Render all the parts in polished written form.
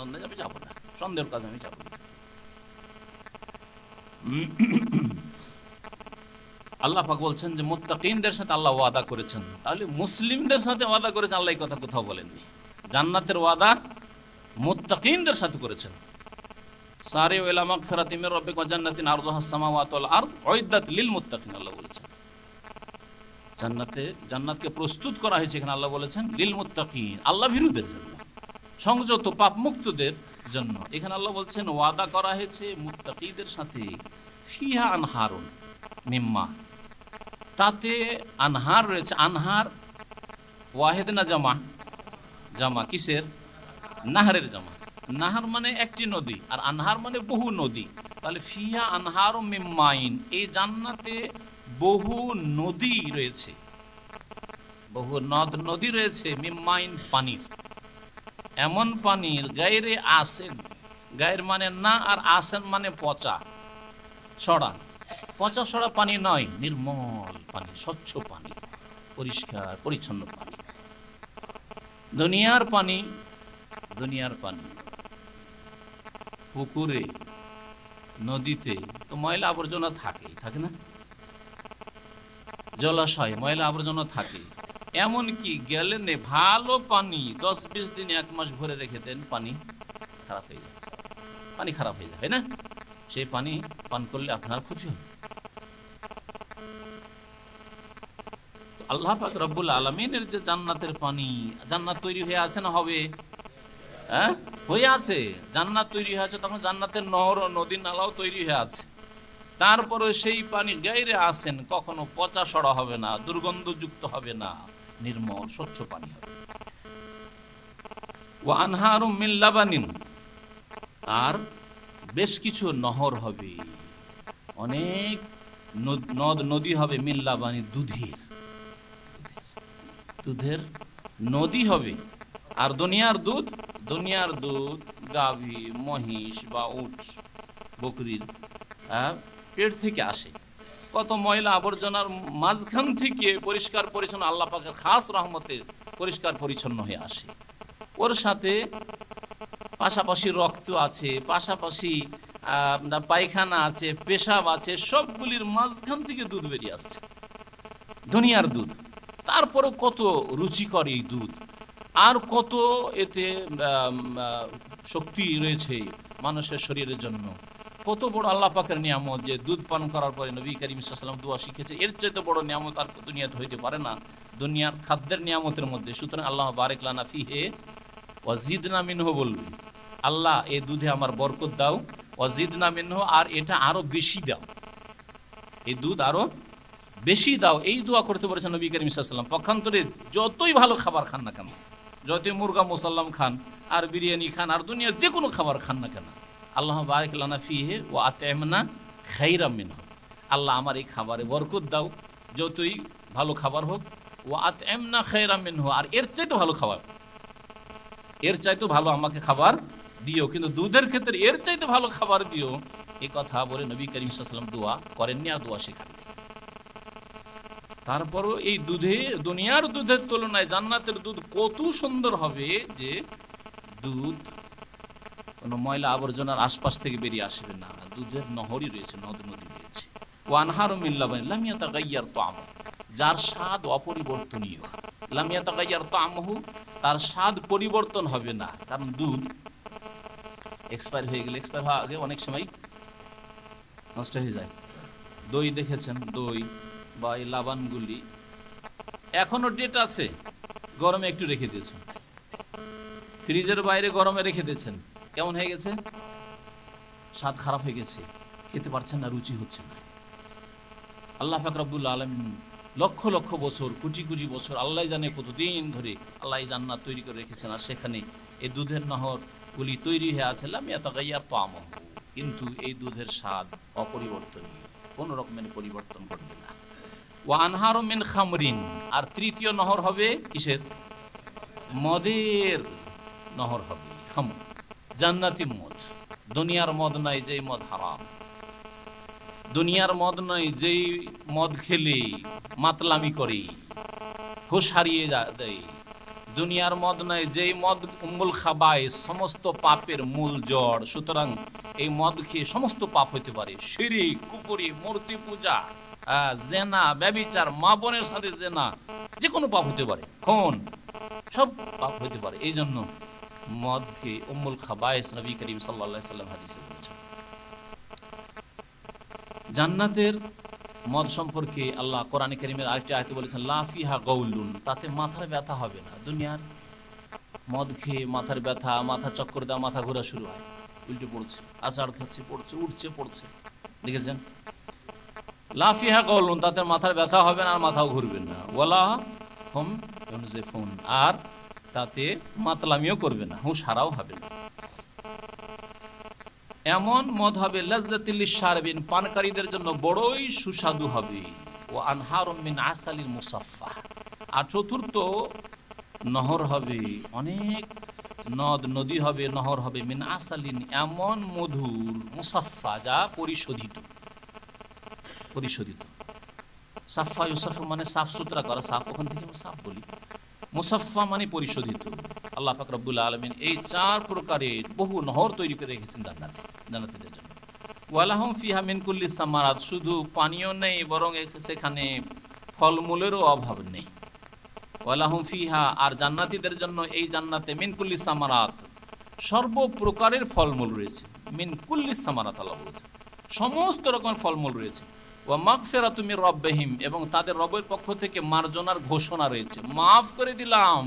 জান্নাত আমি যাবো না, সন্দেহের কাজ আমি যাবো না। আল্লাহ পাক বলছেন যে মুত্তাকিনদের সাথে আল্লাহ ওয়াদা করেছেন, তাহলে মুসলিমদের সাথে ওয়াদা করেছেন আল্লাহ, এই কথা কোথাও বলেননি। জান্নাতের ওয়াদা মুত্তাকিনদের সাথে করেছেন। সারিউ ইলা মাগফিরাতিন মির রাব্বিকুম ওয়া জান্নাতিন আরদুহাস সামাওয়াতু ওয়াল আরদ উইদ্দাত লিল মুত্তাকিন, আল্লাহ বলেছেন। জান্নাতকে প্রস্তুত করা হয়েছে, এখানে আল্লাহ বলেছেন লিল মুত্তাকিন, আল্লাহ ভীরুদের জন্য, সংযত পাপ মুক্তদের জন্য। এখানে আল্লাহ বলছেন ওয়াদা করা হয়েছে মুত্তাকিদের সাথে। ফিহা আনহারুন মিম্মা, তাতে আনহার রয়েছে। আনহার ওয়াহেদ না জামা? জামা কিসের? নাহারের জামা। নাহার মানে একটি নদী, আর আনহার মানে বহু নদী। তাহলে ফিহা আনহার মিম্মাইন, এই জান্নাতে বহু নদী রয়েছে, বহু নদ নদী রয়েছে। মিম্মাইন পানির, এমন পানির গায়রে আসেন, গায়ের মানে না, আর আসেন মানে পচা সড়া, পচা সড়া পানি নয়, নির্মল পানি, স্বচ্ছ পানি, পরিষ্কার পরিচ্ছন্ন পানি। দুনিয়ার পানি, দুনিয়ার পানি পুকুরে নদীতে তো ময়লা আবর্জনা থাকেই, থাকে না? জলাশয় ময়লা আবর্জনা থাকে। এমনকি গেলেনে ভালো পানি 10-20 দিন 1 মাস ভরে রেখে দেন, পানি খারাপ হয়ে যায়, পানি খারাপ হয়ে যায় না? সেই পানি পান করলে আপনার ক্ষতি হবে। আল্লাহ পাক রব্বুল আলামিনের যে জান্নাতের পানি, জান্নাত তৈরি হয়ে আছে না হবে? হ্যাঁ, হয়ে আছে। জান্নাত তৈরি হয়ে আছে, তখন জান্নাতের নহর ও নদী নালাও তৈরি হয়ে আছে। তারপরে সেই পানি গায়রে আসেন, কখনো পচা সড়া হবে না, দুর্গন্ধযুক্ত হবে না, নির্মল স্বচ্ছ পানি হবে। ওয়া আনহারুম মিন লাবানিন, আর বেশ কিছু নহর হবে, অনেক নদ নদী হবে। মিন লাবানি, দুধের, দুধের নদী হবে। আর দুনিয়ার দুধ, দুনিয়ার দুধ গাভী, মহিষ বা উট, বকরির পেট থেকে আসে। কত ময়লা আবর্জনার মাঝখান থেকে পরিষ্কার পরিচ্ছন্ন, আল্লাহ পাকের খাস রহমতে পরিষ্কার পরিচ্ছন্ন হয়ে আসে। ওর সাথে পাশাপাশি রক্ত আছে, পাশাপাশি পায়খানা আছে, পেশাব আছে, সবগুলির মাঝখান থেকে দুধ বেরিয়ে আসছে, দুনিয়ার দুধ। তারপরেও কত রুচিকর এই দুধ, আর কত এতে শক্তি রয়েছে মানুষের শরীরের জন্য। কত বড় আল্লাহ পাকের নিয়ামত যে দুধ পান করার পরে নবী করিম সাল্লাল্লাহু আলাইহি ওয়াসাল্লাম দোয়া শিখেছে, এর চাইতে বড় নিয়ামত আর দুনিয়াতে হইতে পারে না, দুনিয়ার খাদ্যের নিয়ামতের মধ্যে। সুতরাং আল্লাহ বারিক লানা ফিহি ওয়া জিদনা মিনহু বলবে, আল্লাহ এই দুধে আমার বরকত দাও, ওয়া জিদনা মিনহু, আর এটা আরো বেশি দাও, এই দুধ আরো বেশি দাও। এই দোয়া করতে বলেছেন নবী করিম সাল্লাল্লাহু আলাইহি ওয়াসাল্লাম। পক্ষান্তরে যতই ভালো খাবার খান না কেন, যতই মুরগা মুসাল্লাম খান আর বিরিয়ানি খান আর দুনিয়ার যে কোনো খাবার খান না কেন, আল্লাহ বারিক লানা ফিহি ওয়া আত'ইমনা খাইরাম মিনহু, আল্লাহ আমার এই খাবারে বরকত দাও, যতই ভালো খাবার হোক। ওয়া আত'ইমনা খাইরাম মিনহু, আর এর চাইতে ভালো খাবার, এর চাইতে ভালো আমাকে খাবার দিও, কিন্তু দুধের ক্ষেত্রে এর চাইতে ভালো খাবার দিও, এই কথা বলে নবী করিম সাল্লাল্লাহু আলাইহি ওয়াসাল্লাম দোয়া করেননি, আর দোয়া শেখান। তারপরও এই দুধে, দুনিয়ার দুধের তুলনায় জান্নাতের দুধ কত সুন্দর হবে, যে দুধ কোনো ময়লা আবর্জনার আশপাশ থেকে বেরিয়ে আসবে না, দুধের নহরই রয়েছে, নদ নদী রয়েছে। ওয়ানহারুম মিন লাবানিন লাম ইয়াতাগায়্যার তা'আমুহু, যার স্বাদ অপরিবর্তনীয়। লাম ইয়াতাগায়্যার তা'আমুহু, তার স্বাদ পরিবর্তন হবে না, কারণ দুধ এক্সপায়ার হয়ে গেলে, এক্সপায়ার হওয়ার আগে অনেক সময় নষ্ট হয়ে যায়। দই দেখেছেন, দই বা এই লাবানগুলি এখনো ডেট আছে, গরমে একটু রেখে দিয়েছেন, ফ্রিজের বাইরে গরমে রেখে দিয়েছেন, কেমন হয়ে গেছে? স্বাদ খারাপ হয়ে গেছে, খেতে পারছেন না, রুচি হচ্ছে না। আল্লাহ পাক রব্বুল আলামিন লক্ষ লক্ষ বছর, কোটি কোটি বছর, আল্লাহ জানে কতদিন ধরে আল্লাহ জান্নাত তৈরি করে রেখেছেন, আর সেখানে এই দুধের নহরগুলি তৈরি হয়ে আছে। লাম ইয়াতাগায়্যার তা'আমুহু, কিন্তু এই দুধের স্বাদ অপরিবর্তনীয়, কোনো রকমের পরিবর্তন ঘটবে না। ওয়া আনহারুম মিন খামরিন, আর তৃতীয় নহর হবে কিসের? মদের নহর হবে, খামর, জান্নাতি মদ। দুনিয়ার মদ নাই, যেই মদ হারাম, দুনিয়ার মদ নয় যেই মদ খেলে মাতলামি করে, হুঁশ হারিয়ে দেয়, দুনিয়ার মদ নয়, যেই মদ উম্মুল খাবাইস, সমস্ত পাপের মূল জড়। সুতরাং এই মদ খেয়ে সমস্ত পাপ হইতে পারে, শিরক, কুফরি, মূর্তি পূজা, জেনা, ব্যভিচার, মা বোনের সাথে জেনা, যে কোনো পাপ হতে পারে, খুন, সব পাপ হইতে পারে। এই জন্য মদকে উম্মুল খাবাইস নবী করিম সাল্লাল্লাহু আলাইহি সাল্লাম হাদিসে বলেছেন। জান্নাতের মদ সম্পর্কে আল্লাহ কোরআনে কারীমের আরেকটি আয়াতে বলেছেন, লা ফিহা গাউলুন, তাতে মাথার ব্যথা হবে না। দুনিয়ার মদ খেয়ে মাথার ব্যথা, মাথা চক্কর দেওয়া, মাথা ঘোরা শুরু হয়, উল্টে পড়ছে, আচার খাচ্ছে, পড়ছে, উঠছে, পড়ছে, দেখেছেন? লা ফিহা গাউলুন, তাতে মাথার ব্যথা হবে না আর মাথাও ঘুরবে না। ওয়ালা হুম ইউনজিফুন, আর তাতে মাতলামিও করবে না, হুঁশ হারাও হবে না। এমন মদ হবে লাজ্জাতিল লিশারিবিন, পানকারীদের জন্য বড়ই সুস্বাদু হবে। ও আনহারুম মিন আসালিল মুসাফফা, আর চতুর্থ নহর হবে, অনেক নদ নদী হবে, নহর হবে, মিন আসালিন, এমন মধুর, মুসাফফা, যা পরিশোধিত। পরিশোধিত, সাফা ইউসাফা মানে সাফ সুতরা করা, সাফ ওখান থেকে আমরা সাফ বলি, মুসাফফা মানে পরিশোধিত। আল্লাহ পাক রব্বুল আলামিন এই চার প্রকারের বহু নহর তৈরি করে রেখেছেন জান্নাতীদের জন্য। ওয়ালাহুম ফিহা মিন কুল্লি সামারাত, শুধু পানীয় নেই, বরং সেখানে ফলমূলেরও অভাব নেই। ওয়ালাহুম ফিহা, আর জান্নাতীদের জন্য এই জান্নাতে মিন কুল্লি সামারাত, সর্বপ্রকারের ফলমূল রয়েছে। মিন কুল্লি সামারাত আল্লাহ বলেছে, সমস্ত রকমের ফলমূল রয়েছে। ওয়া মাগফিরাতুম মির রাব্বিহিম, এবং তাদের রবের পক্ষ থেকে মার্জনার ঘোষণা রয়েছে, মাফ করে দিলাম,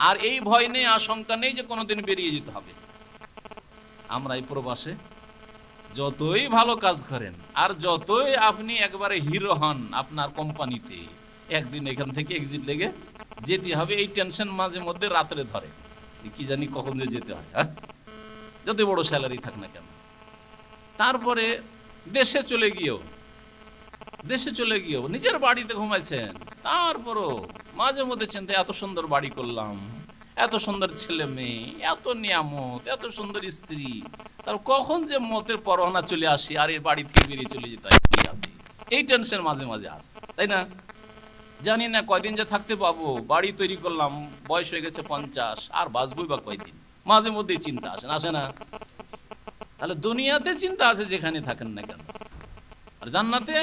আর এই ভয় নেই, আশঙ্কা নেই যে কোনোদিন বেরিয়ে যেতে হবে। আমরা এই প্রবাসে যতই ভালো কাজ করেন, আর যতই আপনি একবারে হিরো হন আপনার কোম্পানিতে, একদিন এখান থেকে এক্সিট লেগে যেতে হবে, এই টেনশন মাঝে মধ্যে রাত্রে ধরে, কি জানি কখন যে যেতে হয়, যতই বড় স্যালারি থাক না কেন। তারপরে দেশে চলে গিয়েও নিজের বাড়িতে ঘুমাইছেন, তারপরও মাঝে মধ্যে চিন্তা, এত সুন্দর বাড়ি করলাম, এত সুন্দর ছেলে মেয়ে, এত নিয়ামত, এত সুন্দর স্ত্রী, তার কখন যে মতের পরোয়ানা চলে আসি আর এই বাড়ি থেকে বেরিয়ে চলে যেতে হয়, এই টেনশন মাঝে মাঝে আসে, তাই না? জানি না কয়দিন যে থাকতে পাবো, বাড়ি তৈরি করলাম, বয়স হয়ে গেছে 50, আর বাঁচবই বা কয়দিন, মাঝে মধ্যেই চিন্তা আসে না? তাহলে দুনিয়াতে চিন্তা আছে যেখানে থাকেন না কেন, আর জান্নাতে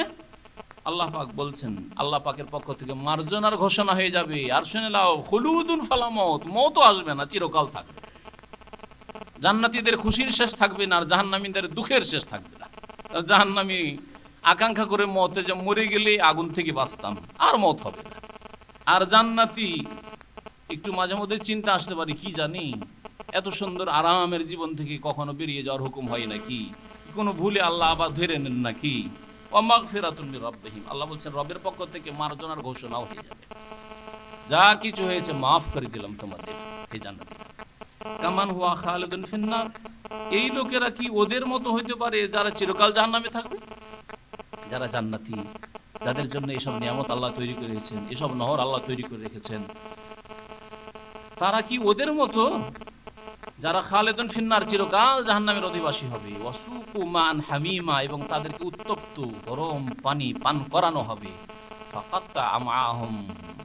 আল্লাহ পাক বলছেন, আল্লাহ পাকের পক্ষ থেকে মার্জনার ঘোষণা হয়ে যাবে। আর শুনে নাও, খুলুদুন ফালা মউত, মউতও আসবে না, চিরকাল থাকবে। জান্নাতীদের খুশির শেষ থাকবে না, আর জাহান্নামীদের দুঃখের শেষ থাকবে না। জাহান্নামী আকাঙ্ক্ষা করে মতে যে মরে গেলে আগুন থেকে বাঁচতাম, আর মত হবে না। আর জান্নাতি একটু মাঝে মধ্যে চিন্তা আসতে পারে, কি জানি এত সুন্দর আরামের জীবন থেকে কখনো বেরিয়ে যাওয়ার হুকুম হয় নাকি, কোনো ভুলে আল্লাহ আবার ধরে নেন নাকি। মাগফিরাতুম মির রাব্বিহিম, আল্লাহ বলছেন রবের পক্ষ থেকে মার্জনার ঘোষণাও হয়ে যাবে, যা কিছু হয়েছে মাফ করে দিলাম তোমাদের, হে জান্নাতীরা। কামান হুয়া খালিদুন ফিন্নার, এই লোকেরা কি ওদের মতো হইতে পারে যারা চিরকাল জাহান্নামে থাকবে? যারা জান্নাতি, যাদের জন্য এইসব নিয়ামত আল্লাহ তৈরি করে রেখেছেন, এসব নহর আল্লাহ তৈরি করে রেখেছেন, তারা কি ওদের মতো যারা খালিদুন ফিন্নার, চিরকাল জাহান্নামের অধিবাসী হবে? ওয়াসুকু মান হামিমা, এবং তাদেরকে উত্তপ্ত গরম পানি পান করানো হবে। ফাকাত্তা আমাহুম,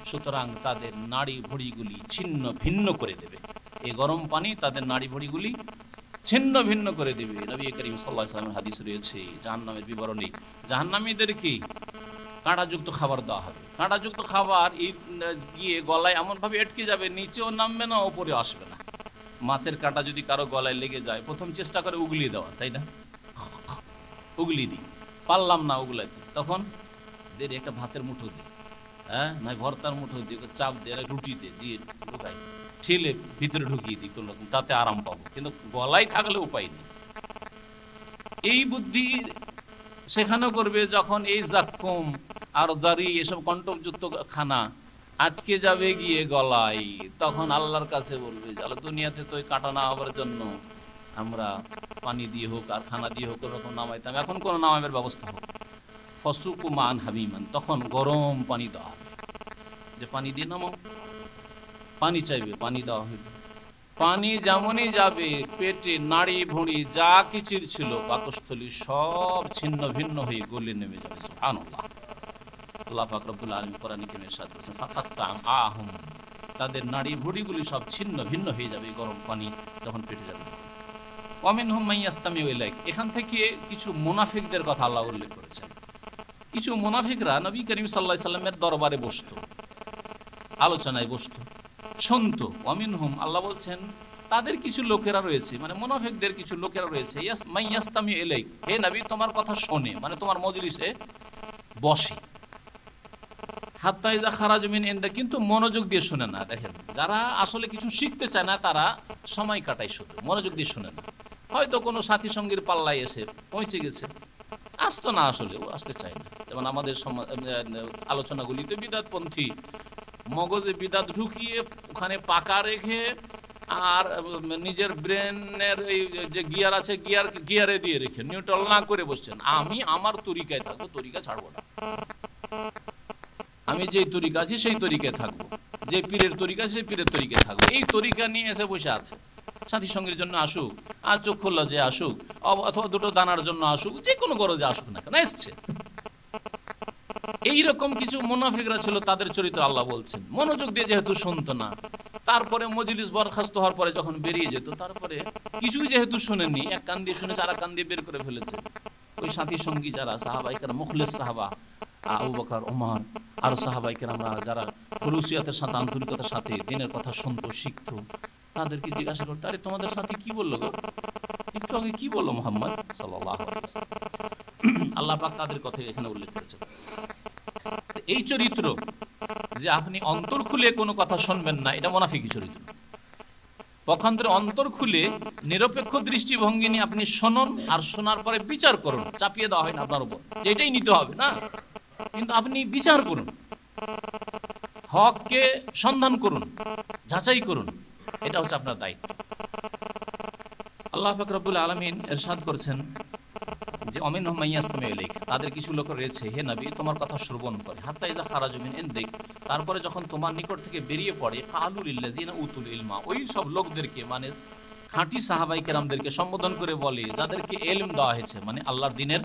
সুতরাং তাদের নাড়ি ভুঁড়িগুলি ছিন্ন ভিন্ন করে দেবে। এই গরম পানি তাদের নাড়ি ভুঁড়িগুলি ছিন্ন ভিন্ন করে দেবে। নবী করিম সাল্লাল্লাহু আলাইহি ওয়াসাল্লামের হাদিস রয়েছে জাহান্নামের বিবরণী, জাহান্নামীদেরকে কাঁটাযুক্ত খাবার দেওয়া হবে। কাঁটাযুক্ত খাবার গিয়ে গলায় এমনভাবে আটকে যাবে, নিচেও নামবে না, ওপরেও আসবে না। মাছের কাঁটা যদি কারো গলায় লেগে যায়, প্রথম চেষ্টা করে উগলিয়ে দেওয়া, তাই না? উগলিয়ে দিই, পারলাম না উগলাইতে, তখন দেরি একটা ভাতের মুঠো দিই, নয় ভর্তার মুঠো দিয়ে চাপ দিয়ে রুটিতে দিয়ে ঢুকাই, ঠেলে ভিতরে ঢুকিয়ে দিই কোন রকম, তাতে আরাম পাবো। কিন্তু গলায় থাকলে উপায় নেই। এই বুদ্ধি সেখানেও করবে যখন এই জাক্কুম আর দাড়ি, এসব কণ্টকযুক্ত খানা আটকে যাবে গিয়ে গলায়, তখন আল্লাহর কাছে বলবে, আল্লাহ দুনিয়াতে তো কাটা না হওয়ার জন্য আমরা পানি দিয়ে হোক আর খানা দিয়ে হোক ওরকম নামাইতাম, এখন কোনো নামাইয়ের ব্যবস্থা হোক। ফসুকু মান হামিমান, তখন গরম পানি দেওয়া হবে, যে পানি দিয়ে নামাও, পানি চাইবে, পানি দেওয়া হবে। পানি যেমনই যাবে, পেটে নাড়ি ভুঁড়ি যা কিছুর ছিল পাকস্থলী সব ছিন্ন ভিন্ন হয়ে গলে নেমে যাবে। সুবহানাল্লাহ। আল্লাহ পাক রব্বুল আলামিন কোরআনে কারীমে ইরশাদ করেছেন, ফাকাত্তা আমাহুম, তাদের নাড়ি ভুড়িগুলি সব ছিন্ন ভিন্ন হয়ে যাবে গরম পানি যখন পেটে যাবে। ওয়ামিনহুম মান ইয়াস্তামিউ ইলাইক, এখান থেকে কিছু মুনাফিকদের কথা আল্লাহ উল্লেখ করেছেন। কিছু মুনাফিকরা নবী করিম সাল্লাল্লাহু আলাইহি সাল্লামের দরবারে বসতো, আলোচনায় বসতো, শুনতো। ওয়ামিনহুম, আল্লাহ বলছেন তাদের কিছু লোকেরা রয়েছে, মানে মুনাফিকদের কিছু লোকেরা রয়েছে, মান ইয়াস্তামিউ ইলাইক, হে নবী তোমার কথা শোনে, মানে তোমার মজলিসে বসে। হাত্তা ইযা খারাজু মিন ইনদা, কিন্তু মনোযোগ দিয়ে শুনে না। দেখেন, যারা আসলে কিছু শিখতে চায় না তারা সময় কাটায়, শুধু মনোযোগ দিয়ে শুনে না। হয়তো কোনো সাথী সঙ্গীর পাল্লায় এসে পৌঁছে গেছে, আসতো না, আসলে ও আসতে চায় না। যেমন আমাদের আলোচনাগুলিতে বিদাতপন্থী মগজে বিদাত ঢুকিয়ে ওখানে পাকা রেখে আর নিজের ব্রেনের এই যে গিয়ার আছে গিয়ারে দিয়ে রেখে নিউট্রাল না করে বসছেন। আমি আমার তরিকায় থাকবো, তরিকা ছাড়বো না। আমি যেই তরিকা আছি সেই তরিকায় থাকবো, যে পীরের তরিকা সেই পীরের তরিকায় থাকবো, এই তরিকা নিয়ে এসে বসে আছে। সাথী সঙ্গীর জন্য আসুক, আর চক্ষু লজ্জে আসুক, অথবা দুটো দানার জন্য আসুক, যে কোনো গরজে আসুক না কেন, এসছে। এইরকম কিছু মুনাফিকরা ছিল, তাদের চরিত্র আল্লাহ বলছেন। মনোযোগ দিয়ে যেহেতু শুনতো না, তারপরে মজলিস বরখাস্ত হওয়ার পরে যখন বেরিয়ে যেত, তারপরে কিছুই যেহেতু শুনেননি, এক কান দিয়ে শুনেছে আর এক কান দিয়ে বের করে ফেলেছে। ওই সাথী সঙ্গী যারা সাহাবাইকার মুখলেস সাহাবা, আবু বকর, ওমর, আরো সাহাবাইকার, আমরা যারা খুলুসিয়াতের সাথে আন্তরিকতার সাথে দিনের কথা শুনতো, শিখতো, তাদেরকে জিজ্ঞাসা করতো, আরে তোমাদের সাথে কি বললো গো, একটু আগে কি বললো মুহাম্মদ সাল্লাল্লাহু আলাইহি ওয়াসাল্লাম। আল্লাহ পাক তাদের কথা এখানে উল্লেখ করেছেন। এই চরিত্র যে আপনি অন্তর খুলে কোনো কথা শুনবেন না, এটা মুনাফিকি চরিত্র। পক্ষান্তরে অন্তর খুলে নিরপেক্ষ দৃষ্টিভঙ্গি নিয়ে আপনি শুনুন, আর শোনার পরে বিচার করুন। চাপিয়ে দেওয়া হয় না আপনার উপর, এটাই নিতে হবে না, কিন্তু আপনি বিচার করুন, হককে সন্ধান করুন, যাচাই করুন, এটা হচ্ছে আপনার দায়িত্ব। আল্লাহ পাক রব্বুল আলামিন ইরশাদ করেছেন যে অমিনহুম মান ইয়াসতামিউ ইলাইক, তাদের কিছু লোক রয়েছে হে নবী তোমার কথা শ্রবণ করে। হাত্তা ইযা খারাজু মিন ইনদিক, তারপরে যখন তোমার নিকট থেকে বেরিয়ে পড়ে, কালু লিল্লাযিনা উতুল ইলমা, ওই সব লোকদেরকে, মানে খাঁটি সাহাবাই কেরামদেরকে সম্বোধন করে বলে, যাদেরকে ইলম দেওয়া হয়েছে, মানে আল্লাহর দ্বীনের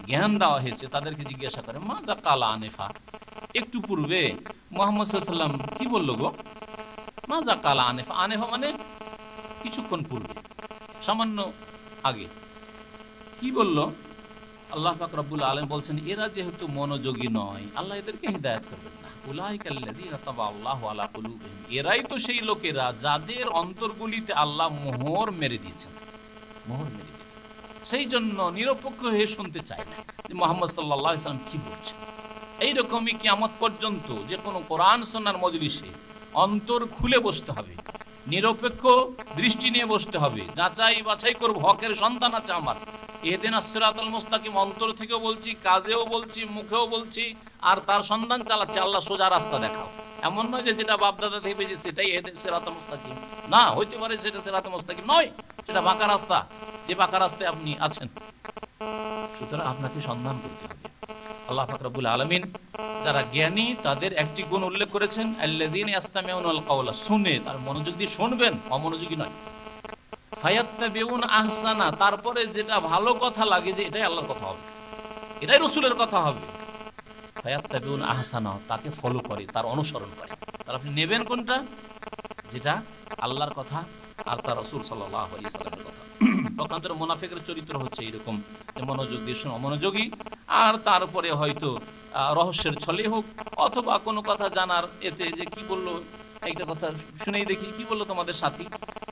জ্ঞান দেওয়া হয়েছে, তাদেরকে জিজ্ঞাসা করে, মাযা কালা আনিফা, একটু পূর্বে মুহাম্মদ সাল্লাল্লাহু আলাইহি সাল্লাম কি বললো গো? মাযা কালা আনিফা, আনিফা মানে কিছুক্ষণ পূর্বে, সামান্য আগে কি বলল? আল্লাহ পাক রব্বুল আলামিন বলছেন, এরা যেহেতু মনোযোগী নয়, আল্লাহ এদেরকে হিদায়াত করবেন না। উলাইকাল্লাযীনা তাবাআল্লাহু আলা কুলুবিহিম, এরাই তো সেই লোকেরা যাদের অন্তরগুলিতে আল্লাহ মোহর মেরে দিয়েছেন, মোহর মেরে দিয়েছেন। সেই জন্য নিরপেক্ষ হয়ে শুনতে চায় না যে মুহাম্মদ সাল্লাল্লাহু আলাইহি সাল্লাম কি বলছেন। এইরকমই কিয়ামত পর্যন্ত যে কোনো কোরআন সুন্নাহর মজলিসে অন্তর খুলে বসতে হবে, নিরপেক্ষ দৃষ্টি নিয়ে বসতে হবে, যাচাই বাছাই করব, হকের সন্তান আছে আমার, ইহদিনাস সিরাতাল মুস্তাকিম, অন্তর থেকেও বলছি, কাজেও বলছি, মুখেও বলছি, আর তার সন্ধান চালাচ্ছে। আল্লাহ সোজা রাস্তা দেখাও। এমন নয় যে যেটা বাপদাদা থেকে পেয়েছি সেটাই সিরাতাল মুস্তাকিম, না, হইতে পারে সেটা সিরাতাল মুস্তাকিম নয়, সেটা বাঁকা রাস্তা, যে বাঁকা রাস্তায় আপনি আছেন। সুতরাং আপনাকে সন্ধান করতে হবে। আল্লাহ পাক রব্বুল আলামিন যারা জ্ঞানী তাদের একটি গুণ উল্লেখ করেছেন, আল্লাযীনা ইয়াসতামিউনাল কাওলা, শুনে তার মনোযোগ দিয়ে শুনবেন, অমনোযোগী নয়। ফায়াত্তাবিউনা আহসানা, তারপরে যেটা ভালো কথা লাগে যে এটাই আল্লাহর কথা হবে, এটাই রাসূলের কথা হবে, ফায়াত্তাবিউনা আহসানা, তাকে ফলো করে, তার অনুসরণ করে। তার আপনি নেবেন কোনটা? যেটা আল্লাহর কথা আর তার রাসূল সাল্লাল্লাহু আলাইহি সাল্লামের কথা। পক্ষান্তরে মুনাফিকের চরিত্র হচ্ছে এরকম, যে মনোযোগ দিয়ে শুনে অমনোযোগী, আর তারপরে হয়তো রহস্যের ছলে হোক অথবা কোনো কথা জানার এতে, যে কি বললো, একটা কথা শুনেই দেখি কি বললো তোমাদের সাথী,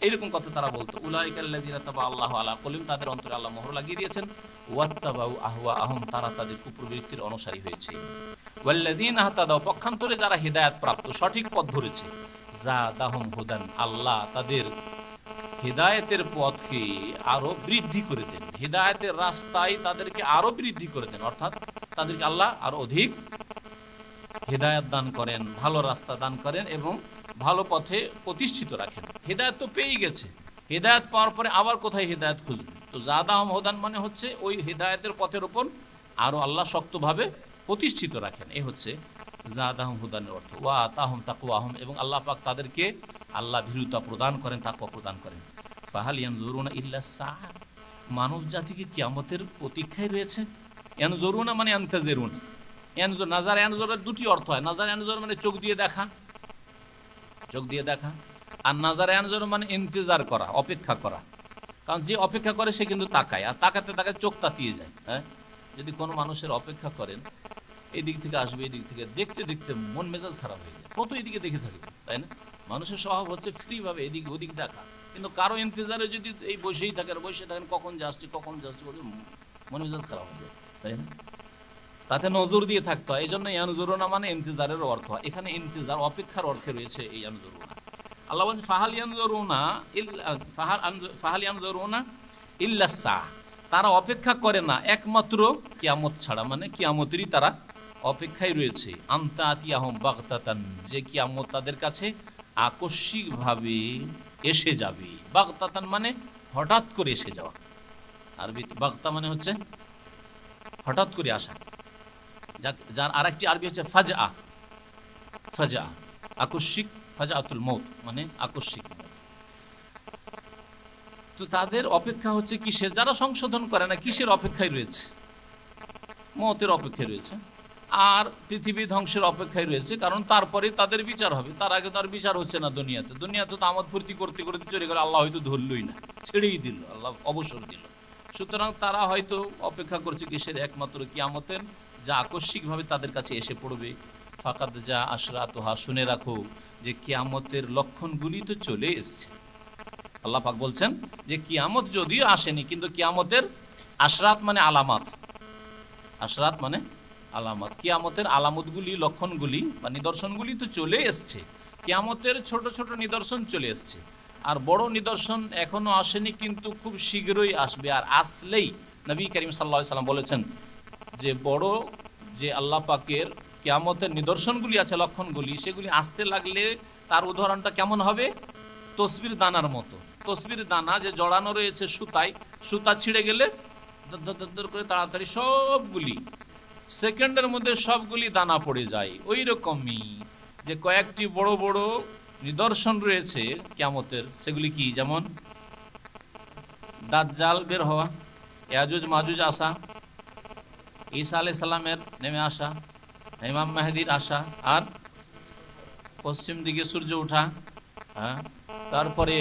এইরকম কথা তারা বলতো। উলাইকাল্লাযীনা তাবাআল্লাহু আলা কুলুবিহিম, তাদের অন্তরে আল্লাহ মোহর লাগিয়ে দিয়েছেন। ওয়াত্তাবাউ আহওয়াআহুম, তারা তাদের কুপ্রবৃত্তির অনুসারী হয়েছে। ওয়াল্লাযীনা ইহতাদাউ, পক্ষান্তরে যারা হিদায়াত প্রাপ্ত, সঠিক পথ ধরেছে, যাদাহুম হুদান, আল্লাহ তাদের হিদায়াতের পথকে আরো বৃদ্ধি করে দেন, হিদায়াতের রাস্তায় তাদেরকে আরো বৃদ্ধি করে দেন, অর্থাৎ তাদেরকে আল্লাহ আরো অধিক হিদায়াত দান করেন, ভালো রাস্তা দান করেন এবং ভালো পথে প্রতিষ্ঠিত রাখেন। হিদায়াত তো পেয়ে গেছে, হিদায়াত পাওয়ার পরে আবার কোথায় হিদায়াত খুঁজবে? তো যাদাহুম হুদান মানে হচ্ছে ওই হিদায়াতের পথের উপর আরো আল্লাহ শক্তভাবে প্রতিষ্ঠিত রাখেন, এ হচ্ছে যাদাহুম হুদানের অর্থ। ওয়া আতাহুম তাকওয়াহুম, এবং আল্লাহ পাক তাদেরকে আল্লাহ ভীরুতা প্রদান করেন, তাকওয়া প্রদান করেন। ফাহাল ইয়ানজুরুনা ইল্লা সাআ, মানব জাতিকে কিয়ামতের প্রতীক্ষায় রয়েছে। ইয়ানজুরুনা মানে ইয়ানতাজিরুন, নাজার ইয়ানজুরের দুটি অর্থ হয়। নাজার ইয়ানজুর মানে চোখ দিয়ে দেখা, চোখ দিয়ে দেখা। আর নাজারে আনজর মানে ইন্তজার করা, অপেক্ষা করা। কারণ যে অপেক্ষা করে সে কিন্তু তাকায়, আর তাকাতে তাকায় চোখ তাতিয়ে যায়। হ্যাঁ, যদি কোনো মানুষের অপেক্ষা করেন, এই দিক থেকে আসবে, এই দিক থেকে দেখতে দেখতে মন মেজাজ খারাপ হয়ে যায়, কত এদিকে দেখে থাকবে, তাই না? মানুষের স্বভাব হচ্ছে ফ্রিভাবে এদিক ওদিক দেখা, কিন্তু কারো ইন্তজারে যদি এই বসেই থাকে আর বসে থাকেন, কখন যাচ্ছে কখন যাচ্ছে, মন মেজাজ খারাপ হয়ে যায়, তাই না? তাতে নজর দিয়ে থাকতে হয়। এই জন্য ইয়ানজুরুনা মানে ইন্তজারের অর্থ, এখানে ইন্তজার অপেক্ষার অর্থে রয়েছে এই ইয়ানজুরুনা। আল্লাহ বলছে ফাহাল ইয়ানজুরুনা ইল্লা সাহ, তারা অপেক্ষা করে না একমাত্র কিয়ামত ছাড়া, মানে কিয়ামতেরই তারা অপেক্ষায় রয়েছে। আনতা আতিয়াহুম বাগতাতান, যে কিয়ামত তাদের কাছে আকস্মিকভাবে এসে যাবে। বাগতাতান মানে হঠাৎ করে এসে যাওয়া, আরবি বাগতা মানে হচ্ছে হঠাৎ করে আসা, যার আরেকটি আরবি হচ্ছে ফাজআ। ফাজআ আকস্মিক, ফাজআতুল মউত মানে আকস্মিক। তো তাদের অপেক্ষা হচ্ছে কিসের? যারা সংশোধন করে না, কিসের অপেক্ষায় রয়েছে? মওতের অপেক্ষায় রয়েছে, আর পৃথিবী ধ্বংসের অপেক্ষায় রয়েছে, কারণ তারপরে তাদের বিচার হবে। তার আগে তার বিচার হচ্ছে না দুনিয়াতে। দুনিয়াতে তো আমোদ ফুর্তি করতে করতে চলে গেল, আল্লাহ হয়তো ধরলই না, ছেড়েই দিল, আল্লাহ অবসর দিল। সুতরাং তারা হয়তো অপেক্ষা করছে কিসের? একমাত্র কিয়ামতের, যা আকস্মিকভাবে তাদের কাছে এসে পড়বে। ফাকাদ যা আশরাতুহা, শুনে রাখো যে কিয়ামতের লক্ষণগুলি তো চলে এসছে। আল্লাহ পাক বলছেন যে কিয়ামত যদিও আসেনি, কিন্তু কিয়ামতের আশরাত মানে আলামাত, আশরাত মানে আলামত, কিয়ামতের আলামতগুলি, লক্ষণগুলি বা নিদর্শনগুলি তো চলে এসছে। কিয়ামতের ছোট ছোট নিদর্শন চলে এসছে, আর বড় নিদর্শন এখনো আসেনি, কিন্তু খুব শীঘ্রই আসবে। আর আসলেই নবী করিম সাল্লাল্লাহু আলাইহি ওয়াসাল্লাম বলেছেন যে বড় যে আল্লাহ পাকের কিয়ামতের নিদর্শনগুলি আছে, লক্ষণগুলি, সেগুলি আসতে লাগলে তার উদাহরণটা কেমন হবে? তসবির দানার মতো। তসবির দানা যে জড়ানো রয়েছে সুতায়, সুতা ছিঁড়ে গেলে দর করে তাড়াতাড়ি সবগুলি সেকেন্ডের মধ্যে সবগুলি দানা পড়ে যায়। ওই রকমই যে কয়েকটি বড় বড় নিদর্শন রয়েছে কিয়ামতের, সেগুলি কি? যেমন দাজ্জাল বের হওয়া, ইয়াজুজ মাজুজ আসা, ঈসা আলাইহিস সালামের নেমে আসা, ইমাম মেহেদির আসা, আর পশ্চিম দিকে সূর্য ওঠা, হ্যাঁ, তারপরে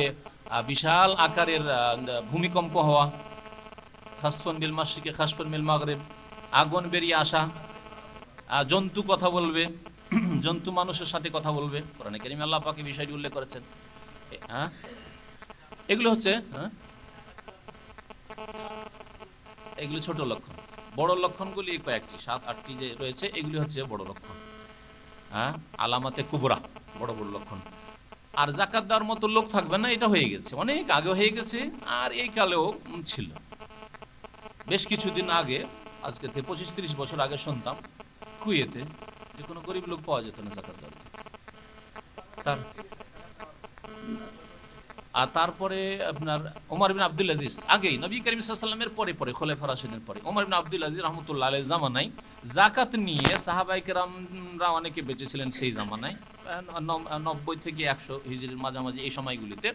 বিশাল আকারের ভূমিকম্প হওয়া, খাসফুন বিল মাশরিকি খাসফুন বিল মাগরিব, আগুন বেরিয়ে আসা, জন্তু কথা বলবে, জন্তু মানুষের সাথে কথা বলবে। কোরআনে কারীমে আল্লাহ পাক এই বিষয়টি উল্লেখ করেছেন। হ্যাঁ, এগুলো হচ্ছে এগুলো ছোট লক্ষণ। বড় লক্ষণগুলি কয়েকটি, 7-8টি যে রয়েছে, এগুলি হচ্ছে বড় লক্ষণ। হ্যাঁ, আলামাতে কুবরা, বড় বড় লক্ষণ। আর যাকাত দেওয়ার মতো লোক থাকবে না, এটা হয়ে গেছে, অনেক আগে হয়ে গেছে, আর এই কালেও ছিল। বেশ কিছুদিন আগে, আজকে থেকে 25-30 বছর আগে শুনতাম কুয়েতে যে কোনো গরিব লোক পাওয়া যেত না যাকাত দেওয়ার। আর তারপরে আপনার ওমর বিন আব্দুল আজিজ, আগেই নবী করিম সাল্লাল্লাহু আলাইহি ওয়াসাল্লামের পরে পরে খোলাফা রাশিদিনের পরে ওমর বিন আব্দুল আজিজ রাহমাতুল্লাহ আলাইহি জামানায় যাকাত নিয়ে সাহাবায়ে কেরামরা অনেকে বেঁচে ছিলেন সেই জামানায়, 90 থেকে 100 হিজরির মাঝামাঝি এই সময়গুলিতে।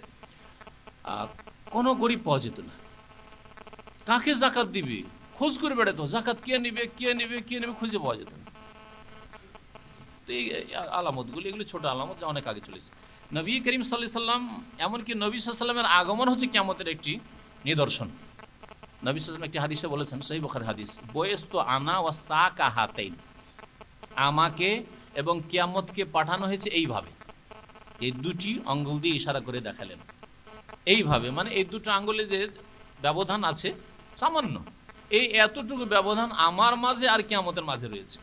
কোনো গরিব পাওয়া যেত না। কাকে যাকাত দিবে খোঁজ করে বেড়াতো, যাকাত কে নিবে কে নিবে কে নিবে, খুঁজে পাওয়া যেত না। তো এই আলামতগুলি, এগুলি ছোট আলামত, যা অনেক আগে চলেছে। নবী করিম সাল্লাল্লাহু আলাইহি সাল্লাম, এমনকি নবী সাল্লাল্লাহু আলাইহি সাল্লামের আগমন হচ্ছে কিয়ামতের একটি নিদর্শন। নবী সাল্লাল্লাহু আলাইহি সাল্লাম একটি হাদিসে বলেছেন, সহিহ বুখারীর হাদিস, বয়স্তু আনা ওয়া সাকা হাতাইন, আমাকে এবং কিয়ামতকে পাঠানো হয়েছে এইভাবে। এই দুটি আঙ্গুল দিয়ে ইশারা করে দেখালেন, এইভাবে, মানে এই দুটো আঙ্গুলে যে ব্যবধান আছে সামান্য, এই এতটুকু ব্যবধান আমার মাঝে আর কিয়ামতের মাঝে রয়েছে।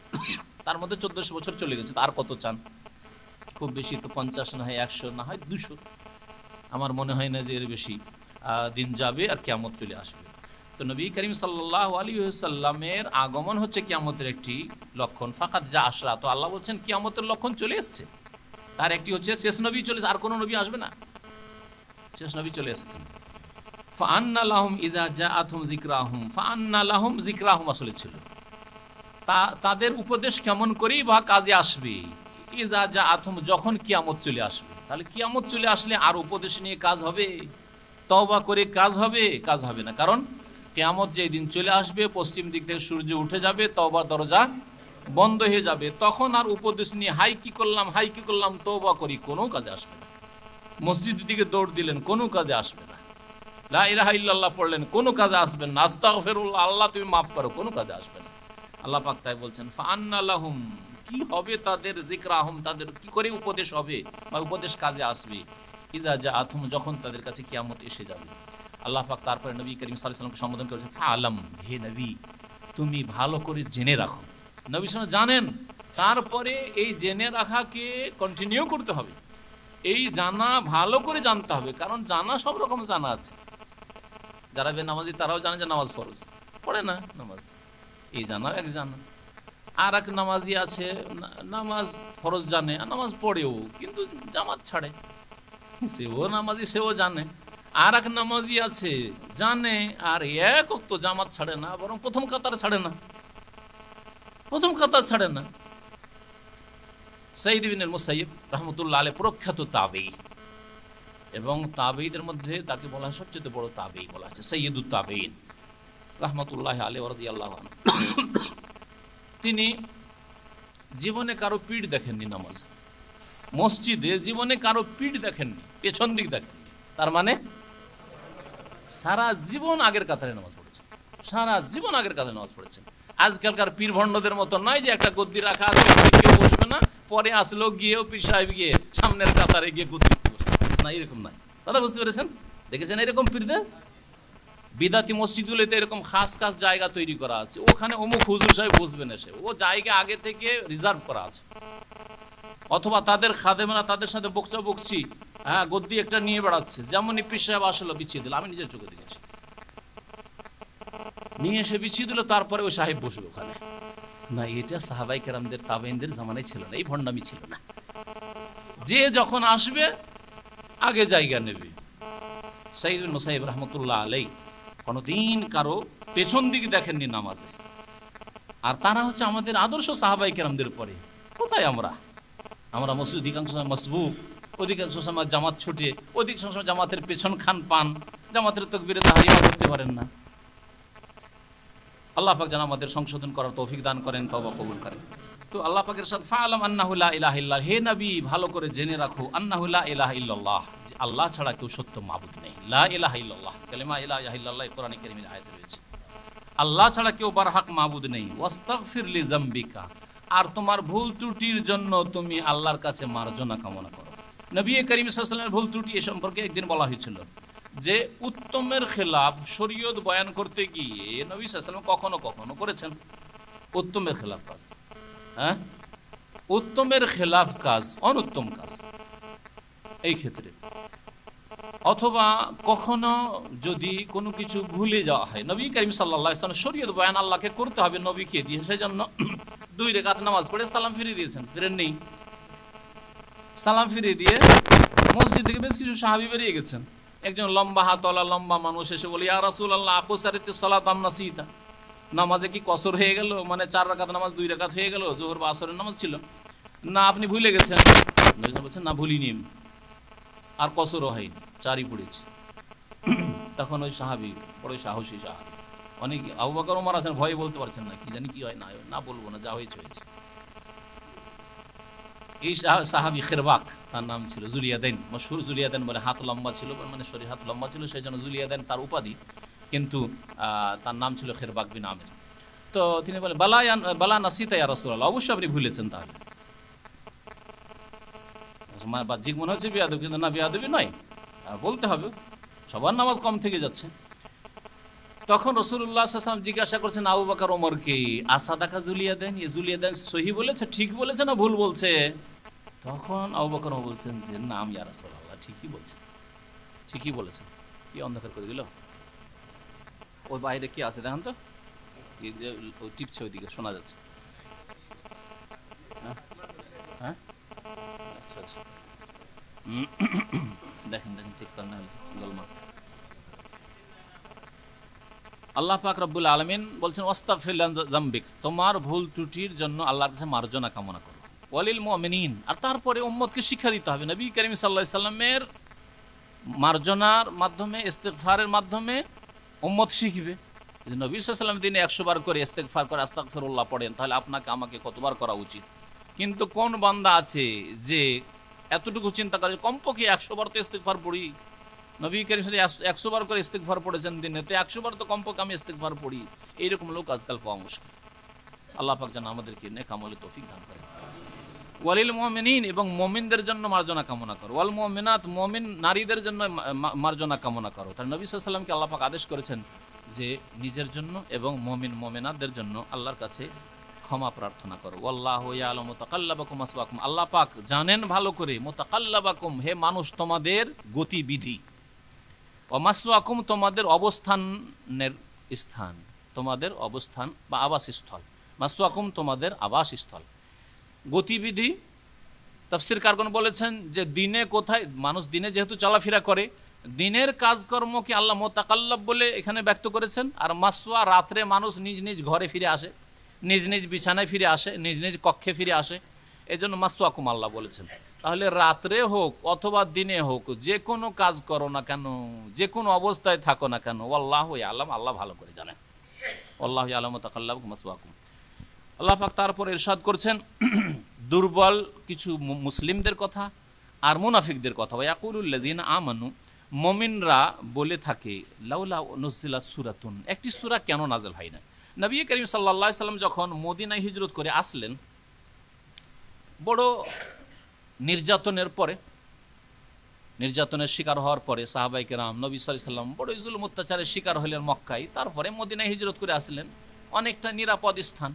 তার মধ্যে 1400 বছর চলে গেছে, তার কত চান? খুব বেশি তো 50, না হয় 100, না হয় 200। আমার মনে হয় না যে এর বেশি দিন যাবে আর কিয়ামত চলে আসবে। তো নবী করিম সাল্লাল্লাহু আলাইহি ওয়াসাল্লামের আগমন হচ্ছে কিয়ামতের একটি লক্ষণ। ফাকাত যা আশরা, তো আল্লাহ বলছেন কিয়ামতের লক্ষণ চলে এসেছে। তার একটি হচ্ছে শেষ নবী চলে, আর কোনো নবী আসবে না, শেষ নবী চলে এসেছেন। ফাআন্না লাহুম ইযা জাআতুহুম যিকরাহুম, ফাআন্না লাহুম যিকরাহুম আসলে ছিল, তাদের উপদেশ কেমন করেই বা কাজে আসবে। ইযা জাআতুহুম, যখন কিয়ামত চলে আসবে। তাহলে কিয়ামত চলে আসলে আর উপদেশ নিয়ে কাজ হবে, তওবা করে কাজ হবে? কাজ হবে না। কারণ কিয়ামত যেই দিন চলে আসবে, পশ্চিম দিক থেকে সূর্য উঠে যাবে, তওবার দরজা বন্ধ হয়ে যাবে, তখন আর উপদেশ নিয়ে হাই কি করলাম তওবা করি কোনো কাজে আসবে না। মসজিদের দিকে দৌড় দিলেন, কোনো কাজে আসবে না। লা ইলাহা ইল্লাল্লাহ পড়লেন, কোনো কাজে আসবেন না। আস্তাগফিরুল্লাহ, আল্লাহ তুমি মাফ করো, কোনো কাজে আসবে না। আল্লাহ পাক তাই বলছেন, ফাআন্না লাহুম, কি হবে তাদের, যিকরাহুম, তাদের কি করে উপদেশ হবে বা উপদেশ কাজে আসবে, ইযা জাআতুহুম, যখন তাদের কাছে কিয়ামত এসে যাবে। আল্লাহ পাক তারপরে নবী করিম সাল্লাল্লাহু আলাইহি ওয়াসাল্লামকে সম্বোধন করেছেন, ফাআলাম, হে নবী তুমি ভালো করে জেনে রাখো। নবী সাল্লাল্লাহু জানেন, তারপরে এই জেনে রাখাকে কন্টিনিউ করতে হবে। এই জানা ভালো করে জানতে হবে, কারণ জানা সব রকম জানা আছে। যারা বেনামাজি তারাও জানে যে নামাজ ফরজ, পড়ে না নামাজ, এই জানা এক জানা। আর এক নামাজি আছে, নামাজ ফরজ জানে, নামাজ পড়েও কিন্তু জামাত ছাড়ে, সেও নামাজি, সেও জানে। আর এক নামাজি আছে, জানে আর এক ওয়াক্ত জামাত ছাড়ে না, বরং প্রথম কাতার ছাড়ে না, প্রথম কাতার ছাড়ে না। সাইয়্যিদ ইবনে মুসাইয়্যিব রাহমাতুল্লাহ আলাইহি প্রখ্যাত তাবেঈ, এবং তাবেঈদের মধ্যে তাকে বলা হয় সবচেয়ে বড় তাবেঈ, বলা হচ্ছে সাইয়্যিদুত তাবেঈন রাহমাতুল্লাহি আলাইহি ওয়া রাদিয়াল্লাহু আনহু। তিনি জীবনে কারো পিঠ দেখেননি নামাজ, মসজিদে জীবনে কারো পিঠ দেখেননি, পেছন দিক দেখেননি। তার মানে সারা জীবন আগের কাতারে নামাজ পড়েছেন, সারা জীবন আগের কাতারে নামাজ পড়েছেন। আজকালকার পীর ভণ্ডদের মতো নয় যে একটা গদ্দি রাখা আছে, কেউ বসবে না, পরে আসলো গিয়েও পীর সাহেব গিয়ে সামনের কাতারে গিয়ে গদ্দি বসবে না, এরকম নাই। কথা বুঝতে পেরেছেন? দেখেছেন এরকম পীরদের? বিদাতি মসজিদগুলোতে এরকম খাস খাস জায়গা তৈরি করা আছে, ওখানে অমুক হুজুর সাহেব বসবেন এসে, ও জায়গা আগে থেকে রিজার্ভ করা আছে। অথবা তাদের খাদেমরা তাদের সাথে বকচা বকছি, হ্যাঁ গদ্দি একটা নিয়ে বেড়াচ্ছে, যেমনই পীর সাহেব আসলো বিছিয়ে দিল, আমি নিজের চোখে দেখেছি, নিয়ে এসে বিছিয়ে দিল, তারপরে ওই সাহেব বসবে ওখানে। না, এটা সাহাবাই কেরামদের তাবেঈনদের জামানায় ছিল না, এই ভণ্ডামি ছিল না। যে যখন আসবে আগে জায়গা নেবে। সাইয়্যিদ ইবনে মুসাইয়্যিব রাহমাতুল্লাহ আলাইহি কোনোদিন কারো পেছন দিকে দেখেননি নামাজে। আর তারা হচ্ছে আমাদের আদর্শ সাহাবাই কেরামদের পরে। কোথায় আমরা মসজিদ অধিকাংশ সময় মসবুক, অধিকাংশ সময় জামাত ছুটে, অধিকাংশ সময় জামাতের পেছন খান পান, জামাতের তাকবীরে তাহরিমা করতে পারেন না। আল্লাহ পাক যেন আমাদের সংশোধন করার তৌফিক দান করেন, তওবা কবুল করেন। তো আল্লাহ পাকের সাথে ফাআলাম আন্নাহু লা ইলাহা ইল্লাল্লাহ, হে নবী ভালো করে জেনে রাখো, আন্নাহু লা ইলাহা ইল্লাল্লাহ, যে আল্লাহ ছাড়া কেউ সত্য মাবুদ নেই। লা ইলাহা ইল্লাল্লাহ, কালিমা লা ইলাহা ইল্লাল্লাহ কোরআনে কারীমের আয়াতে রয়েছে, আল্লাহ ছাড়া কেউ বারহাক মাবুদ নেই। ওয়াস্তাগফির লিযামবিকা, আর তোমার ভুল ত্রুটির জন্য তুমি আল্লাহর কাছে মার্জনা কামনা করো। নবী করিম সাল্লাল্লাহু আলাইহি ওয়াসাল্লামের ভুল ত্রুটি এ সম্পর্কে একদিন বলা হয়েছিল যে উত্তমের খেলাফ শরীয়ত বয়ান করতে গিয়ে নবী সাল্লাল্লাহু আলাইহি ওয়াসাল্লাম কখনো কখনো করেছেন উত্তমের খেলাফ কাজ। হ্যাঁ, উত্তমের খেলাফ কাজ, অনুত্তম কাজ এই ক্ষেত্রে। অথবা কখনো যদি কোনো কিছু ভুলে যাওয়া হয়, নবী করিম সাল্লাল্লাহু আলাইহি ওয়াসাল্লাম শরীয়ত বয়ান আল্লাহকে করতে হবে নবীকে দিয়ে, সেজন্য 2 রাকাত নামাজ পড়ে সালাম ফিরিয়ে দিয়েছেন, ফিরেন নেই, সালাম ফিরিয়ে দিয়ে মসজিদ থেকে বেশ কিছু সাহাবী বেরিয়ে গেছেন। একজন লম্বা হাতওয়ালা লম্বা মানুষ এসে বলে, ইয়া রাসূলুল্লাহ আকুসারিতিস সালাত আম নাসিতা, নামাজে কি কসর হয়ে গেল, মানে 4 রাকাত নামাজ 2 রাকাত হয়ে গেল, যোহর বা আসরের নামাজ ছিল না, আপনি ভুলে গেছেন? নবী বলছেন, না ভুলিনি, আর কসরও হয়নি, 4ই পড়েছি। তখন ওই সাহাবী বড় সাহসী সাহাবী, অনেক আবু বকর ওমর আছেন, ভয়ে বলতে পারছেন না, কি জানি কি হয় না হয়, না বলবো না, যা হয়েছে হয়েছে। এই সাহাবী খিরবাক তার নাম ছিল, জুলিয়াদাইন, মশহুর জুলিয়াদাইন বলে, হাত লম্বা ছিল, মানে শরীর হাত লম্বা ছিল, সেই জন্য জুলিয়াদাইন তার উপাধি, কিন্তু তার নাম ছিল খিরবাক বিন আমির। তো তিনি বলেন, বালা নাসিতা ইয়া রাসূলুল্লাহ, অবশ্যই আপনি ভুলেছেন। তাহলে বাহ্যিক মনে হচ্ছে বেয়াদবি, কিন্তু না, বেয়াদবি নয়, বলতে হবে, সবার নামাজ কম থেকে যাচ্ছে। তখন রাসূলুল্লাহ সাল্লাল্লাহু আলাইহি ওয়াসাল্লাম জিজ্ঞাসা করছেন আবু বকর ওমরকে, আসাদাকা জুলিয়াদাইন, এই জুলিয়াদাইন সহি বলেছে, ঠিক বলেছে না ভুল বলছে? তখন আবু বকর বলছেন যে নাম ইয়া রাসূলুল্লাহ, ঠিকই বলছে, ঠিকই বলেছেন। কি অন্ধকার করে দিল? ওই বাইরে কি আছে দেখেন তো, টিপছে ওইদিকে, শোনা যাচ্ছে। হ্যাঁ, আচ্ছা আচ্ছা, দেখেন দেখেন, ঠিক করেন না গোলমা। আল্লাহ পাক রব্বুল আলামিন বলছেন, ওয়াস্তাগফির লিযামবিক, তোমার ভুল ত্রুটির জন্য আল্লাহর কাছে মার্জনা কামনা করো। ওয়ালিল মুমিনিন, আর তারপরে উম্মতকে শিক্ষা দিতে হবে। নবী করিম সাল্লাল্লাহু আলাইহি সাল্লামের মার্জনার মাধ্যমে, ইস্তেগফারের মাধ্যমে উম্মত শিখবে। যদি নবী সাল্লাল্লাহু আলাইহি সাল্লাম দিনে 100 বার করে ইস্তেগফার করে আস্তাগফিরুল্লাহ পড়েন, তাহলে আপনাকে আমাকে কতবার করা উচিত? কিন্তু কোন বান্দা আছে যে এতটুকু চিন্তা করে কমপক্ষে 100 বার তো ইস্তিগফার পড়ি। নবী করিম সাল্লাল্লাহু আলাইহি ওয়াসাল্লাম 100 বার করে ইস্তিগফার পড়েছেন দিনে, তো 100 বার তো কমপক্ষে আমি ইস্তিগফার পড়ি। এইরকম লোক আজকাল পাওয়া মুশকিল। আল্লাহ পাক যেন আমাদেরকে নেক আমলে তৌফিক দান করেন। ওয়ালিল মুমিনিন, এবং মুমিনদের জন্য মার্জনা কামনা করো। ওয়াল মুমিনাত, মুমিন নারীদের জন্য মার্জনা কামনা করো। তার নবী সাল্লাল্লাহু আলাইহি ওয়াসাল্লামকে আল্লাহ পাক আদেশ করেছেন যে নিজের জন্য এবং মুমিন মুমিনাতদের জন্য আল্লাহর কাছে ক্ষমা প্রার্থনা করো। ওয়াল্লাহু ইয়ালামু তাকাল্লাবাকুম মাসওয়াকুম, আল্লাহ পাক জানেন ভালো করে মুতাকাল্লাবাকুম, হে মানুষ তোমাদের গতিবিধি, ওয়া মাসওয়াকুম তোমাদের অবস্থানের স্থান, তোমাদের অবস্থান বা আবাসস্থল, মাসওয়াকুম তোমাদের আবাসস্থল। গতিবিধি তাফসীর কারগণ বলেছেন যে দিনে কোথায় মানুষ দিনে যেহেতু চলাফেরা করে, দিনের কাজকর্মকে আল্লাহ মুতাকাল্লাব বলে এখানে ব্যক্ত করেছেন। আর মাসওয়া, রাত্রে মানুষ নিজ নিজ ঘরে ফিরে আসে, নিজ নিজ বিছানায় ফিরে আসে, নিজ নিজ কক্ষে ফিরে আসে, এই জন্য মাসওয়াকুম আল্লাহ বলেছেন। তাহলে রাত্রে হোক অথবা দিনে হোক যে কোনো কাজ করো না কেন, যে কোনো অবস্থায় থাকো না কেন, আল্লাহু ইয়ালাম, আল্লাহ ভালো করে জানেন। আল্লাহু ইয়ালামু তাকাল্লাবাকুম মাসওয়াকুম। আল্লাহ পাক তারপর ইরশাদ করছেন দুর্বল কিছু মুসলিমদের কথা আর মুনাফিকদের কথা। ওয়াকুলুল লাযিনা আমানু, মুমিনরা বলে থাকে লাউলা নুজিলাত সূরাতুন, একটি সূরা কেন নাযিল হয় না। নবী করিম সাল্লাল্লাহু আলাইহি সাল্লাম যখন মদিনায় হিজরত করে আসলেন, বড় নির্যাতনের পরে, নির্যাতনের শিকার হওয়ার পরে সাহাবায়ে কেরাম নবী সাল্লাল্লাহু আলাইহি সাল্লাম বড় জুলুম অত্যাচারের শিকার হলেন মক্কায়। তারপরে মদিনায় হিজরত করে আসলেন, অনেকটা নিরাপদ স্থান।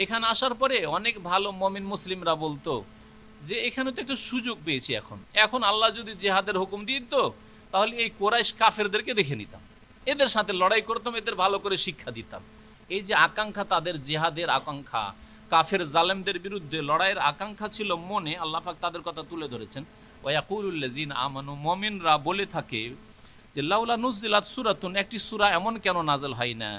এখানে আসার পরে অনেক ভালো মুমিন মুসলিমরা বলতো যে এখানে তো একটা সুযোগ পেয়েছি, এখন আল্লাহ যদি জিহাদের হুকুম দিয়ে দিত তাহলে এই কুরাইশ কাফেরদেরকে দেখে নিতাম, এদের সাথে লড়াই করতাম, এদের ভালো করে শিক্ষা দিতাম। এই যে আকাঙ্ক্ষা, তাদের জিহাদের আকাঙ্ক্ষা, কাফের জালেমদের বিরুদ্ধে লড়াইয়ের আকাঙ্ক্ষা ছিল মনে, আল্লাহ পাক তাদের কথা তুলে ধরেছেন। ওয়াকুলুল লাযিনা আমানু, মুমিনরা বলে থাকে যে লাউলা নুজিলাত সূরাতুন, একটি সূরা এমন কেন নাযিল হয় না,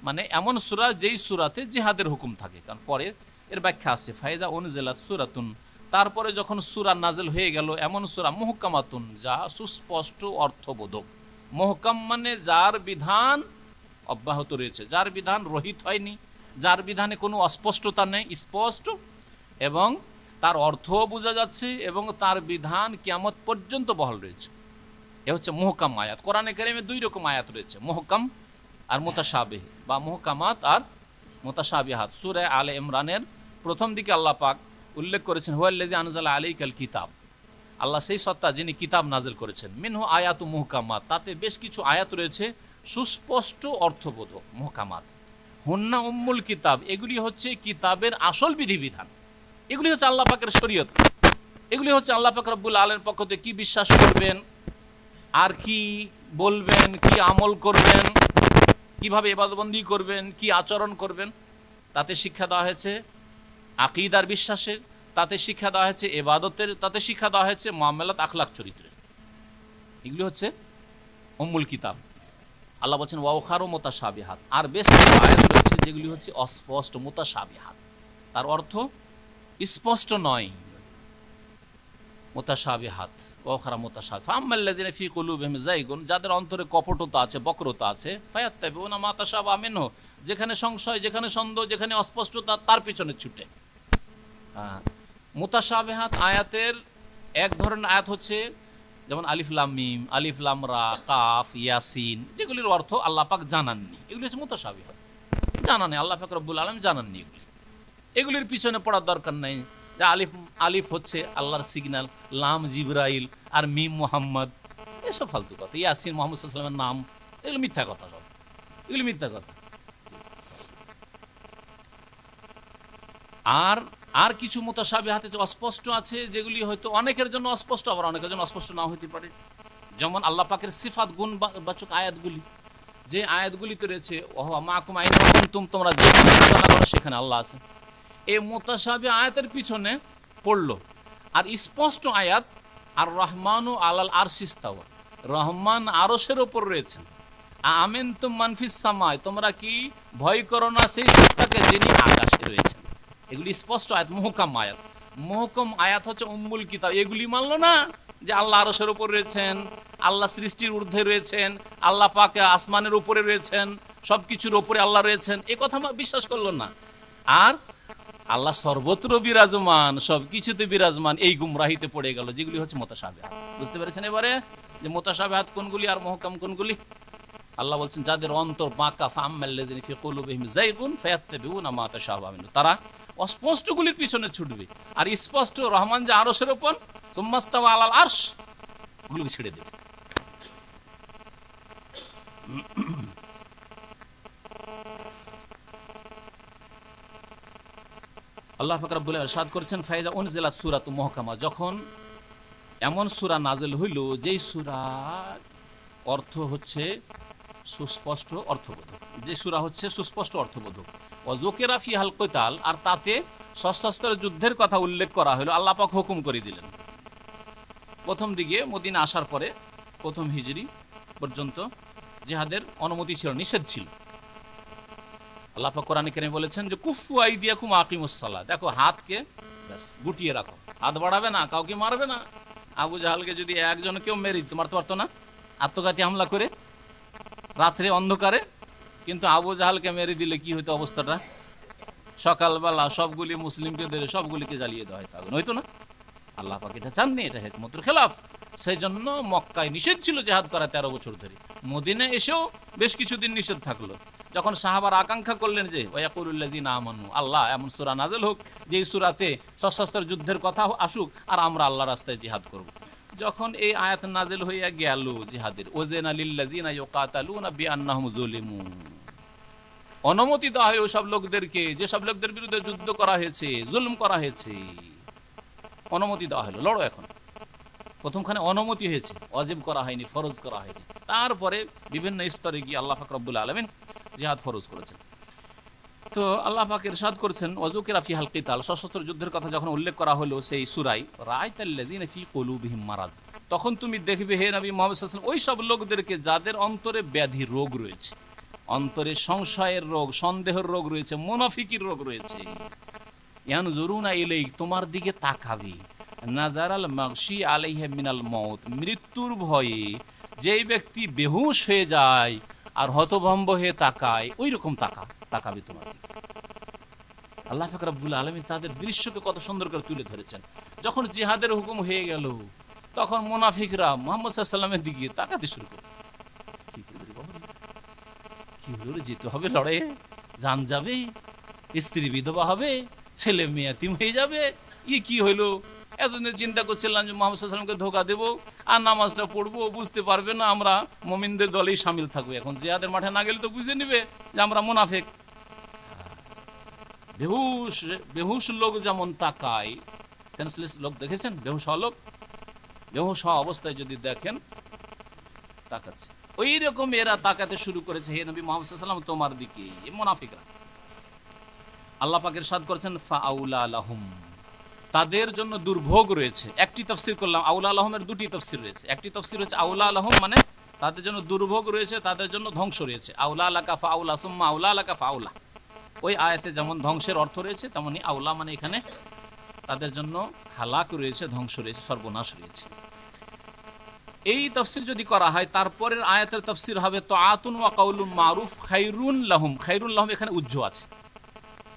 মানে এমন সূরা যেই সূরাতে জিহাদের হুকুম থাকে। কারণ পরে এর ব্যাখ্যা আছে ফাইদা উনজিলাত সূরাতুন, তারপরে যখন সূরা নাযিল হয়ে গেল এমন সূরা মুহকামাতুন, যা সুস্পষ্ট অর্থবোধক। মুহকাম মানে যার বিধান অব্যাহত রয়েছে, যার বিধান রহিত হয়নি, যার বিধানে কোনো অস্পষ্টতা নেই, স্পষ্ট, এবং তার অর্থও বোঝা যাচ্ছে এবং তার বিধান কিয়ামত পর্যন্ত বহাল রয়েছে। এ হচ্ছে মুহকাম আয়াত। কোরআনে কারিমে দুই রকম আয়াত রয়েছে, মুহকাম আর মুতাশাবিহ, বা মুহকামাত আর মুতাশাবিহাত। সূরা আলে ইমরানের প্রথম দিকে আল্লাহ পাক উল্লেখ করেছেন হুয়াল্লাযী আনজালা আলাইকাল কিতাব, আল্লাহ সেই সত্তা যিনি কিতাব নাজিল করেছেন। মিনহু আয়াতু মুহকামাত, তাতে বেশ কিছু আয়াত রয়েছে সুস্পষ্ট অর্থবোধক, মুহকামাত। হুন্না উম্মুল কিতাব, এগুলি হচ্ছে কিতাবের আসল বিধিবিধান, এগুলি হচ্ছে আল্লাহ পাকের শরীয়ত, এগুলি হচ্ছে আল্লাহ পাক রব্বুল আলামিনের পক্ষ থেকে কি বিশ্বাস করবেন আর কি বলবেন, কি আমল করবেন, কিভাবে ইবাদতবন্দি করবেন, কি আচরণ করবেন, তাতে শিক্ষা দেওয়া হয়েছে আকীদার, বিশ্বাসের, তাতে শিক্ষা দেওয়া হয়েছে ইবাদতের, তাতে শিক্ষা দেওয়া হয়েছে মুআমালাত, আখলাক, চরিত্রের। এগুলি হচ্ছে উম্মুল কিতাব। আল্লাহ বলছেন ওয়া উখারু মুতাশাবিহাত, আর বেশ কিছু আয়াত রয়েছে যেগুলি হচ্ছে অস্পষ্ট, মুতাশাবিহাত, তার অর্থ স্পষ্ট নয়। মুতাশাবিহাত ওয়া উখারা মুতাশাবিহ, ফাআম্মাল্লাযিনা ফী কুলুবিহিম যায়গুন, যাদের অন্তরে কপটতা আছে, বক্রতা আছে, ফায়াত্তাবিউনা মা তাশাবাহা মিনহু, যেখানে সংশয়, যেখানে সন্দেহ, যেখানে অস্পষ্টতা, তার পিছনে ছুটে। মুতাশাবিহাত আয়াতের এক ধরনের আয়াত হচ্ছে যেমন আলিফ লাম মিম, আলিফ লাম রা, কাফ, ইয়াসিন, যেগুলির অর্থ আল্লাহ পাক জানাননি, এগুলি হচ্ছে মুতাশাবিহাত, জানা নেই, আল্লাহ পাক রব্বুল আলামিন জানাননি এগুলি, এগুলির পিছনে পড়ার দরকার নেই। যে আলিফ হচ্ছে আল্লাহর সিগন্যাল, লাম জিবরাইল, আর মিম মুহাম্মদ, এসব ফালতু কথা। ইয়াসিন মুহাম্মদ সাল্লাল্লাহু আলাইহি ওয়াসাল্লামের নাম, এগুলো মিথ্যা কথা, সব এগুলি মিথ্যা কথা। আর কিছু মুতাশাবিহাতে অস্পষ্ট আছে, যেগুলি হয়তো অনেকের জন্য অস্পষ্ট, আবার অনেকের জন্য অস্পষ্ট নাও হতে পারে। যেমন আল্লাহ পাকের সিফাত, গুণ বাচক আয়াতগুলি, যে আয়াতগুলিতে রয়েছে ওয়া মাকুম আইনা কুনতুম, তোমরা যেখানে ঘোষণা করো সেখানে আল্লাহ আছে, এই মুতাশাবিহ আয়াতের পিছনে পড়লো। আর স্পষ্ট আয়াত আর রহমানু আলাল আরশিস ইস্তাওয়া, রহমান আরশের ওপর রয়েছেন। আমিনতুম মান ফিস সামায়, তোমরা কি ভয় করো না সেই সত্তাকে যিনি আকাশে রয়েছেন। এগুলি স্পষ্ট আয়াত, মুহকাম আয়াত। মুহকাম আয়াত হচ্ছে উম্মুল কিতাব। এগুলি মানলো না যে আল্লাহ আরশের উপর রয়েছেন, আল্লাহ সৃষ্টির ঊর্ধ্বে রয়েছেন, আল্লাহ পাক আসমানের উপরে রয়েছেন, সবকিছুর উপরে আল্লাহ রয়েছেন, এ কথা বিশ্বাস করলো না। আর আল্লাহ সর্বত্র বিরাজমান, সবকিছুতে বিরাজমান, এই গুমরাহিতে পড়ে গেল যেগুলি হচ্ছে মুতাশাবিহাত। বুঝতে পেরেছেন এবারে যে মুতাশাবিহাত কোনগুলি আর মুহকাম কোনগুলি? আল্লাহ বলছেন যাদের অন্তর বাঁকা, ফাআম্মাল্লাযিনা ফি কুলুবিহিম যায়গুন ফায়াত্তাবিউনা মা তাশাবাহা মিনহু, তারা অস্পষ্টগুলির পিছনে ছুটবে, আর স্পষ্ট রহমান যে আরশের উপর সুম্মাস্তাওয়া আলাল আরশ, ওগুলোকে ছেড়ে দেবে। আল্লাহ পাক রব্বুল আলামিন ইরশাদ করেছেন ফাইদা উনজিলাত সূরাতুম মুহকামা, যখন এমন সূরা নাযিল হইল যেই সূরার অর্থ হচ্ছে সুস্পষ্ট অর্থবোধক, যে সূরা হচ্ছে সুস্পষ্ট অর্থবোধক, ওয়া যুকিরা ফিহাল কিতাল, আর তাতে সশস্ত্র যুদ্ধের কথা উল্লেখ করা হলো। আল্লাহ পাক হুকুম করে দিলেন। প্রথম দিকে মদিনা আসার পরে প্রথম হিজরি পর্যন্ত জিহাদের অনুমতি ছিল, নিষেধ ছিল। আল্লাহ পাক কোরআনে কারীমে বলেছেন যে কুফু আইদিয়াকুম আকিমুস সালাত, দেখো হাতকে ব্যাস গুটিয়ে রাখো, হাত বাড়াবে না, কাউকে মারবে না। আবু জাহালকে যদি একজন কেউ মেরে দিতে মারতে পারতো না আত্মঘাতী হামলা করে রাত্রে অন্ধকারে, কিন্তু আবু জাহালকে মেরে দিলে কি হইতো অবস্থাটা? সকালবেলা সবগুলি মুসলিমকে ধরে সবগুলিকে জ্বালিয়ে দেওয়া হয়তো, আগুন হইতো না? আল্লাহ পাক এটা চাননি, এটা হিকমতের খেলাফ। সেই জন্য মক্কায় নিষেধ ছিল জেহাদ করা 13 বছর ধরে। মদিনায় এসেও বেশ কিছুদিন নিষেধ থাকলো। যখন সাহাবার আকাঙ্ক্ষা করলেন যে ওয়ায়াকুলুল্লাযিনা আমানু, আল্লাহ এমন সূরা নাযিল হোক যেই সূরাতে সশস্ত্র যুদ্ধের কথা আসুক আর আমরা আল্লাহর রাস্তায় জিহাদ করব। যখন এই আয়াত নাযিল হইয়া গেল জিহাদের, ওয়াযানা লিল্লাযিনা ইউকাতালুনা বিআন্নাহুম যুলিমু, অনুমতি দেওয়া হয় ওই সব লোকদেরকে যেসব লোকদের বিরুদ্ধে যুদ্ধ করা হয়েছে, জুলুম করা হয়েছে, অনুমতি দেওয়া হলো, লড়ো এখন। প্রথমখানে অনুমতি হয়েছে, ওয়াজিব করা হয়নি, ফরজ করা হয়নি। তারপরে বিভিন্ন স্তরে গিয়ে আল্লাহ পাক রব্বুল আলামিন জিহাদ ফরজ করেছেন। তো আল্লাহ পাক ইরশাদ করেছেন ওয়াযুকিরা ফিহাল কিতাল, সশস্ত্র যুদ্ধের কথা যখন উল্লেখ করা হলো সেই সূরায়, রাআইতাল্লাযিনা ফি কুলুবিহিম মারাদ, তখন তুমি দেখবে হে নবী মুহাম্মদ সাল্লাল্লাহু আলাইহি ওয়াসাল্লাম ওই সব লোকদেরকে যাদের অন্তরে ব্যাধি রোগ রয়েছে, অন্তরে সংশয়ের রোগ, সন্দেহের রোগ রয়েছে, মুনাফিকির রোগ রয়েছে। ইয়ানজুরুনা ইলাইক, তোমার দিকে তাকাবে, নাজারাল মাগশি আলাইহি মিনাল মউত, মৃত্যুর ভয়ে যেই ব্যক্তি বেহুশ হয়ে যায় আর হতভম্ব হয়ে তাকায়, ওই রকম তাকাবে তোমার দিকে। আল্লাহ পাক রব্বুল আলামিন তাদের দৃশ্যকে কত সুন্দর করে তুলে ধরেছেন। যখন জিহাদের হুকুম হয়ে গেল তখন মুনাফিকরা মুহাম্মদ সাল্লাল্লাহু আলাইহি ওয়াসাল্লামের দিকে তাকাতে শুরু করে, কি করে বাবা, কি হলো, যেতে হবে লড়াইয়ে, জান যাবে, স্ত্রী বিধবা হবে, ছেলে মেয়ে এতিম হয়ে যাবে, কি হইলো? এতদিন চিন্তা করছিলাম যে মুহাম্মদ সাল্লাল্লাহু আলাইহি ওয়াসাল্লামকে ধোঁকা দেবো আর নামাজটা পড়বো, বুঝতে পারবে না আমরা মুমিনদের দলেই শামিল থাকবো। এখন জিহাদের মাঠে না গেলে তো বুঝে নিবে যে আমরা মুনাফিক। বেহুশ লোক যেমন তাকায়, সেন্সলেস লোক দেখেছেন? বেহুশ হওয়া লোক, বেহুশ হওয়া অবস্থায় যদি দেখেন তাকাচ্ছে, ওই রকম এরা তাকাতে শুরু করেছে হে নবী মুহাম্মদ সাল্লাল্লাহু আলাইহি ওয়াসাল্লাম তোমার দিকে, মুনাফিকরা। আল্লাহ পাক ইরশাদ করেছেন ফাআউলা লাহুম, তাদের জন্য দুর্ভোগ রয়েছে। একটি তাফসীর করলাম, আউলা লাহুমের দুটি তাফসীর রয়েছে। একটি তাফসীর হচ্ছে আউলা লাহুম মানে তাদের জন্য দুর্ভোগ রয়েছে, তাদের জন্য ধ্বংস রয়েছে। আউলা লাকা ফাআউলা সুম্মা আউলা লাকা ফাআউলা, ওই আয়াতে যেমন ধ্বংসের অর্থ রয়েছে তেমনি আউলা মানে এখানে তাদের জন্য হালাক রয়েছে, ধ্বংস রয়েছে, সর্বনাশ রয়েছে। এই তাফসীর যদি করা হয় তারপরের আয়াতের তাফসীর হবে তাআতুন ওয়া কাউলুন মারুফ খায়রুন লাহুম। খায়রুন লাহুম এখানে উজ্জ আছে।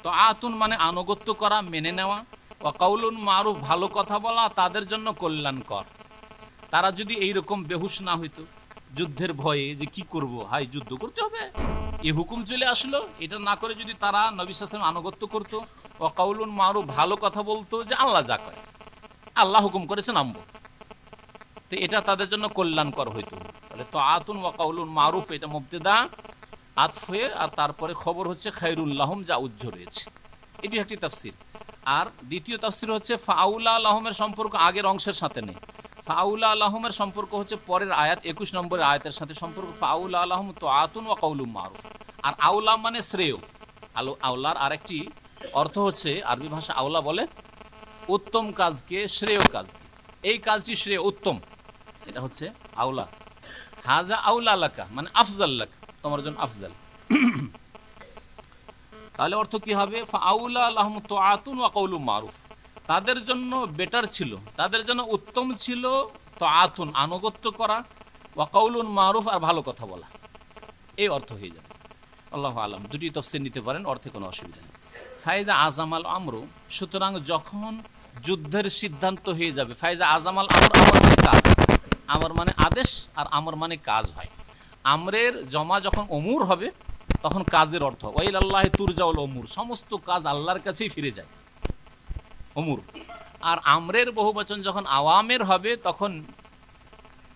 তাআতুন মানে আনুগত্য করা, মেনে নেওয়া, ওয়া কাউলুন মারুফ ভালো কথা বলা, তাদের জন্য কল্যাণকর। তারা যদি এইরকম বেহুশ না হইতো যুদ্ধের ভয়ে যে কি করব, হাই যুদ্ধ করতে হবে, এই হুকুম চলে আসলো, এটা না করে যদি তারা নবী সাল্লাল্লাহু আলাইহি ওয়াসাল্লাম আনুগত্য করতো, ওয়া কাউলুন মারুফ ভালো কথা বলতো যে আল্লাহ যা করে, আল্লাহ হুকুম করেছে নামবো, তো এটা তাদের জন্য কল্যাণকর হইতো। তাহলে তাআতুন ওয়া কাউলুন মারুফ এটা মুবতাদা, আতফ হয়ে আর তারপরে খবর হচ্ছে খায়রুল লাহুম, যা উজ্জ্ব রয়েছে। এটি একটি তাফসীর। আর দ্বিতীয় তাফসীর হচ্ছে ফাআউলা লাহুমের সম্পর্ক আগের অংশের সাথে নেই। ফাআউলা লাহুমের সম্পর্ক হচ্ছে পরের আয়াত 21 নম্বরের আয়াতের সাথে সম্পর্ক। ফাআউলা লাহুম তাআতুন ওয়া কাউলুন মারুফ। আর আউলা মানে শ্রেয়। আউলার আরেকটি অর্থ হচ্ছে, আরবি ভাষা আউলা বলে উত্তম কাজকে, শ্রেয় কাজকে, এই কাজটি শ্রেয় উত্তম, এটা হচ্ছে আউলা। হাজা আউলা লাকা মানে আফজাল লাকা, তোমার জন্য আফজাল। তাহলে অর্থ কি হবে? ফাআউলা লাহুম তাআতুন ওয়া কাউলুন মারুফ, তাদের জন্য বেটার ছিল, তাদের জন্য উত্তম ছিল তাআতুন আনুগত্য করা, ওয়া কাউলুন মারুফ আর ভালো কথা বলা, এই অর্থ হয়ে যাবে। আল্লাহু আলাম, দুটি তাফসীর নিতে পারেন, অর্থে কোনো অসুবিধা নেই। ফাইজা আজামাল আমরু, সুতরাং যখন যুদ্ধের সিদ্ধান্ত হয়ে যাবে, ফাইজা আজামাল আমর, আমর মানে কাজ, আমর মানে আদেশ, আর আমর মানে কাজ হয়। আমরের জমা যখন অমুর হবে তখন কাজের অর্থ ওয়াইল আল্লাহি তুরজাউল অমুর, সমস্ত কাজ আল্লাহর কাছেই ফিরে যায়, অমুর। আর আমরের বহুবচন যখন আওয়ামের হবে তখন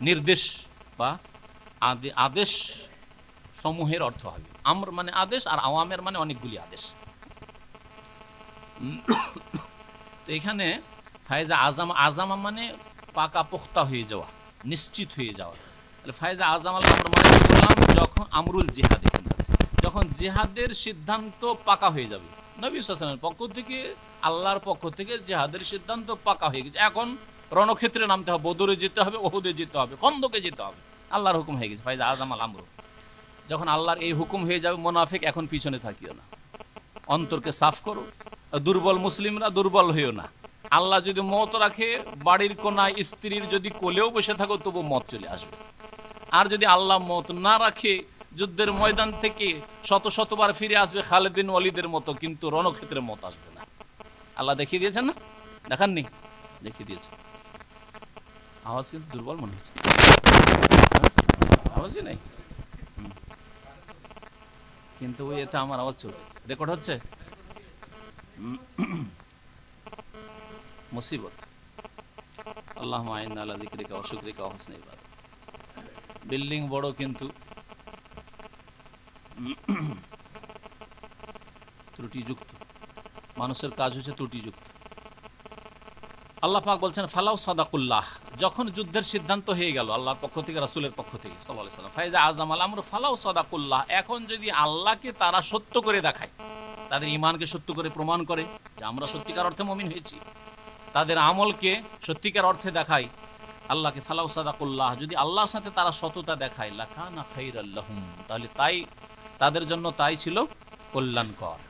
নির্দেশ বা আদেশ সমূহের অর্থ হবে। আমর মানে আদেশ, আর আওয়ামের মানে অনেকগুলি আদেশ। তো এখানে ফায়জা আজামা, আজামা মানে পাকা পোক্তা হয়ে যাওয়া, নিশ্চিত হয়ে যাওয়া। তাহলে ফায়জা আজামাল আমর মানে বললাম যখন আমরুল জিহাদ, এখানে আছে যখন জিহাদের সিদ্ধান্ত পাকা হয়ে যাবে। নবী সাল্লাল্লাহু আলাইহি ওয়াসাল্লামের পক্ষ থেকে, আল্লাহর পক্ষ থেকে জিহাদের সিদ্ধান্ত পাকা হয়ে গেছে, এখন রণক্ষেত্রে নামতে হবে, বদরে যেতে হবে, ওহুদে যেতে হবে, খন্দকে যেতে হবে, আল্লাহর হুকুম হয়ে গেছে। ফায়জা আজামাল আমর, যখন আল্লাহর এই হুকুম হয়ে যাবে, মুনাফিক এখন পিছনে থাকিও না, অন্তরকে সাফ করো। দুর্বল মুসলিমরা দুর্বল হইও না। আল্লাহ যদি মত রাখে, বাড়ির কোনা স্ত্রীর যদি কোলেও বসে থাকো তবু মত চলে আসবে। আর যদি আল্লাহ মত না রাখে, যুদ্ধের ময়দান থেকে শত শতবার ফিরে আসবে খালিদ বিন ওয়ালিদের মতো, কিন্তু রণক্ষেত্রে মত আসবে না। আল্লাহ দেখিয়ে দিয়েছেন না, দেখাননি? দেখিয়ে দিয়েছে। আওয়াজ কিন্তু দুর্বল মনে হচ্ছে, আওয়াজই নেই, কিন্তু ওই এতে আমার আওয়াজ চলছে, রেকর্ড হচ্ছে। মুসিবত। আল্লাহুম্মা ইন্না আলা যিকরিকা ওয়া শুকরিকা ওয়া হুসনি ইবাদাত। বিল্ডিং বড় কিন্তু ত্রুটিযুক্ত, মানুষের কাজ হচ্ছে ত্রুটিযুক্ত। আল্লাহ পাক বলছেন ফালাউ সাদাকুল্লাহ, যখন যুদ্ধের সিদ্ধান্ত হয়ে গেল আল্লাহর পক্ষ থেকে, রাসূলের পক্ষ থেকে সাল্লাল্লাহু আলাইহি ওয়াসাল্লাম, ফাইজা আযামাল আমরু ফালাউ সাদাকুল্লাহ, এখন যদি আল্লাহকে তারা সত্য করে দেখায়, তাদের ঈমানকে সত্য করে প্রমাণ করে যে আমরা সত্যিকার অর্থে মুমিন হয়েছি, তাদের আমলকে সত্যিকার অর্থে দেখায় আল্লাহকে, ফালাউ সাদাকুল্লাহ, যদি আল্লাহর সাথে তারা সততা দেখায়, লাকানা খাইরাল লাহুম, তাহলে তাই তাদের জন্য তাই ছিল কল্যাণকর।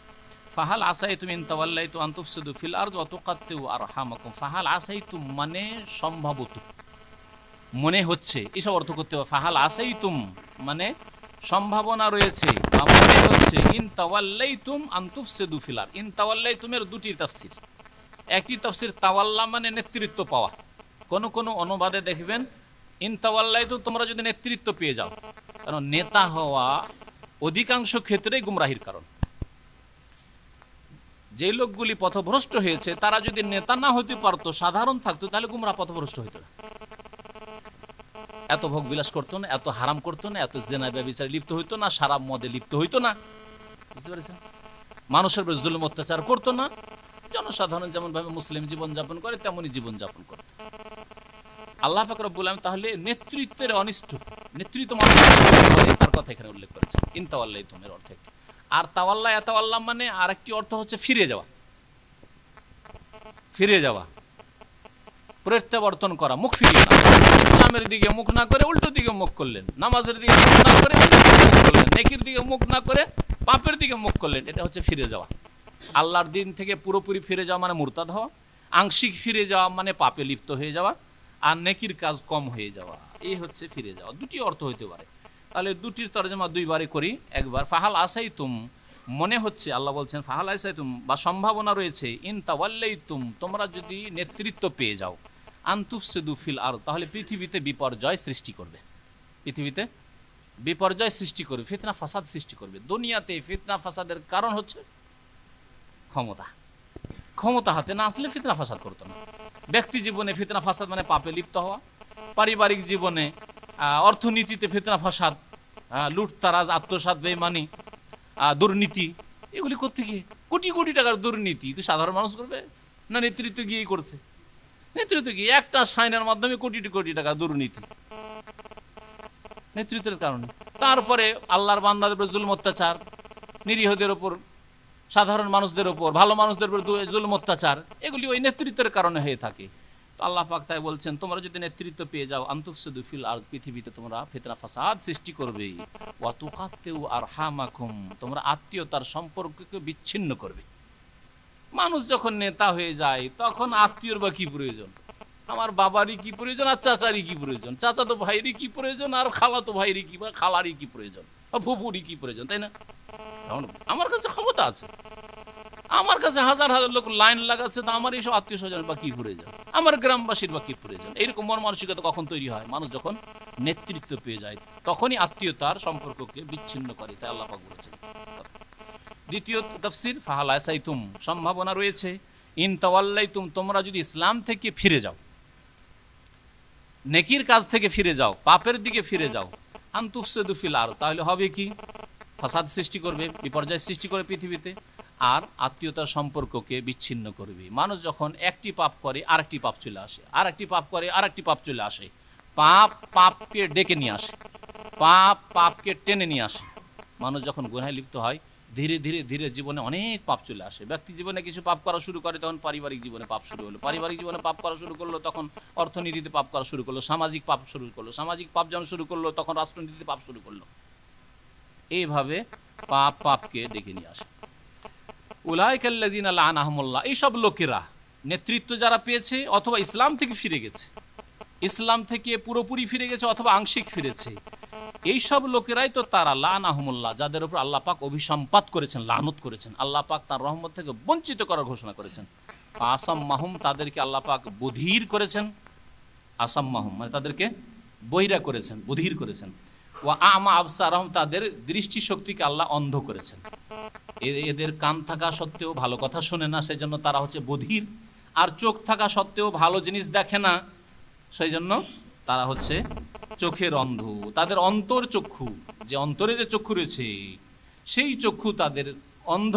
ফাহাল আসাইতুম ইন তাওয়াল্লাইতু আন তুফসিদু ফিল আরদি ওয়া তুকাত্তিউ আরহামাকুম, ফাহাল আসাইতুম মানে সম্ভবত, মনে হচ্ছে, এসব অর্থ করতে হবে। ফাহাল আসাইতুম মানে সম্ভাবনা রয়েছে বা মনে হচ্ছে, ইন তাওয়াল্লাইতুম আন তুফসিদু ফিল আরদি, ইন তাওয়াল্লাইতুমের দুটি তাফসীর। একটি তাফসীর তাওয়াল্লা মানে নেতৃত্ব পাওয়া, কোন কোন অনুবাদে দেখবেন ইন তাওয়াল্লাইতু, তোমরা যদি নেতৃত্ব পেয়ে যাও, কারণ নেতা হওয়া অধিকাংশ ক্ষেত্রেই গুমরাহির কারণ। যে লোকগুলি পথভ্রষ্ট হয়েছে তারা যদি নেতা না হতে পারতো, সাধারণ থাকতো, তাহলে গুমরাহ পথভ্রষ্ট হইতো না, এত ভোগ বিলাস করতো না, এত হারাম করতো না, এত জেনা ব্যভিচারে লিপ্ত হইতো না, শারাব মদে লিপ্ত হইতো না, বুঝতে পেরেছেন? মানুষের উপর জুলুম অত্যাচার করতো না, জনসাধারণ যেমন ভাবে মুসলিম জীবন যাপন করে তেমনই জীবন যাপন করত। আল্লাহ পাক রব্বুল আলামিন তাহলে নেতৃত্বের অনিষ্ট, নেতৃত্ব তার কথা এখানে উল্লেখ করেছেন ইন তাওয়াল্লাইতুমের অর্থে। আর তাওয়াল্লা ইয়াতাওয়াল্লা মানে আরেকটি অর্থ হচ্ছে ফিরে যাওয়া, ফিরে যাওয়া, প্রত্যাবর্তন করা, মুখ ফিরিয়ে না, ইসলামের দিকে মুখ না করে উল্টো দিকে মুখ করলেন, নামাজের দিকে মুখ না করে মুখ করলেন, নেকির দিকে মুখ না করে পাপের দিকে মুখ করলেন, এটা হচ্ছে ফিরে যাওয়া। আল্লাহর দিন থেকে পুরোপুরি ফিরে যাওয়া মানে মুরতাদ হওয়া, আংশিক ফিরে যাওয়া মানে পাপে লিপ্ত হয়ে যাওয়া, আর নেকির কাজ কম হয়ে যাওয়া, এই হচ্ছে ফিরে যাওয়া। দুটি অর্থ হইতে পারে, তাহলে দুটির তরজমা দুইবারে করি। একবার ফাহাল আসাইতুম, মনে হচ্ছে, আল্লাহ বলছেন ফাহাল আসাইতুম বা সম্ভাবনা রয়েছে, ইন তাওয়াল্লাইতুম, তোমরা যদি নেতৃত্ব পেয়ে যাও, আন তুফসিদু ফিল আরদ, তাহলে পৃথিবীতে বিপর্যয় সৃষ্টি করবে, পৃথিবীতে বিপর্যয় সৃষ্টি করবে, ফিতনা ফাসাদ সৃষ্টি করবে। দুনিয়াতে ফিতনা ফাসাদের কারণ হচ্ছে ক্ষমতা, ক্ষমতা হাতে না আসলে ফিতনা ফাসাদ করতো না। ব্যক্তি জীবনে ফিতনা ফাসাদ মানে পাপে লিপ্ত হওয়া, পারিবারিক জীবনে অর্থনীতিতে ফিতনা ফাসাদ, লুটতারাজ, আত্মসাৎ, বেঈমানি, দুর্নীতি, এগুলি কোত্থেকে? কোটি কোটি টাকার দুর্নীতি তো সাধারণ মানুষ করবে না? নেতৃত্ব গিয়েই করছে, নেতৃত্ব গিয়ে একটা সাইনের মাধ্যমে কোটি কোটি টাকা দুর্নীতি, নেতৃত্বের কারণে। তারপরে আল্লাহর বান্দাদের উপর জুলুম অত্যাচার, নিরীহদের উপর, সাধারণ মানুষদের উপর, ভালো মানুষদের উপর জুলুম অত্যাচার, এগুলি ওই নেতৃত্বের কারণে হয়ে থাকে। তো আল্লাহ পাক তাই বলছেন তোমরা যদি নেতৃত্ব পেয়ে যাও, আনতুফসিদু ফিল আরদ, পৃথিবীতে তোমরা ফিতনা ফাসাদ সৃষ্টি করবে, ওয়া তুকাত্তিউ আরহামাকুম, তোমরা আত্মীয়তার সম্পর্ককে বিচ্ছিন্ন করবে। মানুষ যখন নেতা হয়ে যায় তখন আত্মীয়র বা কি প্রয়োজন? আমার বাবারই কি প্রয়োজন, আর চাচারই কি প্রয়োজন, চাচাতো ভাইয়েরই কি প্রয়োজন, আর খালাতো ভাইয়েরই কি বা খালারই কি প্রয়োজন? ফুপুরি কি প্রয়োজন, তাই না? কারণ আমার কাছে ক্ষমতা আছে, আমার কাছে হাজার হাজার লোক লাইন লাগাচ্ছে, তো আমার এইসব আত্মীয় স্বজন বা কি প্রয়োজন, আমার গ্রামবাসীর বা কি প্রয়োজন? এইরকম মন মানসিকতা কখন তৈরি হয়? মানুষ যখন নেতৃত্ব পেয়ে যায়, তখনই আত্মীয়তার সম্পর্ককে বিচ্ছিন্ন করে, তাই আল্লাহ পাক বলেছেন। দ্বিতীয় তাফসীর, ফাহাল আসাইতুম, সম্ভাবনা রয়েছে, ইন তাওয়াল্লাইতুম, তোমরা যদি ইসলাম থেকে ফিরে যাও, নেকির কাজ থেকে ফিরে যাও, পাপের দিকে ফিরে যাও, আনতুফসিদু ফিল আরদ, তাহলে হবে কি? ফাসাদ সৃষ্টি করবে, বিপর্যয় সৃষ্টি করে পৃথিবীতে, আর আত্মীয়তার সম্পর্ককে বিচ্ছিন্ন করবে। মানুষ যখন একটি পাপ করে আরেকটি পাপ চলে আসে, আরেকটি পাপ করে আরেকটি পাপ চলে আসে, পাপ পাপকে ডেকে নিয়ে আসে, পাপ পাপকে টেনে নিয়ে আসে। মানুষ যখন গুনাহে লিপ্ত হয়, ধীরে ধীরে ধীরে জীবনে অনেক পাপ চলে আসে। ব্যক্তি জীবনে কিছু পাপ করা শুরু করে, তখন পারিবারিক জীবনে পাপ শুরু হলো, পারিবারিক জীবনে পাপ করা শুরু করলো, তখন অর্থনীতিতে পাপ করা শুরু করলো, সামাজিক পাপ শুরু করলো, সামাজিক পাপ যখন শুরু করলো, তখন রাষ্ট্রনীতিতে পাপ শুরু করলো। এইভাবে পাপ পাপকে ডেকে নিয়ে আসে। উলাইকাল্লাযিনা লাআনাহুমুল্লাহ, এইসব লোকেরা, নেতৃত্ব যারা পেয়েছে অথবা ইসলাম থেকে ফিরে গেছে, ইসলাম থেকে পুরোপুরি ফিরে গেছে অথবা আংশিক ফিরেছে, এইসব লোকেরাই তো তারা লাআনাহুমুল্লাহ, যাদের উপর আল্লাহ পাক অভিসম্পাত করেছেন, লানত করেছেন, আল্লাহ পাক তার রহমত থেকে বঞ্চিত করার ঘোষণা করেছেন। আসাম্মাহুম, তাদেরকে আল্লাহ পাক বধির করেছেন, আসাম্মাহুম মানে তাদেরকে বহিরা করেছেন, বধির করেছেন। ওয়া আমা আবসারহুম, তাদের দৃষ্টিশক্তিকে আল্লাহ অন্ধ করেছেন। এদের কান থাকা সত্ত্বেও ভালো কথা শোনে না, সেই জন্য তারা হচ্ছে বধির। আর চোখ থাকা সত্ত্বেও ভালো জিনিস দেখে না, সেই জন্য তারা হচ্ছে চোখের অন্ধ। তাদের অন্তর চক্ষু, যে অন্তরে যে চক্ষু রয়েছে, সেই চক্ষু তাদের অন্ধ,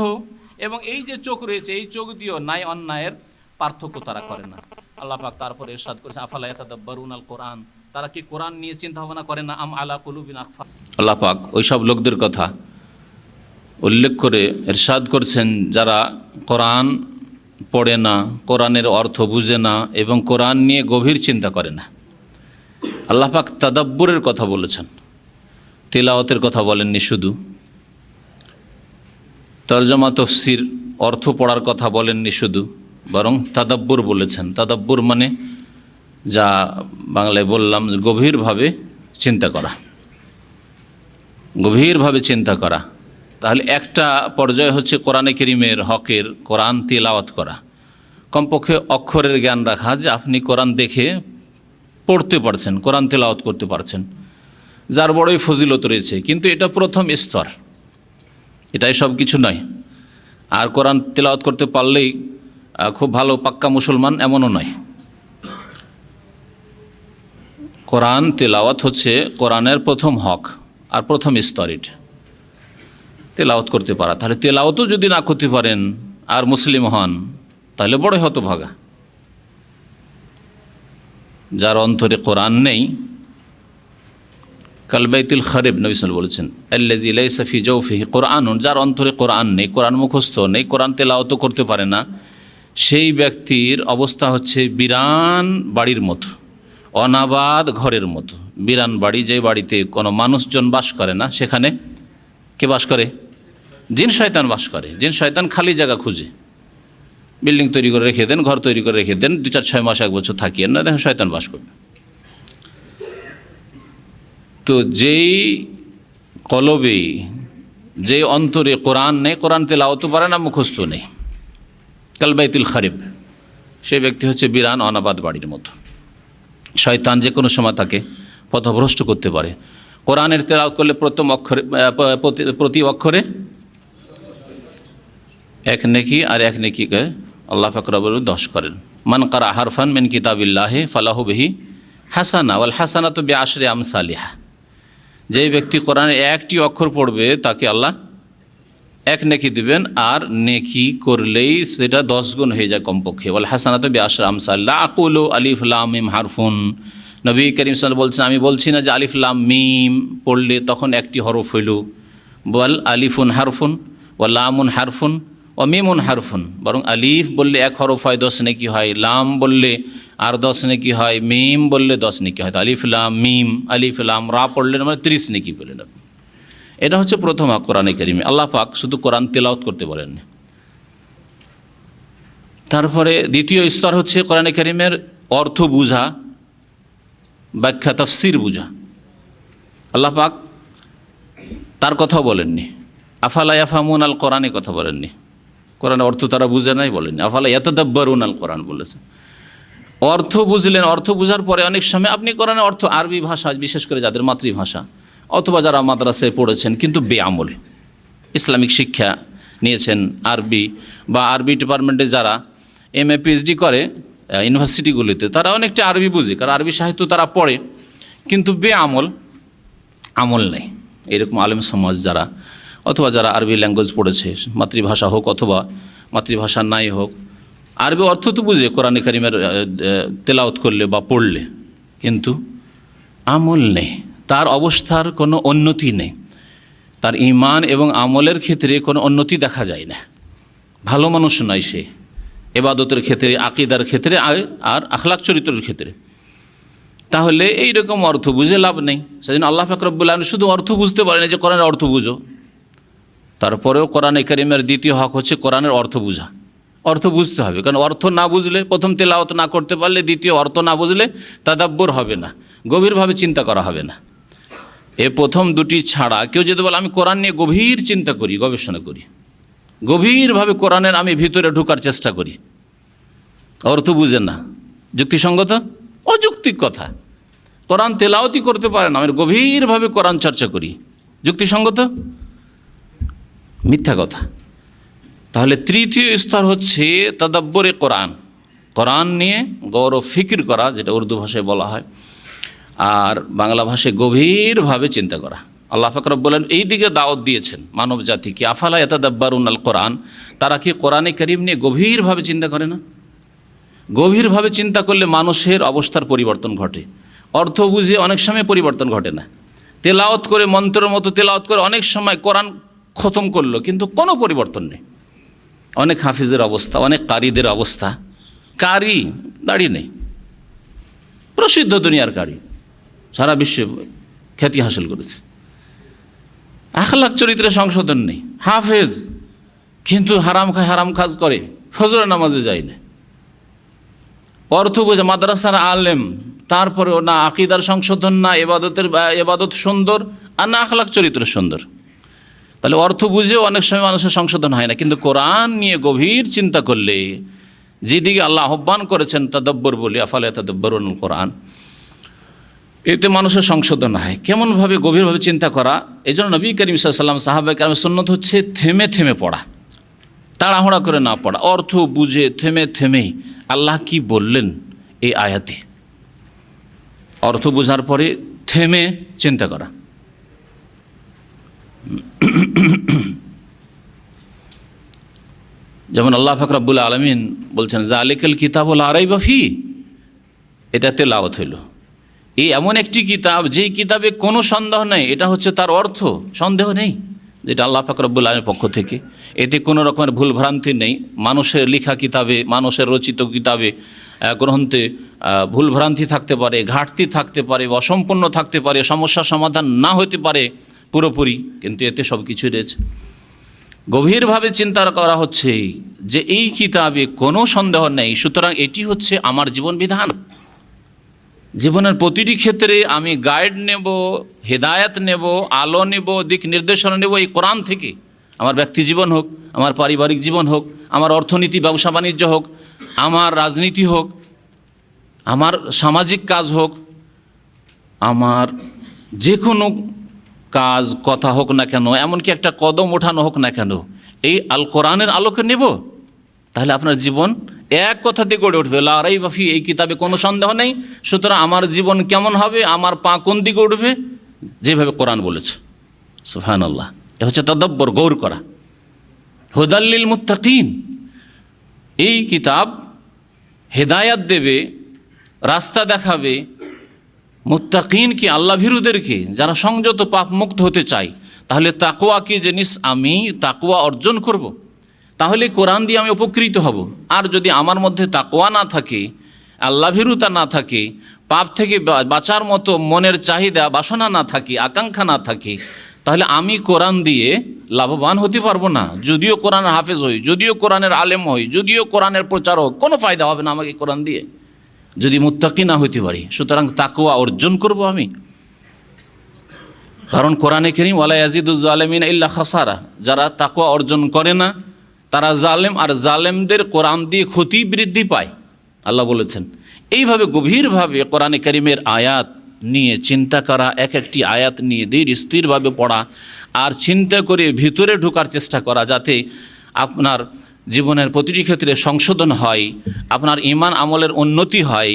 এবং এই যে চোখ রয়েছে, এই চোখ দিয়েও ন্যায় অন্যায়ের পার্থক্য তারা করে না। আল্লাহ পাক তারপরে ইরশাদ করেছেন, আফালা ইয়াতাদাব্বারুনাল কোরআন, তারা কি কোরআন নিয়ে চিন্তা ভাবনা করে না? আম আলা কুলুবিন আকফা। আল্লাহ পাক ওই সব লোকদের কথা উল্লেখ করে ইরশাদ করছেন, যারা কোরআন পড়ে না, কোরআনের অর্থ বুঝে না, এবং কোরআন নিয়ে গভীর চিন্তা করে না। আল্লাহ পাক তাদাব্বুরের কথা বলেছেন, তিলাওয়াতের কথা বলেননি শুধু, তরজমা তফসির অর্থ পড়ার কথা বলেননি শুধু, বরং তাদাব্বুর বলেছেন। তাদাব্বুর মানে যা বাংলায় বললাম, গভীরভাবে চিন্তা করা, গভীরভাবে চিন্তা করা। তাহলে একটা পর্যায় হচ্ছে কোরআনে কারীমের হকের কোরআন তিলাওয়াত করা, কমপক্ষে অক্ষরের জ্ঞান রাখা, যে আপনি কোরআন দেখে পড়তে পারছেন, কোরআন তিলাওয়াত করতে পারছেন, যার বড়ই ফজিলত রয়েছে। কিন্তু এটা প্রথম স্তর, এটাই সব কিছু নয়। আর কোরআন তিলাওয়াত করতে পারলেই খুব ভালো পাক্কা মুসলমান, এমনও নয়। কোরআন তিলাওয়াত হচ্ছে কোরআনের প্রথম হক আর প্রথম স্তর, এটা তেলাওয়াত করতে পারা। তাহলে তেলাওয়াতও যদি না করতে পারেন আর মুসলিম হন, তাহলে বড়ই হতভাগা। যার অন্তরে কোরআন নেই, কালবাইতুল খারিব, নবী সাল্লাল্লাহু আলাইহি ওয়াসাল্লাম বলেছেন, আল্লাযী লাইসা ফি জাওফিহি কোরআনুন, যার অন্তরে কোরআন নেই, কোরআন মুখস্থ নেই, কোরআন তেলাওয়াতও করতে পারে না, সেই ব্যক্তির অবস্থা হচ্ছে বিরান বাড়ির মতো, অনাবাদ ঘরের মতো। বিরান বাড়ি, যে বাড়িতে কোনো মানুষজন বাস করে না, সেখানে কে বাস করে? জিন শয়তান বাস করে। জিন শয়তান খালি জায়গা খুঁজে, বিল্ডিং তৈরি করে রেখে দেন, ঘর তৈরি করে রেখে দেন, 2-4-6 মাস 1 বছর থাকিয়ে না, দেখেন শয়তান বাস করবে। তো যেই কলবে, যে অন্তরে কোরআন নেই, কোরআন তেলাওয়াত পারে না, মুখস্থ নেই, কালবাইতুল খারিব, সেই ব্যক্তি হচ্ছে বিরান অনাবাদ বাড়ির মতো। শয়তান যে কোনো সময় তাকে পথভ্রষ্ট করতে পারে। কোরআনের তেলাওয়াত করলে প্রথম অক্ষরে, প্রতি অক্ষরে 1 নেকি, আর 1 নেকিকে আল্লাহ পাক রব্বুল আলামিন 10 করেন। মান কারা হারফান মিন কিতাবিল্লাহি ফালাহু বিহি হাসানা ওয়াল হাসানাতু বিআশরি আমসালিহা, যেই ব্যক্তি কোরআনের 1টি অক্ষর পড়বে, তাকে আল্লাহ 1 নেকি দিবেন, আর নেকি করলেই সেটা 10 গুণ হয়ে যায় কমপক্ষে। ওয়াল হাসানাতু বিআশরি আমসাল। লা আকুলু আলিফ লাম মিম হারফুন, নবী করিম সাল্লাল্লাহু আলাইহি ওয়াসাল্লাম বলছেন, আমি বলছি না যে আলিফ লাম মিম পড়লে তখন 1টি হরফ হইল, বল আলিফুন হারফুন ওয়া লামুন হারফুন ও মিমুন হারফুন, বরং আলিফ বললে 1 হরফ হয়, 10 নেকি হয়, লাম বললে আর 10 নেকি হয়, মিম বললে 10 নেকি হয়। তো আলিফ লাম মিম, আলিফ লাম রা পড়লেন মানে 30 নেকি পেলেন আপনি। এটা হচ্ছে প্রথম হক কোরআনে কারীমে। আল্লাহ পাক শুধু কোরআন তেলাওয়াত করতে বলেন। তারপরে দ্বিতীয় স্তর হচ্ছে কোরআনে কারীমের অর্থ বুঝা, ব্যাখ্যা তাফসীর বুঝা। আল্লাহ পাক তার কথাও বলেননি। আফালা ইয়াফহামুন আল কোরআনের কথা বলেননি, কোরআনের অর্থ তারা বুঝে নাই বলেননি। আফালা ইয়াতাদাব্বারুন আল কোরআন বলেছে। অর্থ বুঝলেন, অর্থ বুঝার পরে অনেক সময় আপনি কোরআনের অর্থ আরবি ভাষা, বিশেষ করে যাদের মাতৃভাষা অথবা যারা মাদ্রাসায় পড়েছেন কিন্তু বেআমল, ইসলামিক শিক্ষা নিয়েছেন আরবি বা আরবি ডিপার্টমেন্টে যারা MA PhD করে ইউনিভার্সিটিগুলিতে, তারা অনেকটা আরবি বুঝে, কারণ আরবি সাহিত্য তারা পড়ে, কিন্তু বেআমল, আমল নেই। এরকম আলেম সমাজ যারা অথবা যারা আরবি ল্যাঙ্গুয়েজ পড়েছে, মাতৃভাষা হোক অথবা মাতৃভাষা নাই হোক, আরবি অর্থ তো বুঝে কোরআনে কারিমের তেলাওয়াত করলে বা পড়লে, কিন্তু আমল নেই, তার অবস্থার কোনো উন্নতি নেই, তার ঈমান এবং আমলের ক্ষেত্রে কোনো উন্নতি দেখা যায় না, ভালো মানুষ নয় সে, ইবাদতের ক্ষেত্রে, আকীদার ক্ষেত্রে আর আখলাক চরিত্রের ক্ষেত্রে। তাহলে এই রকম অর্থ বুঝে লাভ নেই। সেদিন আল্লাহ পাক রব্বুল আলামিন শুধু অর্থ বুঝতে পারেন যে কোরআনের অর্থ বুঝো, তারপরেও কোরআনে কারিমের দ্বিতীয় হক হচ্ছে কোরআনের অর্থ বুঝা। অর্থ বুঝতে হবে, কারণ অর্থ না বুঝলে, প্রথম তেলাওয়াত না করতে পারলে, দ্বিতীয় অর্থ না বুঝলে তাদাব্বুর হবে না, গভীরভাবে চিন্তা করা হবে না। এ প্রথম দুটি ছাড়া কেউ যদি বলে আমি কোরআন নিয়ে গভীর চিন্তা করি, গবেষণা করি, গভীরভাবে কোরআনের আমি ভিতরে ঢোকার চেষ্টা করি, অর্থ বুঝে না, যুক্তিসঙ্গত? অযৌক্তিক কথা। কোরআন তেলাওয়াতই করতে পারে না, আমি গভীরভাবে কোরআন চর্চা করি, যুক্তিসঙ্গত? মিথ্যা কথা। তাহলে তৃতীয় স্তর হচ্ছে তাদাব্বুরে কোরআন, কোরআন নিয়ে গৌর ফিকির করা, যেটা উর্দু ভাষায় বলা হয়, আর বাংলা ভাষায় গভীরভাবে চিন্তা করা। আল্লাহ পাক রব্বুল আলামিন এই দিকে দাওয়াত দিয়েছেন মানব জাতিকে, আফালা ইয়াতাদাব্বারুন আল কোরআন, তারা কি কোরআনে কারীম নিয়ে গভীরভাবে চিন্তা করে না? গভীরভাবে চিন্তা করলে মানুষের অবস্থার পরিবর্তন ঘটে। অর্থ বুঝে অনেক সময় পরিবর্তন ঘটে না, তেলাওয়াত করে মন্ত্রের মতো তেলাওয়াত করে অনেক সময় কোরআন খতম করলো, কিন্তু কোনো পরিবর্তন নেই। অনেক হাফিজের অবস্থা, অনেক কারিদের অবস্থা, কারি দাড়ি নেই, প্রসিদ্ধ দুনিয়ার কারি, সারা বিশ্বে খ্যাতি হাসিল করেছে, আখলাক চরিত্রে সংশোধন নেই, হাফেজ কিন্তু হারাম খায়, হারাম কাজ করে, ফজর নামাজে যায় না, অর্থ বোঝে, মাদ্রাসার আলেম, তারপরেও না আকীদার সংশোধন, না এবাদত সুন্দর, আর না আখলাক চরিত্র সুন্দর। তাহলে অর্থ বুঝেও অনেক সময় মানুষের সংশোধন হয় না, কিন্তু কোরআন নিয়ে গভীর চিন্তা করলে, যেদিকে আল্লাহ আহ্বান করেছেন তাদাব্বুর বলি, আফালা ইয়াতাদাব্বারুনাল কোরআন, এতে মানুষের সংশোধন হয়। কেমনভাবে? গভীরভাবে চিন্তা করা। এই জন্য নবী করিম সাল্লাল্লাহু আলাইহি ওয়াসাল্লাম, সাহাবায়ে কেরামের সুন্নত হচ্ছে থেমে থেমে পড়া, তাড়াহুড়া করে না পড়া, অর্থ বুঝে থেমে থেমে আল্লাহ কি বললেন এই আয়াতে, অর্থ বোঝার পরে থেমে চিন্তা করা। যেমন আল্লাহ পাক রব্বুল আলামিন বলছেন যালিকাল কিতাবু লা রাইবা ফি, এটা তেলাওয়াত হইল। এই এমন একটি কিতাব যেই কিতাবে কোনো সন্দেহ নেই, এটা হচ্ছে তার অর্থ, সন্দেহ নেই, যেটা আল্লাহ পাক রব্বুল আলামিনের পক্ষ থেকে। এতে কোনো রকমের ভুলভ্রান্তি নেই। মানুষের লেখা কিতাবে, মানুষের রচিত কিতাবে, গ্রন্থে ভুলভ্রান্তি থাকতে পারে, ঘাটতি থাকতে পারে, অসম্পূর্ণ থাকতে পারে, সমস্যার সমাধান না হতে পারে পুরোপুরি, কিন্তু এতে সব কিছু রয়েছে। গভীরভাবে চিন্তা করা হচ্ছে যে এই কিতাবে কোনো সন্দেহ নেই, সুতরাং এটি হচ্ছে আমার জীবন বিধান। জীবনের প্রতিটি ক্ষেত্রে আমি গাইড নেব, হেদায়েত নেব, আলো নেব, দিক নির্দেশনা নেব এই কোরআন থেকে। আমার ব্যক্তি জীবন হোক, আমার পারিবারিক জীবন হোক, আমার অর্থনীতি, ব্যবসা বাণিজ্য হোক, আমার রাজনীতি হোক, আমার সামাজিক কাজ হোক, আমার যে কোনো কাজ, কথা হোক না কেন, এমনকি একটা কদম ওঠানো হোক না কেন, এই আল কোরআনের আলোকে নেব, তাহলে আপনার জীবন এক কথাতে গড়ে উঠবে। লা রাইবা ফি, এই কিতাবে কোনো সন্দেহ নেই। সুতরাং আমার জীবন কেমন হবে, আমার পা কোন দিকে উঠবে, যেভাবে কোরআন বলেছে। সুবহানাল্লাহ, এটা হচ্ছে তাদাব্বুর, গৌর করা। হুদাল লিল মুত্তাকিন, এই কিতাব হেদায়াত দেবে, রাস্তা দেখাবে মুত্তাকিন কি, আল্লাহ ভীরুদেরকে, যারা সংযত পাপ মুক্ত হতে চায়। তাহলে তাকওয়া কি জিনিস, আমি তাকওয়া অর্জন করব, তাহলে কোরআন দিয়ে আমি উপকৃত হব। আর যদি আমার মধ্যে তাকওয়া না থাকে, আল্লাহ ভীরুতা না থাকে, পাপ থেকে বাঁচার মতো মনের চাহিদা, বাসনা না থাকে, আকাঙ্ক্ষা না থাকে, তাহলে আমি কোরআন দিয়ে লাভবান হতে পারবো না। যদিও কোরআনের হাফেজ হই, যদিও কোরআনের আলেম হই, যদিও কোরআনের প্রচারক, কোনো ফায়দা হবে না আমাকে কোরআন দিয়ে, যদি মুত্তাকি না হইতে পারি। সুতরাং তাকওয়া অর্জন করব আমি। কারণ কোরআনে কারীম ওয়ালা ইয়াজিদুজ জালিমিনা ইল্লা খাসারা, যারা তাকওয়া অর্জন করে না তারা জালেম, আর জালেমদের কোরআন দিয়ে ক্ষতি বৃদ্ধি পায় আল্লাহ বলেছেন। এইভাবে গভীরভাবে কোরআনে কারীমের আয়াত নিয়ে চিন্তা করা, এক একটি আয়াত নিয়ে ধীর স্থিরভাবে পড়া আর চিন্তা করে ভিতরে ঢোকার চেষ্টা করা, যাতে আপনার জীবনের প্রতিটি ক্ষেত্রে সংশোধন হয়, আপনার ঈমান আমলের উন্নতি হয়,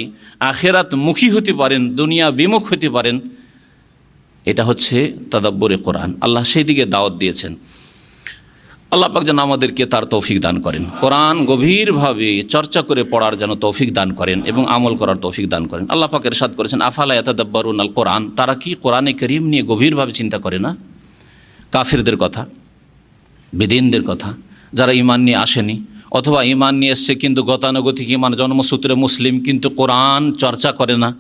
আখিরাত মুখী হতে পারেন, দুনিয়া বিমুখ হতে পারেন। এটা হচ্ছে তাদাব্বুরে কোরআন। আল্লাহ সেই দিকে দাওয়াত দিয়েছেন। আল্লাহ পাক যেন আমাদেরকে তার তৌফিক দান করেন, কোরআন গভীরভাবে চর্চা করে পড়ার যেন তৌফিক দান করেন এবং আমল করার তৌফিক দান করেন। আল্লাহ পাক ইরশাদ করেছেন, আফালা ইয়াতাদাব্বারুন আল কোরআন, তারা কি কোরআনে কারীম নিয়ে গভীরভাবে চিন্তা করে না? কাফিরদের কথা, বেদিনদের কথা, যারা ঈমান নিয়ে আসেনি অথবা ঈমান নিয়ে এসছে কিন্তু গতানুগতিক ঈমান, জন্মসূত্রে মুসলিম, কিন্তু কোরআন চর্চা করে না।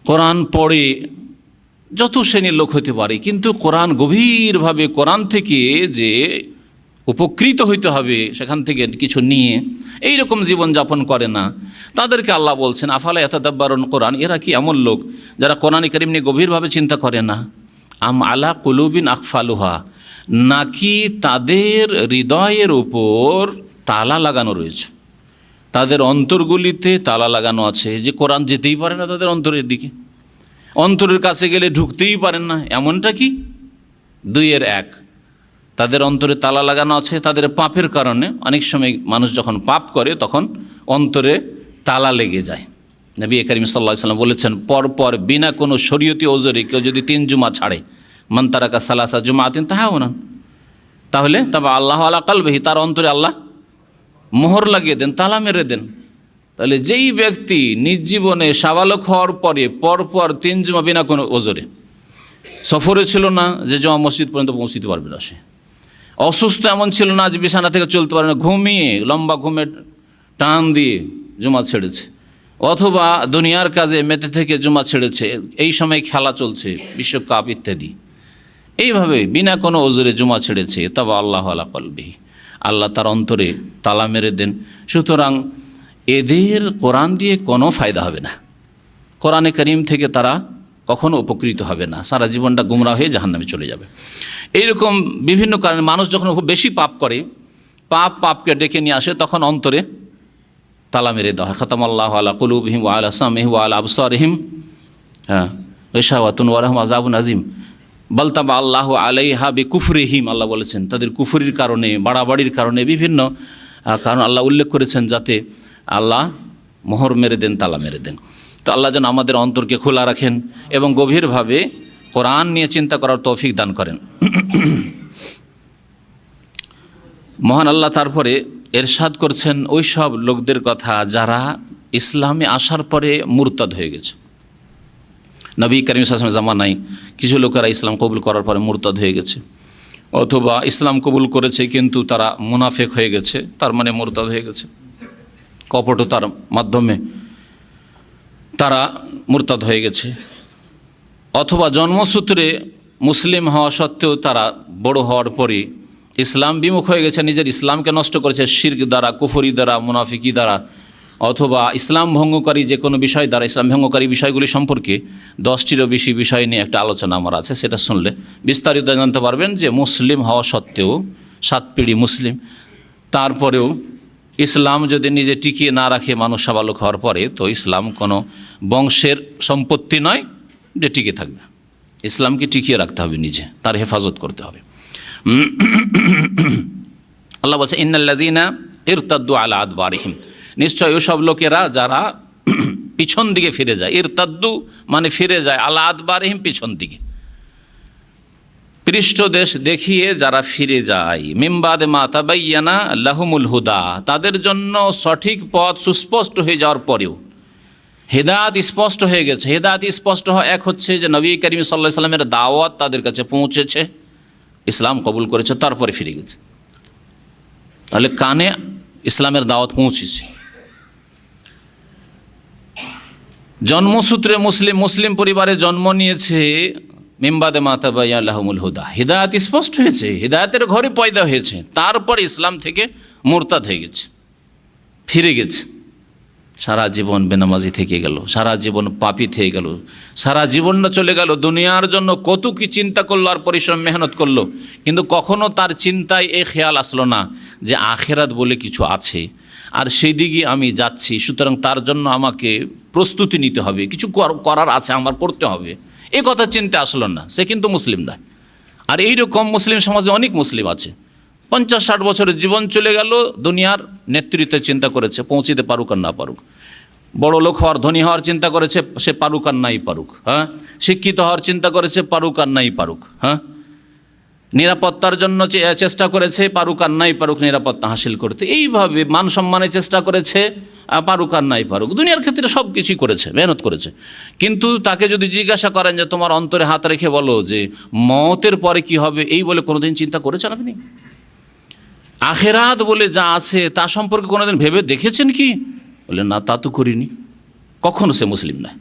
কোরআন পড়ে যত শ্রেণীর লোক হতে পারে, কিন্তু কোরআন গভীরভাবে কোরআন থেকে যে উপকৃত হইতে হবে সেখান থেকে কিছু নিয়ে এই রকম জীবনযাপন করে না, তাদেরকে আল্লাহ বলছেন আফালা ইয়াতাদাব্বারুন কোরআন, এরা কি এমন লোক যারা কোরআনে কারীম নিয়ে গভীরভাবে চিন্তা করে না? আম আলা কুলুবিন আকফালুহা, নাকি তাদের হৃদয়ের উপর তালা লাগানো রয়েছে, তাদের অন্তরগুলিতে তালা লাগানো আছে, যে কোরআন যেতেই পারে না তাদের অন্তরের দিকে, অন্তরের কাছে গেলে ঢুকতেই পারেন না। এমনটা কি? দুইয়ের এক, তাদের অন্তরে তালা লাগানো আছে তাদের পাপের কারণে। অনেক সময় মানুষ যখন পাপ করে তখন অন্তরে তালা লেগে যায়। নবী করিম সাল্লাল্লাহু আলাইহি ওয়াসাল্লাম বলেছেন, পরপর বিনা কোনো শরীয়তি ওজরে কেউ যদি 3 জুমা ছাড়ে, মান তারাকা সালাসা জুমাতিন তাহাউনান, তাহলে তবে আল্লাহ আলা কালবিহি, তার অন্তরে আল্লাহ মোহর লাগিয়ে দেন, তালা মেরে দেন। তাহলে যেই ব্যক্তি নিজ জীবনে সাবালক হওয়ার পরে পরপর 3 জুমা বিনা কোনো ওজরে, সফরে ছিল না যে জমা মসজিদ পর্যন্ত পৌঁছতে পারবে না, সে অসুস্থ এমন ছিল না যে বিছানা থেকে চলতে পারে না, ঘুমিয়ে লম্বা ঘুমে টান দিয়ে জুমা ছেড়েছে, অথবা দুনিয়ার কাজে মেতে থেকে জুমা ছেড়েছে, এই সময় খেলা চলছে, বিশ্বকাপ ইত্যাদি, এইভাবে বিনা কোনো ওজরে জুমা ছেড়েছে, তবে আল্লাহ আলা কলবিহি, আল্লাহ তার অন্তরে তালা মেরে দেন। সুতরাং এদের কোরআন দিয়ে কোনো ফায়দা হবে না, কোরআনে কারীম থেকে তারা কখনো উপকৃত হবে না, সারা জীবনটা গুমরা হয়ে জাহান্নামে চলে যাবে। এইরকম বিভিন্ন কারণে মানুষ যখন খুব বেশি পাপ করে, পাপকে ডেকে নিয়ে আসে, তখন অন্তরে তালা মেরে দেওয়া হয়। খাতামাল্লাহু আলা কুলুবিহিম ওয়া আলা সামিহিম ওয়া আলা আবসারিহিম গিশাওয়াতুন ওয়া লাহুম আযাবুন আযীম বাল তাবা আল্লাহু আলাইহা বিকুফরিহিম, আল্লাহ বলেছেন তাদের কুফরির কারণে, বাড়াবাড়ির কারণে, বিভিন্ন কারণ আল্লাহ উল্লেখ করেছেন, যাতে আল্লাহ মোহর মেরে দেন, তালা মেরে দেন। তো আল্লাহ যেন আমাদের অন্তরকে খোলা রাখেন এবং গভীরভাবে কোরআন নিয়ে চিন্তা করার তৌফিক দান করেন। মহান আল্লাহ তারপরে এরশাদ করছেন ওই সব লোকদের কথা যারা ইসলামে আসার পরে মুরতাদ হয়ে গেছে। নবী করিম সাল্লাল্লাহু আলাইহি ওয়াসাল্লামের জামানায় কিছু লোকেরা ইসলাম কবুল করার পরে মুরতাদ হয়ে গেছে, অথবা ইসলাম কবুল করেছে কিন্তু তারা মুনাফিক হয়ে গেছে, তার মানে মুরতাদ হয়ে গেছে, কপটতার মাধ্যমে তারা মুরতাদ হয়ে গেছে, অথবা জন্মসূত্রে মুসলিম হওয়া সত্ত্বেও তারা বড় হওয়ার পরে ইসলাম বিমুখ হয়ে গেছে, নিজের ইসলামকে নষ্ট করেছে শিরক দ্বারা, কুফরি দ্বারা, মুনাফিকি দ্বারা, অথবা ইসলাম ভঙ্গকারী যে কোনো বিষয় দ্বারা। ইসলাম ভঙ্গকারী বিষয়গুলি সম্পর্কে 10টিরও বেশি বিষয় নিয়ে একটা আলোচনা আমার আছে, সেটা শুনলে বিস্তারিত জানতে পারবেন যে মুসলিম হওয়া সত্ত্বেও 7 পিঢ়ি মুসলিম, তারপরেও ইসলাম যদি নিজে টিকিয়ে না রাখে মানুষ সাবালক হওয়ার পরে, তো ইসলাম কোনো বংশের সম্পত্তি নয় যে টিকে থাকবে। ইসলামকে টিকিয়ে রাখতে হবে, নিজে তার হেফাজত করতে হবে। আল্লাহ বলছে ইন্নাল্লাযীনা ইরতাদ্দু আলা আদবারিহিম, নিশ্চয় ওসব লোকেরা যারা পিছন দিকে ফিরে যায়, ইরতাদ্দু মানে ফিরে যায়, আলা আদবারিহিম পিছন দিকে, পৃষ্ঠদেশ দেখিয়ে যারা ফিরে যায়, মিন বাদি মা তাবায়্যানা লাহুমুল হুদা, তাদের জন্য সঠিক পথ সুস্পষ্ট হয়ে যাওয়ার পরেও, হেদায়েত স্পষ্ট হয়ে গেছে। হেদায়েত স্পষ্ট হওয়া এক হচ্ছে যে নবী করিম সাল্লাল্লাহু আলাইহি ওয়াসাল্লামের দাওয়াত তাদের কাছে পৌঁছেছে, ইসলাম কবুল করেছে, তারপরে ফিরে গেছে। তাহলে কানে ইসলামের দাওয়াত পৌঁছেছে। জন্মসূত্রে মুসলিম, মুসলিম পরিবারে জন্ম নিয়েছে, মিন বাদি মা তাবায়্যানা লাহুমুল হুদা, হিদায়াত স্পষ্ট হয়েছে, হিদায়াতের ঘরে পয়দা হয়েছে, তারপরে ইসলাম থেকে মুরতাদ হয়ে গেছে, ফিরে গেছে। সারা জীবন বেনামাজি থেকে গেল, সারা জীবন পাপী থেকে গেল, সারা জীবনটা চলে গেল, দুনিয়ার জন্য কত কি চিন্তা করলো আর পরিশ্রম মেহনত করলো, কিন্তু কখনো তার চিন্তায় এই খেয়াল আসলো না যে আখেরাত বলে কিছু আছে আর সেই দিকে আমি যাচ্ছি, সুতরাং তার জন্য আমাকে প্রস্তুতি নিতে হবে, কিছু করার আছে, আমার করতে হবে, এই কথা চিন্তা আসলো না, সে কিন্তু মুসলিম না। আর এইরকম মুসলিম সমাজে অনেক মুসলিম আছে, 50-60 বছরের জীবন চলে গেল, দুনিয়ার নেতৃত্বের চিন্তা করেছে, পৌঁছিতে পারুক আর না পারুক, বড় লোক হওয়ার, ধনী হওয়ার চিন্তা করেছে, সে পারুক আর নাই পারুক, হ্যাঁ, শিক্ষিত হওয়ার চিন্তা করেছে, পারুক আর নাই পারুক, হ্যাঁ, নিরাপত্তার জন্য চেষ্টা করেছে, পারুক আর নাই পারুক নিরাপত্তা হাসিল করতে, এইভাবে মান সম্মানের চেষ্টা করেছে, পারুক আর নাই পারুক, দুনিয়ার ক্ষেত্রে সব কিছুই করেছে, মেহনত করেছে। কিন্তু তাকে যদি জিজ্ঞাসা করেন যে তোমার অন্তরে হাত রেখে বলো যে মওতের পরে কি হবে, এই বলে কোনোদিন চিন্তা করেছেন আপনি? আখেরাত বলে যা আছে তা সম্পর্কে কোনোদিন ভেবে দেখেছেন কি? বলে না, তা তো করিনি। কখনো সে মুসলিম নয়,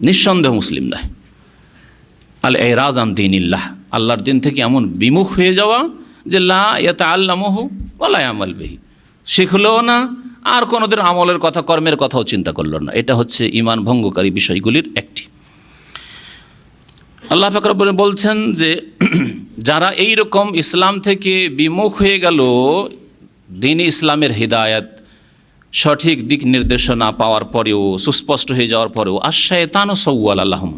নিঃসন্দেহ মুসলিম নয়। আল এরাজ আন দীনিল্লাহ, আল্লাহর দিন থেকে এমন বিমুখ হয়ে যাওয়া যে লা ইয়াতাআল্লামুহু ওয়া লা ইয়ামাল বিহি, শিখলও না আর কোনোদিন আমলের কথা, কর্মের কথাও চিন্তা করল না। এটা হচ্ছে ঈমান ভঙ্গকারী বিষয়গুলির একটি। আল্লাহ পাক রব্বুল বলছেন যে যারা এই রকম ইসলাম থেকে বিমুখ হয়ে গেল, দ্বীন ইসলামের হিদায়াত, সঠিক দিক নির্দেশনা পাওয়ার পরেও, সুস্পষ্ট হয়ে যাওয়ার পরেও, আশ-শায়তানু সাওয়ালা লাহুম,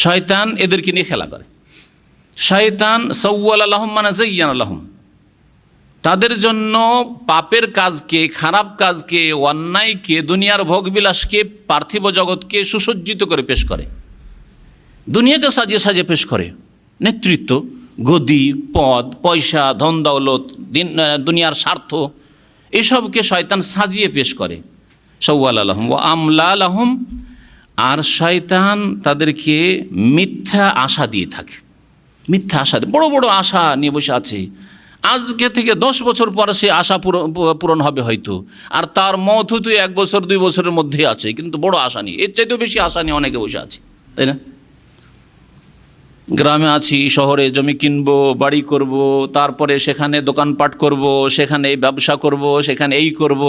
শয়তান এদেরকে নিয়ে খেলা করে। শয়তান সাওয়ালা লাহুম মানে যায়্যানা লাহুম, তাদের জন্য পাপের কাজকে, খারাপ কাজকে, অন্যায়কে, দুনিয়ার ভোগবিলাসকে, পার্থিব জগৎকে সুসজ্জিত করে পেশ করে, দুনিয়াকে সাজিয়ে সাজিয়ে পেশ করে। নেতৃত্ব, গদি, পদ, পয়সা, ধন দৌলত, দুনিয়ার স্বার্থ, এসবকে শয়তান সাজিয়ে পেশ করে। সাওয়ালা লাহুম ওয়া আমলা লাহুম, আর শয়তান তাদেরকে মিথ্যা আশা দিয়ে থাকে, মিথ্যা আশা, বড় বড় আশা নিয়ে বসে আছে। আজকে থেকে 10 বছর পরে সে আশা পূরণ হবে হয়তো, আর তার মত হয়তো 1 বছর 2 বছরের মধ্যে আছে, কিন্তু বড় আশা নিয়ে, এর চাইতেও বেশি আশা নিয়ে অনেকে বসে আছে, তাই না? গ্রামে আছি, শহরে জমি কিনবো, বাড়ি করব, তারপরে সেখানে দোকানপাট করব, সেখানে ব্যবসা করব, সেখানে এই করব,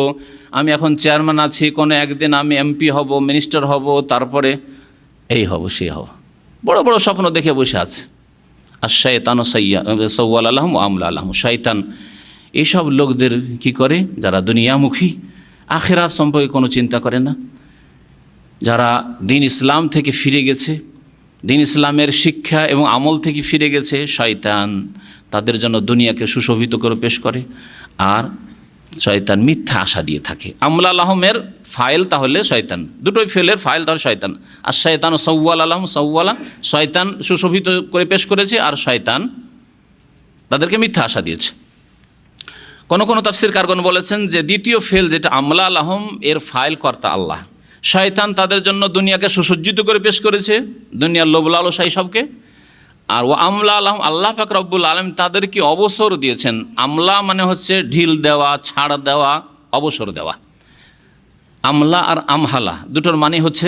আমি এখন চেয়ারম্যান আছি, কোনো একদিন আমি এমপি হব, মিনিস্টার হব, তারপরে এই হব, সে হব, বড় বড় স্বপ্ন দেখে বসে আছে। আর শায়তানু সাওয়ালা লাহুম ওয়া আমলা লাহুম, শয়তান এইসব লোকদের কি করে, যারা দুনিয়ামুখী, আখিরাত সম্পর্কে কোনো চিন্তা করে না, যারা দ্বীন ইসলাম থেকে ফিরে গেছে, দ্বীন ইসলামের শিক্ষা এবং আমল থেকে ফিরে গেছে, শয়তান তাদের জন্য দুনিয়াকে সুশোভিত করে পেশ করে, আর শয়তান মিথ্যা আশা দিয়ে থাকে। আমলা লাহুমের ফাইল তাহলে শয়তান, দুটোই ফেলের ফাইল তাহলে শয়তান। আর শায়তানু সাওয়ালা লাহুম, সাওয়ালা শয়তান সুশোভিত করে পেশ করেছে, আর শয়তান তাদেরকে মিথ্যা আশা দিয়েছে। কোন কোন তাফসীর কারগণ বলেছেন যে দ্বিতীয় ফেল যেটা আমলা লাহুম, এর ফাইল কর্তা আল্লাহ। শয়তান তাদের জন্য দুনিয়াকে সুসজ্জিত করে পেশ করেছে, দুনিয়ার লোভ লালসা সবকে, আর ও আমলা লাহুম, আল্লাহ পাক রব্বুল আলামিন তাদেরকে অবসর দিয়েছেন। আমলা মানে হচ্ছে ঢিল দেওয়া, ছাড় দেওয়া, অবসর দেওয়া। আমলা আর আমহালা দুটোর মানে হচ্ছে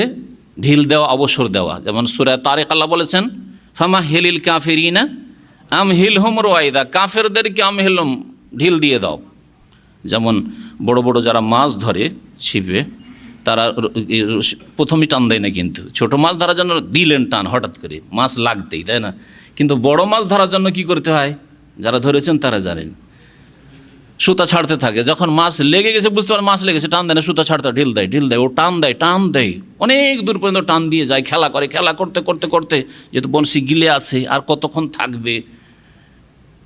ঢিল দেওয়া, অবসর দেওয়া। যেমন সূরা তারিক আল্লাহ বলেছেন ফামাহিলিল কাফিরিনা আমহিলহুম রুয়াইদা, কাফেরদেরকে আমহিলহুম ঢিল দিয়ে দাও। যেমন বড় বড় যারা মাছ ধরে ছিপে, তারা প্রথমে টান দেয় না, কিন্তু ছোট মাছ ধরার জন্য দিলেন টান, হঠাৎ করে মাছ লাগতেই, তাই না? কিন্তু বড় মাছ ধরার জন্য কি করতে হয়, যারা ধরেছেন তারা জানেন, সুতা ছাড়তে থাকে। যখন মাছ লেগে গেছে, বুঝতে পারে মাছ লেগেছে, টান দেয় না, সুতা ছাড়তে, ঢিল দেয়, ঢিল দেয়, ও টান দেয়, টান দেয়, অনেক দূর পর্যন্ত টান দিয়ে যায়, খেলা করে, খেলা করতে করতে করতে যেহেতু বনশি গিলে আছে, আর কতক্ষণ থাকবে,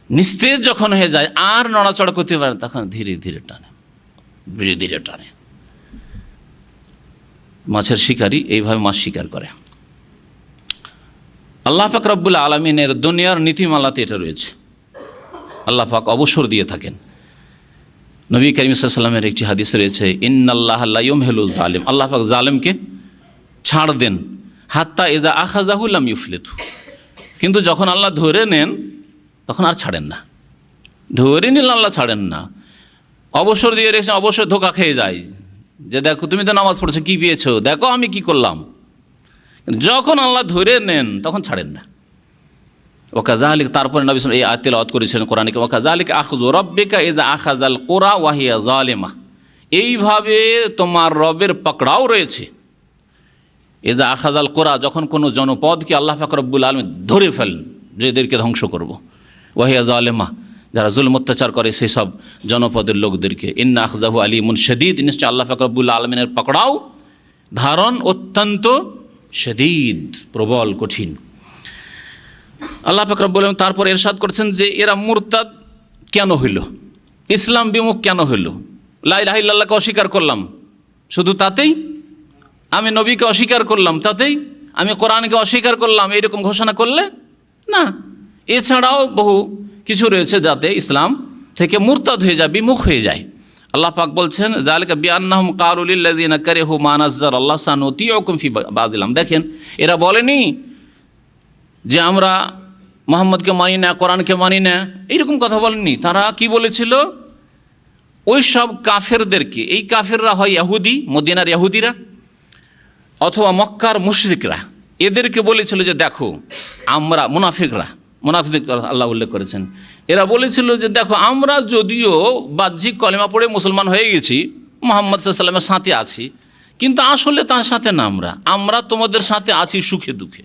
নিস্তেজ যখন হয়ে যায়, আর নড়াচড়া করতে পারে, তখন ধীরে ধীরে টানে, ধীরে ধীরে টানে। মাছের শিকারী এইভাবে মাছ শিকার করে। আল্লাহ পাক রব্বুল আলামিনের দুনিয়ার নীতিমালাতে এটা রয়েছে, আল্লাহ পাক অবসর দিয়ে থাকেন। নবী করিম সাল্লাল্লাহু আলাইহি ওয়াসাল্লামের একটি হাদিস রয়েছে, ইন্নাল্লাহা লা ইউমহিলুল জালিম, আল্লাহ পাক জালেমকে ছাড় দেন, হাত্তা ইযা আখাযাহু লাম ইউফলিতু, কিন্তু যখন আল্লাহ ধরে নেন তখন আর ছাড়েন না, ধরে নিলে আল্লাহ ছাড়েন না। অবসর দিয়ে রেখেছেন, অবসর ধোকা খেয়ে যায়, যে দেখো তুমি তো নামাজ পড়ছো, কি পেয়েছো, দেখো আমি কি করলাম। যখন আল্লাহ ধরে নেন তখন ছাড়েন না। ওয়াকাযালিক, তারপরে নবী সাল্লাল্লাহু আলাইহি ওয়াসাল্লাম এই আয়াত তেলাওয়াত করেছেন কোরআনে, ওয়াকাযালিক আখযু রাব্বিকা ইযা আখাযাল কুরা ওয়া হিয়া যালিমা, এইভাবে তোমার রবের পাকড়াও রয়েছে। এজা আখাযাল কোরা, যখন কোনো জনপদকে আল্লাহ পাক রব্বুল আলামিন ধরে ফেলেন যে এদেরকে ধ্বংস করব, ওয়াহিয়া জালেমা, যারা জুলম অত্যাচার করে সেই সব জনপদের লোকদেরকে, ইন্না আখযাহু আলিমুন শাদীদ, নিশ্চয় আল্লাহ পাক রব্বুল আলামিনের পাকড়াও ধারণ অত্যন্ত শাদীদ, প্রবল কঠিন। আল্লাহ পাক রব্বুল আলামিন তারপর ইরশাদ করছেন যে এরা মুরতাদ কেন হইল, ইসলাম বিমুখ কেন হইল। লা ইলাহা ইল্লাল্লাহকে অস্বীকার করলাম, শুধু তাতেই? আমি নবীকে অস্বীকার করলাম তাতেই? আমি কোরআনকে অস্বীকার করলাম এইরকম ঘোষণা করলে না, এছাড়াও বহু কিছু রয়েছে যাতে ইসলাম থেকে মুরতাদ হয়ে যায়, বিমুখ হয়ে যায়। আল্লাহ পাক বলছেন যালিকা বিআন্নাহুম ক্বালু লিল্লাযিনা কারিহু মা নাযালাল্লাহু সানুতিউকুম ফি বাযিল আমর। দেখেন, এরা বলেনি যে আমরা মুহাম্মদকে মানি না, কোরআনকে মানি না, এইরকম কথা বলেননি। তারা কি বলেছিল? ওই সব কাফেরদেরকে, এই কাফেররা হয় ইহুদি, মদিনার ইহুদিরা অথবা মক্কার মুশরিকরা, এদেরকে বলেছিল যে দেখো আমরা, মুনাফিক আল্লাহ উল্লেখ করেছেন, এরা বলেছিল যে দেখো আমরা যদিও বাহ্যিক কলেমা পড়ে মুসলমান হয়ে গেছি, মুহাম্মদ সাল্লাল্লাহু আলাইহি ওয়াসাল্লামের সাথে আছি, কিন্তু আসলে তার সাথে না, আমরা তোমাদের সাথে আছি সুখে দুঃখে।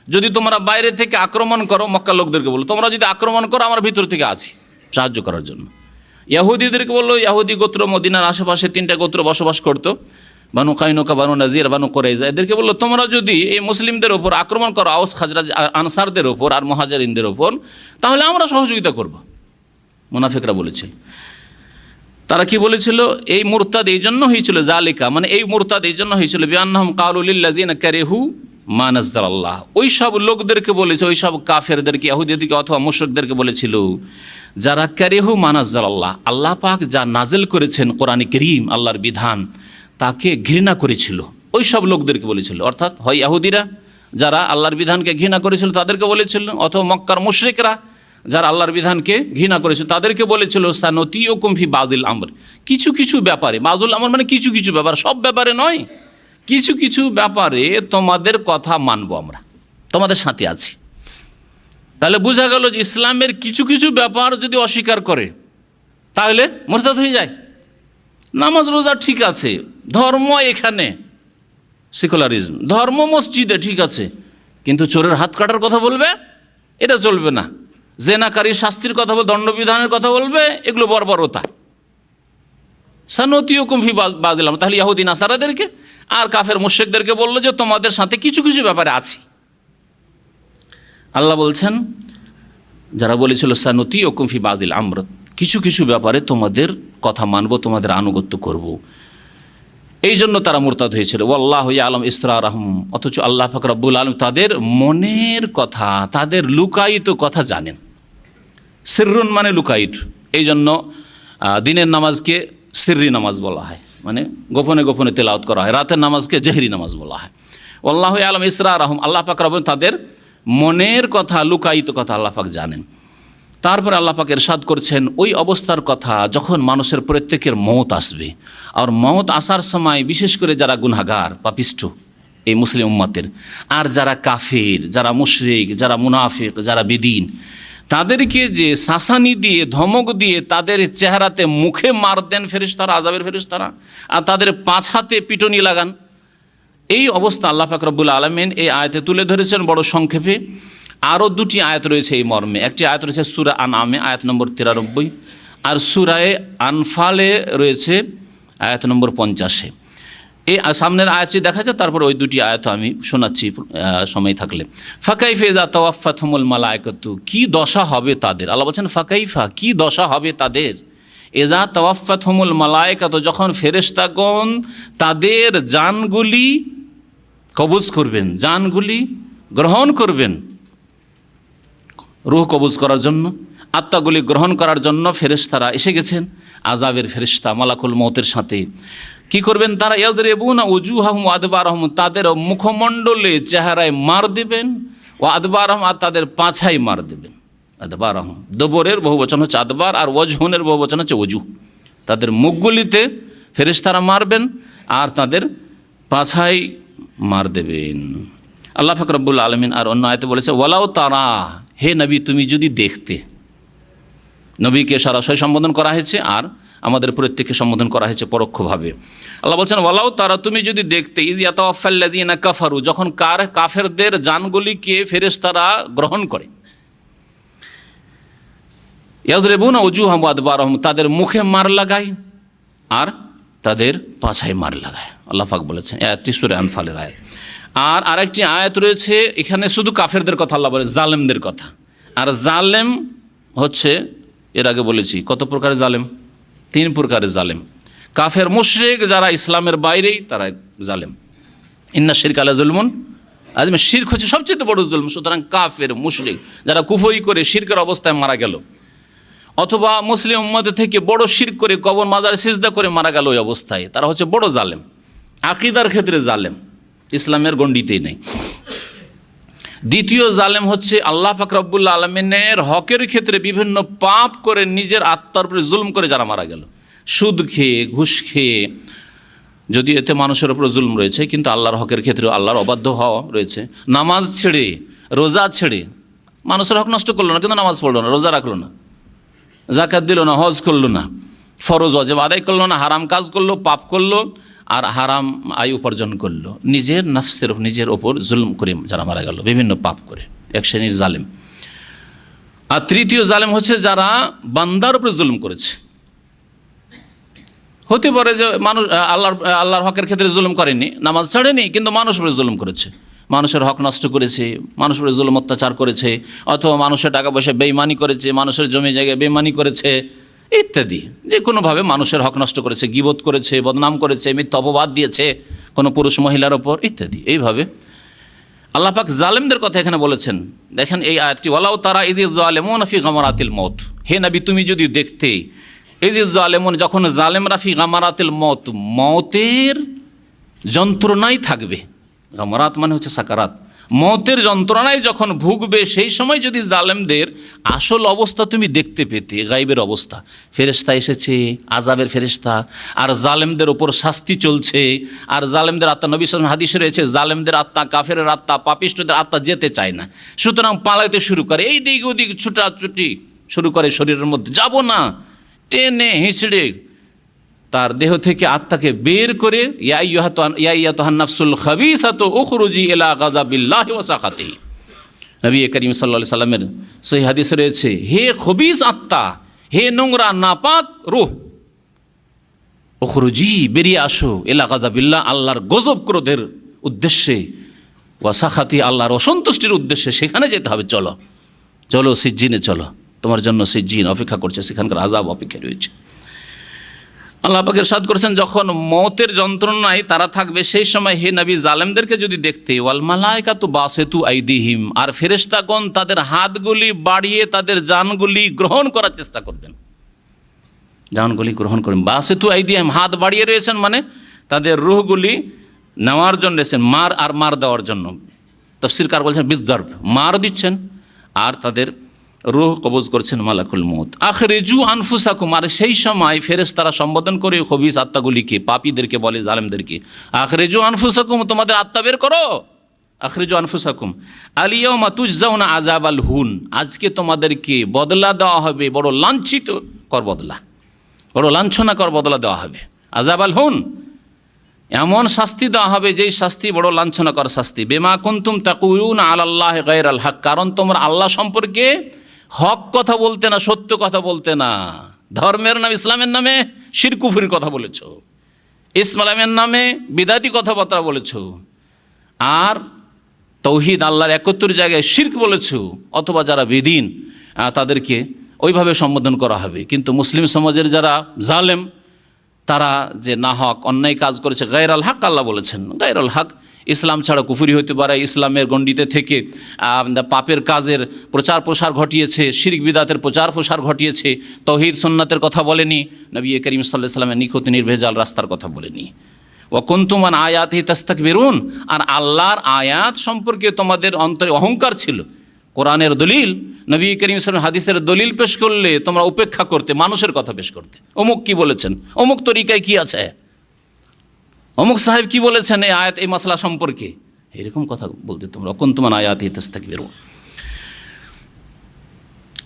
যদি তোমরা বাইরে থেকে আক্রমণ করো, মক্কা লোকদেরকে বলো তোমরা যদি আক্রমণ করো আমরা ভিতর থেকে আছি সাহায্য করার জন্য। ইহুদিদেরকে বললো, ইহুদি গোত্র মদিনার আশেপাশে 3টা গোত্র বসবাস করতো, বানু কাইনুকা, বানু নাজির, বানু কুরাইজা, এদেরকে বললো তোমরা যদি এই মুসলিমদের ওপর আক্রমণ করো, আওস খাজরাজ আনসারদের ওপর আর মুহাজিরিনদের ওপর, তাহলে আমরা সহযোগিতা করব। মুনাফিকরা বলেছিল। তারা কি বলেছিল? এই মুরতাদ এই জন্য হয়েছিল, জালিকা মানে এই মুরতাদ এই জন্য হয়েছিল বিআন্নাহুম ক্বালু লিল্লাযিনা কারিহু মা নাযালাল্লাহ, ওই সব লোকদেরকে বলেছে, ওই সব কাফেরদেরকে, ইহুদিদেরকে অথবা মুশরিকদেরকে বলেছিল যারা কারিহু মা নাযালাল্লাহ, আল্লাহ পাক যা নাজিল করেছেন কোরআনে কারীম, আল্লাহর বিধান, তাকে ঘৃণা করেছিল, ওই সব লোকদেরকে বলেছিল। অর্থাৎ হয় ইহুদিরা যারা আল্লাহর বিধানকে ঘৃণা করেছিল তাদেরকে বলেছিল, অথবা মক্কার মুশরিকরা যারা আল্লাহর বিধানকে ঘৃণা করেছিল তাদেরকে বলেছিল সানুতিউকুম ফি বাযিল আমর, কিছু কিছু ব্যাপারে, বাযুল আমর মানে কিছু কিছু ব্যাপার, সব ব্যাপারে নয়, কিছু কিছু ব্যাপারে তোমাদের কথা মানব, আমরা তোমাদের সাথে আছি। তাহলে বোঝা গেল যে ইসলামের কিছু কিছু ব্যাপার যদি অস্বীকার করে তাহলে মুরতাদ হয়ে যায়। নামাজ রোজা ঠিক আছে, ধর্ম এখানে সেকুলারিজম, ধর্ম মসজিদে ঠিক আছে, কিন্তু চোরের হাত কাটার কথা বলবে, এটা চলবে না। জেনাকারীর শাস্তির কথা বলবে, দণ্ডবিধানের কথা বলবে, এগুলো বর্বরতা। সানুতিউকুম ফি বাযিল আমর, তাহলে ইহুদি নাসারাদেরকে আর কাফের মুশরিকদেরকে বললো যে তোমাদের সাথে কিছু কিছু ব্যাপারে আছি। আল্লাহ বলছেন যারা বলেছিল সানুতিউকুম ফি বাযিল আমর, কিছু কিছু ব্যাপারে তোমাদের কথা মানব, তোমাদের আনুগত্য করব, এই জন্য তারা মুরতাদ হয়েছিল। ওয়াল্লাহু ইয়ালাম ইসরারহুম, অথচ আল্লাহ পাক রব্বুল আলামিন তাদের মনের কথা, তাদের লুকায়িত কথা জানেন। সিররুন মানে লুকায়িত, এই জন্য দিনের নামাজকে সিররি নামাজ বলা হয়, মানে গোপনে গোপনে তেলাওয়াত করা হয়। রাতের নামাজকে জেহরি নামাজ বলা হয়। আল্লাহু ইয়ালাম ইসরারহুম, আল্লাহ পাক রব্বুল তাদের মনের কথা, লুকায়িত কথা আল্লাহ পাক জানেন। তারপরে আল্লাহ পাক ইরশাদ করছেন ওই অবস্থার কথা যখন মানুষের প্রত্যেকের মওত আসবে, আর মওত আসার সময় বিশেষ করে যারা গুনাহগার পাপিষ্ঠ এই মুসলিম উম্মতের, আর যারা কাফির, যারা মুশরিক, যারা মুনাফিক, যারা বেদিন, তাদেরকে যে শাসানি দিয়ে, ধমক দিয়ে তাদের চেহারাতে, মুখে মার দেন ফেরেশতারা, আযাবের ফেরেশতারা, আর তাদের পাছাতে পিটনি লাগান, এই অবস্থা আল্লাহ পাক রব্বুল আলামিন এই আয়াতে তুলে ধরেছেন বড় সংক্ষেপে। আরও 2টি আয়াত রয়েছে এই মর্মে। একটি আয়াত রয়েছে সূরা আনআমে আয়াত নম্বর 93, আর সূরায়ে আনফালে রয়েছে আয়াত নম্বর 50। এই সামনের আয়াতটি দেখা যায়, তারপর ওই 2টি আয়াত আমি শোনাচ্ছি সময় থাকলে। ফাকাইফা ইযা তাওয়াফাতহুমুল মালায়েকাতু, কি দশা হবে তাদের। আল্লাহ বলছেন ফাকাইফা, কি দশা হবে তাদের। ইযা তাওয়াফাতহুমুল মালায়েকাতু, যখন ফেরেশতাগণ তাদের জানগুলি কবজ করবেন, জানগুলি গ্রহণ করবেন, রূহ কবজ করার জন্য, আত্মাগুলি গ্রহণ করার জন্য ফেরেশতারা এসে গেছেন। আযাবের ফেরেশতা মালাকুল মউতের সাথে কি করবেন তারা? ইয়াদরিবুনা উজুহাহুম ওয়া আদবারহুম, তাদের মুখমণ্ডলে, চেহারায় মার দেবেন, ওয়া আদবারহুম, আর তাদের পাছায় মার দেবেন। আদবারহুম, দবরের বহুবচন হচ্ছে আদবার, আর ওয়াজহুনের বহুবচন হচ্ছে ওজু। তাদের মুখগুলিতে ফেরেশতারা মারবেন আর তাদের পাছায় মার দেবেন। আল্লাহ পাক রব্বুল আলামিন আর অন্য আয়াতে বলেছে ওয়ালাউ তারা, হে নবী তুমি যদি দেখতে, নবীকে সরাসরি সম্বোধন করা হয়েছে, আর আমাদের প্রত্যেককে সম্বোধন করা হয়েছে পরোক্ষভাবে। আল্লাহ বলছেন ওয়ালাউ তারা, তুমি যদি দেখতে ইজ ইয়াতাওয়াফাল্লাযিনা কাফারু, যখন কাফেরদের জানগুলিকে ফেরেশতারা গ্রহণ করে, ইয়াযরিবুনা ওয়ুজুহাহুম ওয়া আদবারহুম, তাদের মুখে মার লাগায় আর তাদের পাছায় মার লাগায়। আল্লাহ পাক বলেছেন, আয়াতটি সূরা আনফালের আয়াত। আর আরেকটি আয়াত রয়েছে, এখানে শুধু কাফেরদের কথা আল্লাহ বলে, জালেমদের কথা। আর জালেম হচ্ছে, এর আগে বলেছি কত প্রকারের জালেম, 3 প্রকারের জালেম। কাফের মুশরিক যারা ইসলামের বাইরেই, তারা জালেম। ইন্না শিরকা লাযুলমুন আযীম, শিরক হচ্ছে সবচেয়ে বড় জুলম। সুতরাং কাফের মুশরিক যারা কুফরি করে শিরকের অবস্থায় মারা গেল, অথবা মুসলিম উম্মত থেকে বড় শিরক করে কবর মাজারে সিজদা করে মারা গেল, ওই অবস্থায় তারা হচ্ছে বড় জালেম। আকীদার ক্ষেত্রে জালেম, ইসলামের গণ্ডিতেই নেই। দ্বিতীয় জালেম হচ্ছে আল্লাহ পাক রব্বুল আলামিনের হকের ক্ষেত্রে বিভিন্ন পাপ করে নিজের আত্মার উপরে জুলম করে যারা মারা গেল, সুদ খেয়ে, ঘুষ খেয়ে, যদি এতে মানুষের উপর জুলম রয়েছে, কিন্তু আল্লাহর হকের ক্ষেত্রে আল্লাহর অবাধ্য হওয়া রয়েছে। নামাজ ছেড়ে, রোজা ছেড়ে, মানুষের হক নষ্ট করলো না, কিন্তু নামাজ পড়লো না, রোজা রাখলো না, যাকাত দিল না, হজ করলো না, ফরজ ওয়াজিব আদায় করলো না, হারাম কাজ করলো, পাপ করলো, আর হারাম আয় উপার্জন করলো, নিজের নফসের নিজের ওপর জুলম করে যারা মারা গেল বিভিন্ন পাপ করে, এক শ্রেণীর জালেম। আর তৃতীয় জালেম হচ্ছে যারা বান্দার উপরে জুলম করেছে। হতে পারে যে মানুষ আল্লাহর হকের ক্ষেত্রে জুলুম করেনি, নামাজ ছাড়েনি, কিন্তু মানুষ উপরে জুলুম করেছে, মানুষের হক নষ্ট করেছে, মানুষের উপরে জুলুম অত্যাচার করেছে, অথবা মানুষের টাকা পয়সা বেইমানি করেছে, মানুষের জমি জায়গায় বেইমানি করেছে ইত্যাদি। যে কোনোভাবে মানুষের হক নষ্ট করেছে, গীবত করেছে, বদনাম করেছে, মিথ্যা অপবাদ দিয়েছে কোনো পুরুষ মহিলার ওপর ইত্যাদি। এইভাবে আল্লাহ পাক জালেমদের কথা এখানে বলেছেন। দেখেন এই আয়াতটি, ওয়ালাউ তারা ইয যালিমুনা ফি গামারাতিল মউত, হে নবী তুমি যদি দেখতে, ইয যালিমুন, যখন জালেমরা ফি গামারাতিল মউত, মওতের যন্ত্রণায় থাকবে। গামারাত মানে হচ্ছে সাকারাত, মওতের যন্ত্রণায় যখন ভুগবে, সেই সময় যদি জালেমদের আসল অবস্থা তুমি দেখতে পেতে, গায়েবের অবস্থা, ফেরেশতা এসেছে, আযাবের ফেরেশতা, আর জালেমদের ওপর শাস্তি চলছে, আর জালেমদের আত্মা, নবী সাল্লাল্লাহু আলাইহি ওয়াসাল্লাম হাদিসে রয়েছে, জালেমদের আত্মা, কাফেরের আত্মা, পাপিষ্ঠদের আত্মা যেতে চায় না, সুতরাং পালাইতে শুরু করে, এই দিক ওদিক ছুটাছুটি শুরু করে শরীরের মধ্যে, যাব না, টেনে হিঁচড়ে তার দেহ থেকে আত্মাকে বের করে, ইয়া আইয়ুহান নাফসুল খাবিসাতু উখরুজি ইলা গাযাবিল্লাহি ওয়া সাখাতিহি। নবী করিম সাল্লাল্লাহু আলাইহি সাল্লামের সহিহ হাদিসে রয়েছে, হে খবিস আত্মা, হে নোংরা নাপাক রূহ, উখরুজি, বেরিয়ে আসো, ইলা গাযাবিল্লাহ, আল্লাহর গজব ক্রোধের উদ্দেশ্যে, ওয়া সাখাতি, আল্লাহর অসন্তুষ্টির উদ্দেশ্যে, সেখানে যেতে হবে। চলো চলো সিজ্জিনে চলো, তোমার জন্য সিজ্জিন অপেক্ষা করছে, সেখানকার আযাব অপেক্ষা রয়েছে। আল্লাহ পাক ইরশাদ করেছেন, যখন মওতের যন্ত্রণায় তারা থাকবে, সেই সময় হে নবী জালেমদেরকে যদি দেখতে, ওয়াল মালায়েকাতু বাসিতু আইদিহিম, আর ফেরেশতাগণ তাদের হাতগুলি বাড়িয়ে তাদের জানগুলি গ্রহণ করার চেষ্টা করবেন, জানগুলি গ্রহণ করবেন। বাসিতু আইদিহিম, হাত বাড়িয়ে রয়েছেন মানে তাদের রূহগুলি নেওয়ার জন্য এসেছেন, মার আর মার দেওয়ার জন্য। তাফসীরকার বলছেন বিযর্ব, মার দিচ্ছেন আর তাদের রূহ কবজ করছেন মালাকুল মউত। আখরিজু আনফুসাকুম, আর সেই সময় ফেরেশতারা সম্বোধন করে খবিস আত্মাগুলিকে, পাপীদেরকে বলে, জালেমদেরকে, আখরিজু আনফুসাকুম, তোমাদের আত্মা বের করো, আখরিজু আনফুসাকুম আলিয়াউমা তুজজাউনা আযাবাল হুন, আজকে তোমাদেরকে বদলা দেওয়া হবে, বড় লাঞ্ছিত কর বদলা, বড় লাঞ্ছনা কর বদলা দেওয়া হবে। আযাবাল হুন, এমন শাস্তি দেওয়া হবে যেই শাস্তি বড় লাঞ্ছনাকর শাস্তি। বিমা কুনতুম তাকুলুনা আলাল্লাহি গায়রাল হক, কারণ তোমরা আল্লাহ সম্পর্কে হক কথা বলতে না, সত্য কথা বলতে না, ধর্মের নাম ইসলামের নামে শিরক কুফরির কথা বলেছ, ইসলামের নামে বিদাতি কথাবার্তা বলেছ, আর তৌহিদ আল্লাহর একত্র জায়গায় শিরক বলেছ, অথবা যারা বেদিন তাদেরকে ওইভাবে সম্বোধন করা হবে। কিন্তু মুসলিম সমাজের যারা জালেম, তারা যে না হক অন্যায় কাজ করেছে, গায়রাল হক, আল্লাহ বলেছেন গায়রাল হক, ইসলাম ছাড়া কুফরি হতে পারে, ইসলামের গণ্ডিতে থেকে পাপের কাজের প্রচার প্রসার ঘটিয়েছে, শিরক বিদাতের প্রচার প্রসার ঘটিয়েছে, তৌহিদ সুন্নাতের কথা বলেনি, নবী করিম সাল্লাল্লাহু আলাইহি ওয়াসাল্লামের নিখুঁত নির্ভেজাল রাস্তার কথা বলেনি। ওয়া কুনতুম আন আয়াতিহি তাস্তাকবিরুন, আর আল্লাহর আয়াত সম্পর্কে তোমাদের অন্তরে অহংকার ছিল। কোরআনের দলিল, নবী করিম সাল্লাল্লাহু আলাইহি ওয়াসাল্লাম হাদিসের দলিল পেশ করলে তোমরা উপেক্ষা করতে, মানুষের কথা পেশ করতে, অমুক কি বলেছেন, অমুক তরিকায় কি আছে, অমুক সাহেব কি বলেছেন এই আয়াত, এই মাসলা সম্পর্কে, এরকম কথা বলতে তোমরা কুনতুম আন আয়াতিহি তাস্তাকবিরুন।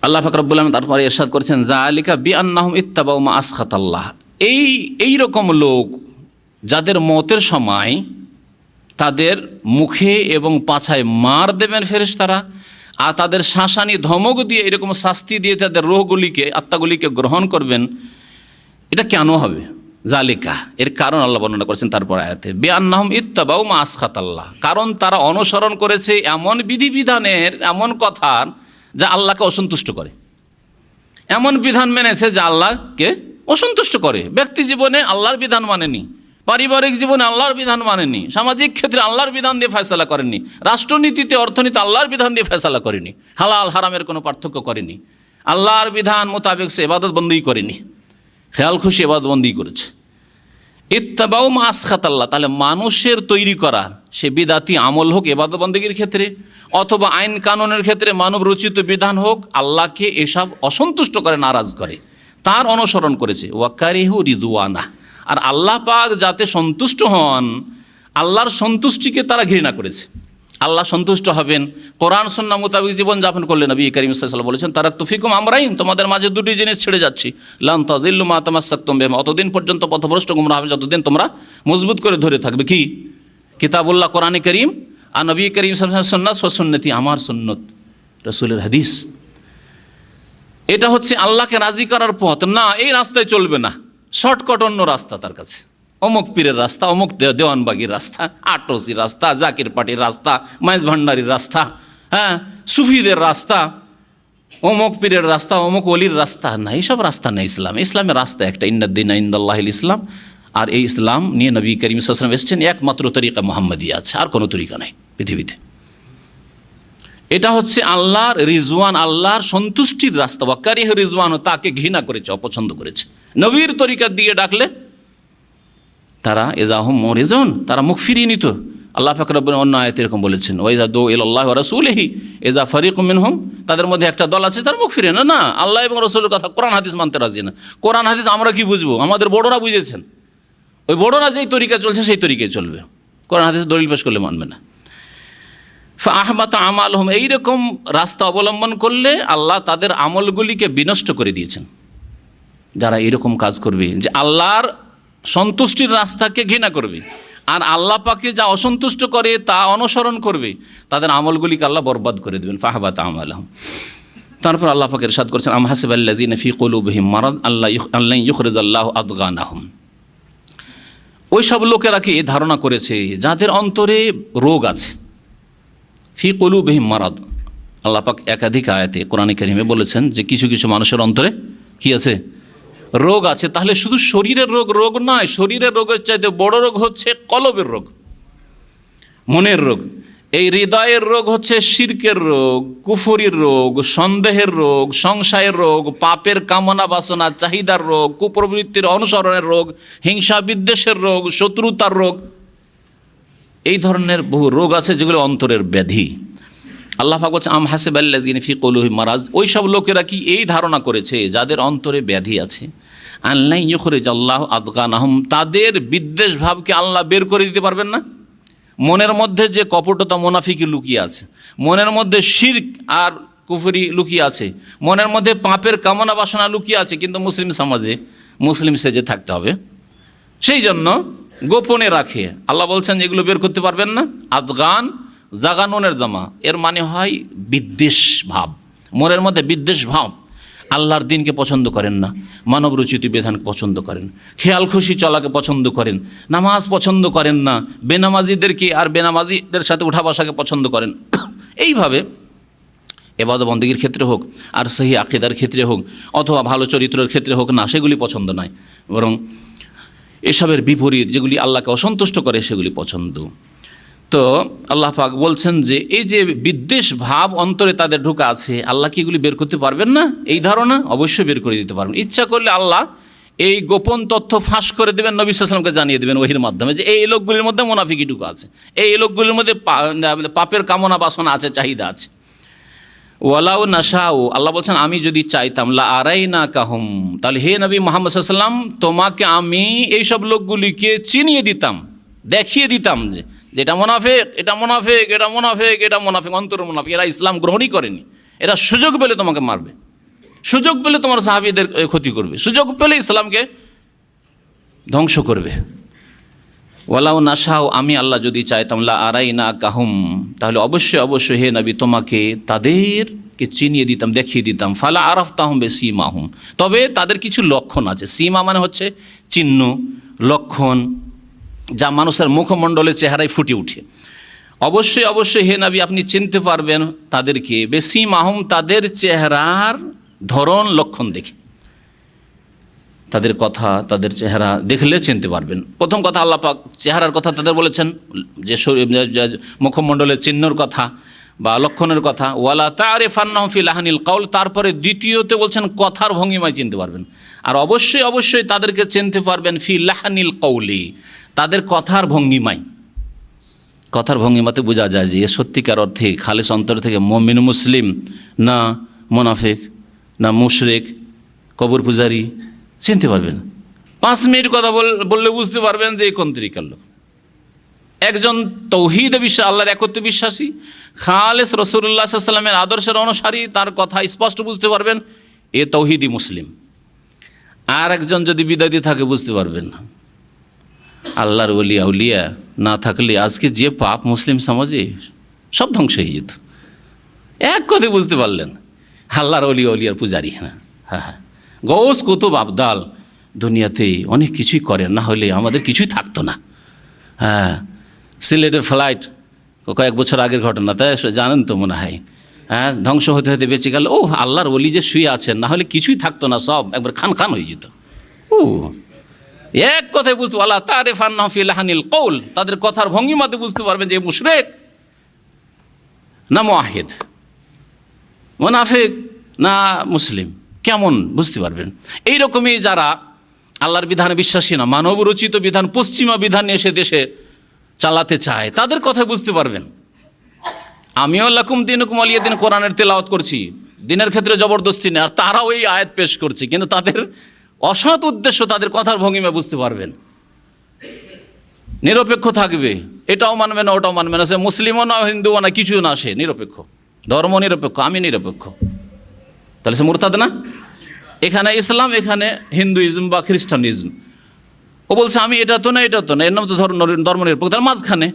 আল্লাহ পাক রব্বুল আলামিন তারপরে ইরশাদ করেছেন যালিকা বিআন্নাহুম ইত্তাবাউ মা আসখাতাল্লাহ, এই রকম লোক যাদের মওতের সময় তাদের মুখে এবং পাছায় মার দেবেন ফেরেশতারা, আর তাদের শাসানি ধমক দিয়ে এরকম শাস্তি দিয়ে তাদের রূহগুলিকে, আত্মাগুলিকে গ্রহণ করবেন। এটা কেন হবে? জালিকা, এর কারণ আল্লাহ বর্ণনা করেছেন তারপর আয়াতে, বিআন্নাহুম ইত্তাবাউ মা আসখাতাল্লাহ, কারণ তারা অনুসরণ করেছে এমন বিধিবিধানের, এমন কথার যা আল্লাহকে অসন্তুষ্ট করে, এমন বিধান মেনেছে যা আল্লাহকে অসন্তুষ্ট করে। ব্যক্তি জীবনে আল্লাহর বিধান মানেনি, পারিবারিক জীবনে আল্লাহর বিধান মানেনি, সামাজিক ক্ষেত্রে আল্লাহর বিধান দিয়ে ফয়সালা করেনি, রাষ্ট্রনীতিতে অর্থনীতি আল্লাহর বিধান দিয়ে ফয়সালা করেনি, হালাল হারামের কোনো পার্থক্য করেনি, আল্লাহর বিধান মোতাবেক সে ইবাদত বন্দেগী করেনি, খেয়াল খুশি ইবাদত বন্দেগী করেছে। ইত্তাবাউ মা আসখাতাল্লাহ, তাহলে মানুষের তৈরি করা সে বিদাতি আমল হোক ইবাদত বন্দেগীর ক্ষেত্রে, অথবা আইন কানুনের ক্ষেত্রে মানব রচিত বিধান হোক, আল্লাহকে এসব অসন্তুষ্ট করে, নারাজ করে, তার অনুসরণ করেছে। ওয়াকারিহু রিজওয়ানা, আর আল্লাহ পাক যাতে সন্তুষ্ট হন, আল্লাহর সন্তুষ্টিকে তারা ঘৃণা করেছে। আল্লাহ সন্তুষ্ট হবেন কোরআন সুন্নাহ মোতাবেক জীবনযাপন করলে নবী করিম সাল্লাল্লাহু আলাইহি ওয়াসাল্লাম বলেছেন তারাকতু ফিকুম আমরাইন, তোমাদের মাঝে দুটি জিনিস ছেড়ে যাচ্ছি, লান তাযিল্লু মা তামাসসাকতুম বিহিমা, অতদিন পর্যন্ত পথভ্রষ্ট গুমরাহ হবে যতদিন তোমরা মজবুত করে ধরে থাকবে কি? কিতাবুল্লাহ কোরআনে করিম, আর নবী করিম সাল্লাল্লাহু আলাইহি ওয়াসাল্লাম সুন্নাত, সুন্নতি আমার সুন্নত, রাসূলের হাদিস। এটা হচ্ছে আল্লাহকে রাজি করার পথ না, এই রাস্তায় চলবে না, শর্টকাট অন্য রাস্তা তার কাছে, অমুক পীরের রাস্তা, অমুক দেওয়ানবাগির রাস্তা, আটরসির রাস্তা, জাকির পাটির রাস্তা, মাইজ ভান্ডারির রাস্তা, হ্যাঁ সুফিদের রাস্তা, অমুক পীরের রাস্তা, অমুক অলির রাস্তা না, এইসব রাস্তা নেই ইসলাম। ইসলামের রাস্তা একটা, ইন্নাদ্দিনা ইনদাল্লাহিল ইসলাম, আর এই ইসলাম নিয়ে নবী করিম সাল্লাল্লাহু আলাইহি ওয়াসাল্লাম এসেছেন, একমাত্র তরিকা মুহাম্মাদিয়া আছে, আর কোনো তরিকা নাই পৃথিবীতে। এটা হচ্ছে আল্লাহর রিজওয়ান, আল্লাহর সন্তুষ্টির রাস্তা। ওয়াকারিহু রিজওয়ান, তাকে ঘৃণা করেছে, অপছন্দ করেছে। নবীর তরিকা দিয়ে ডাকলে তারা এজাহুম মুরিজুন, তারা মুখ ফিরিয়ে নিত। আল্লাহ পাক রব্বুল অন্য আয়াতে এরকম বলেছেন, ওয়াইযা দু ইলাল্লাহি ওয়া রাসূলিহি ইযা ফারিকুম মিনহুম, তাদের মধ্যে একটা দল আছে তারা মুখ ফিরিয়ে না, আল্লাহ এবং রাসূলের কথা, কোরআন হাদিস মানতে রাজি না। কোরআন হাদিস আমরা কি বুঝবো? আমাদের বড়রা বুঝেছেন, ওই বড়রা যেই তরিকা চলছে সেই তরিকায় চলবে, কোরআন হাদিস দলিল পেশ করলে মানবে না। ফাআহবাতা আমালহুম, এইরকম রাস্তা অবলম্বন করলে আল্লাহ তাদের আমলগুলিকে বিনষ্ট করে দিয়েছেন। যারা এরকম কাজ করবে, যে আল্লাহর সন্তুষ্টির রাস্তাকে ঘৃণা করবে আর আল্লাহ পাকে যা অসন্তুষ্ট করে তা অনুসরণ করবে, তাদের আমলগুলিকে আল্লাহ বরবাদ করে দেবেন। ফাআহবাতা আমালহুম। তারপর আল্লাহ পাক ইরশাদ করেছেন, আম হাসিবাল্লাযিনা ফি কুলুবিহিম মারাদ আল্লাহ ইউখরিজাল্লাহু আদগানাহুম, ওই সব লোকেরা কি ধারণা করেছে যাদের অন্তরে রোগ আছে। ফি কুলুবিহিম মারাদ, আল্লাহ পাক একাধিক আয়াতে কোরআনে কারিমে বলেছেন যে কিছু কিছু মানুষের অন্তরে কি আছে? রোগ আছে। তাহলে শুধু শরীরের রোগ নয়, শরীরের রোগের চাইতে বড় রোগ হচ্ছে কলবের রোগ, মনের রোগ। এই হৃদয়ের রোগ হচ্ছে শিরকের রোগ, কুফরির রোগ, সন্দেহের রোগ, সংশয়ের রোগ, পাপের কামনা বাসনা চাহিদার রোগ, কুপ্রবৃত্তির অনুসরণের রোগ, হিংসা বিদ্বেষের রোগ, শত্রুতার রোগ। এই ধরনের বহু রোগ আছে যেগুলো অন্তরের ব্যাধি। আল্লাহ পাক বলছে, আম হাসিবাল্লাযিনা ফি কুলুবিহিম মারাজ, ওই সব লোকেরা কি এই ধারণা করেছে যাদের অন্তরে ব্যাধি আছে, আল্লাহ ইউখরিজাল্লাহু আদগানাহুম, তাদের বিদ্বেষ ভাবকে আল্লাহ বের করে দিতে পারবেন না। মনের মধ্যে যে কপটতা মুনাফিকি লুকিয়ে আছে, মনের মধ্যে শিরক আর কুফরি লুকিয়ে আছে, মনের মধ্যে পাপের কামনা বাসনা লুকিয়ে আছে, কিন্তু মুসলিম সমাজে মুসলিম সেজে থাকতে হবে, সেই জন্য গোপনে রাখে। আল্লাহ বলছেন এগুলো বের করতে পারবেন না। আদগান জাগানুনের জামা, এর মানে হয় বিদ্বেষ ভাব, মনের মধ্যে বিদ্বেষ ভাব। আল্লাহর দিনকে পছন্দ করেন না, মানব রচিত বিধানকে পছন্দ করেন, খেয়াল খুশি চলাকে পছন্দ করেন, নামাজ পছন্দ করেন না, বেনামাজিদেরকে আর বেনামাজিদের সাথে উঠা বসাকে পছন্দ করেন। এইভাবে ইবাদত বন্দেগীর ক্ষেত্রে হোক আর সহি আকীদার ক্ষেত্রে হোক অথবা ভালো চরিত্রের ক্ষেত্রে হোক না, সেগুলি পছন্দ নয়, বরং এসবের বিপরীত যেগুলি আল্লাহকে অসন্তুষ্ট করে সেগুলি পছন্দ। তো আল্লাহ পাক বলছেন যে এই যে বিদ্বেষ ভাব অন্তরে তাদের ঢোকা আছে, আল্লাহ কি এগুলি বের করতে পারবেন না? এই ধারণা অবশ্যই বের করে দিতে পারবেন। ইচ্ছা করলে আল্লাহ এই গোপন তথ্য ফাঁস করে দেবেন, নবী সাল্লাল্লাহু আলাইহি ওয়াসাল্লামকে জানিয়ে দেবেন ওহীর মাধ্যমে যে এই লোকগুলির মধ্যে মুনাফিকি ঢোকা আছে, এই লোকগুলির মধ্যে পাপের কামনা বাসনা আছে, চাহিদা আছে। ওয়ালাউ নাশাউ, আল্লাহ বলছেন আমি যদি চাইতাম, লা আরাইনাকাহুম, তাহলে হে নবী মুহাম্মদ সাল্লাল্লাহু আলাইহি ওয়াসাল্লাম তোমাকে আমি এইসব লোকগুলিকে চিনিয়ে দিতাম, দেখিয়ে দিতাম যে এটা মুনাফিক, এটা মুনাফিক, এটা মুনাফিক, এটা মুনাফিক, অন্তর মুনাফিক, এরা ইসলাম গ্রহণই করেনি, এরা সুযোগ পেলে তোমাকে মারবে। সুযোগ পেলে তোমার সাহাবীদের ক্ষতি করবে, সুযোগ পেলে ইসলামকে ধ্বংস করবে। ওয়ালাউ নাশাও, আমি আল্লাহ যদি চাইতাম, লা আরাইনা কাহুম, তাহলে অবশ্যই অবশ্যই হে নবী তোমাকে তাদেরকে চিনিয়ে দিতাম, দেখিয়ে দিতাম। ফালা আরাফতাহুম বিসীমাহুম, তবে তাদের কিছু লক্ষণ আছে। সীমা মানে হচ্ছে চিহ্ন, লক্ষণ, যা মানুষের মুখমণ্ডলের চেহারায় ফুটে উঠে। অবশ্যই অবশ্যই হে নবী আপনি চিনতে পারবেন তাদেরকে, বিসীমাহুম, তাদের চেহারার ধরন লক্ষণ দেখে, তাদের কথা, তাদের চেহারা দেখলে চিনতে পারবেন। প্রথম কথা আল্লাহ পাক চেহারার কথা তাদের বলেছেন, যে মুখমণ্ডলের চিহ্নর কথা বা লক্ষণের কথা। ওয়ালা তারিফান্নাহুম ফি লাহানিল কাউল, তারপরে দ্বিতীয়তে বলছেন কথার ভঙ্গিমায় চিনতে পারবেন। আর অবশ্যই অবশ্যই তাদেরকে চিনতে পারবেন ফি লাহানিল কাউলি, তাদের কথার ভঙ্গিমায়। কথার ভঙ্গিমাতে বোঝা যায় যে এ সত্যিকার অর্থে খালেস অন্তর থেকে মুমিন মুসলিম, না মুনাফিক, না মুশরিক, কবর পূজারি, চিনতে পারবেন। 5 মিনিট কথা বললে বুঝতে পারবেন যে কোন তরিকার লোক। একজন তৌহিদে বিশ্বাস, আল্লাহর একত্বে বিশ্বাসী, খালেস রাসূলুল্লাহ সাল্লাল্লাহু আলাইহি ওয়াসাল্লামের আদর্শের অনুসারী, তার কথা স্পষ্ট বুঝতে পারবেন এ তৌহিদি মুসলিম। আর একজন যদি বিদাতি থাকে বুঝতে পারবেন না। আল্লাহর ওলি আউলিয়া না থাকলে আজকে যে পাপ মুসলিম সমাজে সব ধ্বংস হয়ে যেত। এক কথায় বুঝতে পারলেন আল্লাহর ওলি আউলিয়ার পূজারি। হ্যাঁ হ্যাঁ, গৌস কুতুব আবদাল দুনিয়াতে অনেক কিছুই করেন, না হলে আমাদের কিছুই থাকতো না। হ্যাঁ, সিলেটের ফ্লাইট কয়েক বছর আগের ঘটনা, তাই জানেন তো মনে হয়। হ্যাঁ, ধ্বংস হতে হতে বেঁচে গেল। ও আল্লাহর ওলি যে শুয়ে আছেন, না হলে কিছুই থাকতো না, সব একবার খান খান হয়ে যেত। ও এক কথায় বুঝতে আল্লাহ তারিফান্নাহুম ফি লাহানিল কাউল, তাদের কথার ভঙ্গিমাতে বুঝতে পারবেন যে মুশরিক না মুআহিদ, মুনাফিক না মুসলিম, কেমন বুঝতে পারবেন। এইরকমই যারা আল্লাহর বিধানে বিশ্বাসী না, মানব রচিত বিধান, পশ্চিমা বিধান এসে দেশে চালাতে চায়, তাদের কথায় বুঝতে পারবেন। আমিও লাকুম দিনুকুম ওয়ালিয়া দিন কোরআনের তেলাওয়াত করছি, দিনের ক্ষেত্রে জবরদস্তি নেই, আর তারাও এই আয়াত পেশ করছে, কিন্তু তাদের অসৎ উদ্দেশ্য, তাদের কথার ভঙ্গিমা বুঝতে পারবেন। নিরপেক্ষ থাকবে, এটাও মানবে না ওটাও মানবে না, সে মুসলিমও না হিন্দুও না, কিছু না, সে নিরপেক্ষ, ধর্ম নিরপেক্ষ, আমি নিরপেক্ষ, তাহলে সে মুরতাদ না। এখানে ইসলাম, এখানে হিন্দুইজম বা খ্রিস্টানিজম। ও বলছে আমি এটা তো না এটা তো না, এর নাম তো ধর্ম নিরপেক্ষ। তার মাঝখানে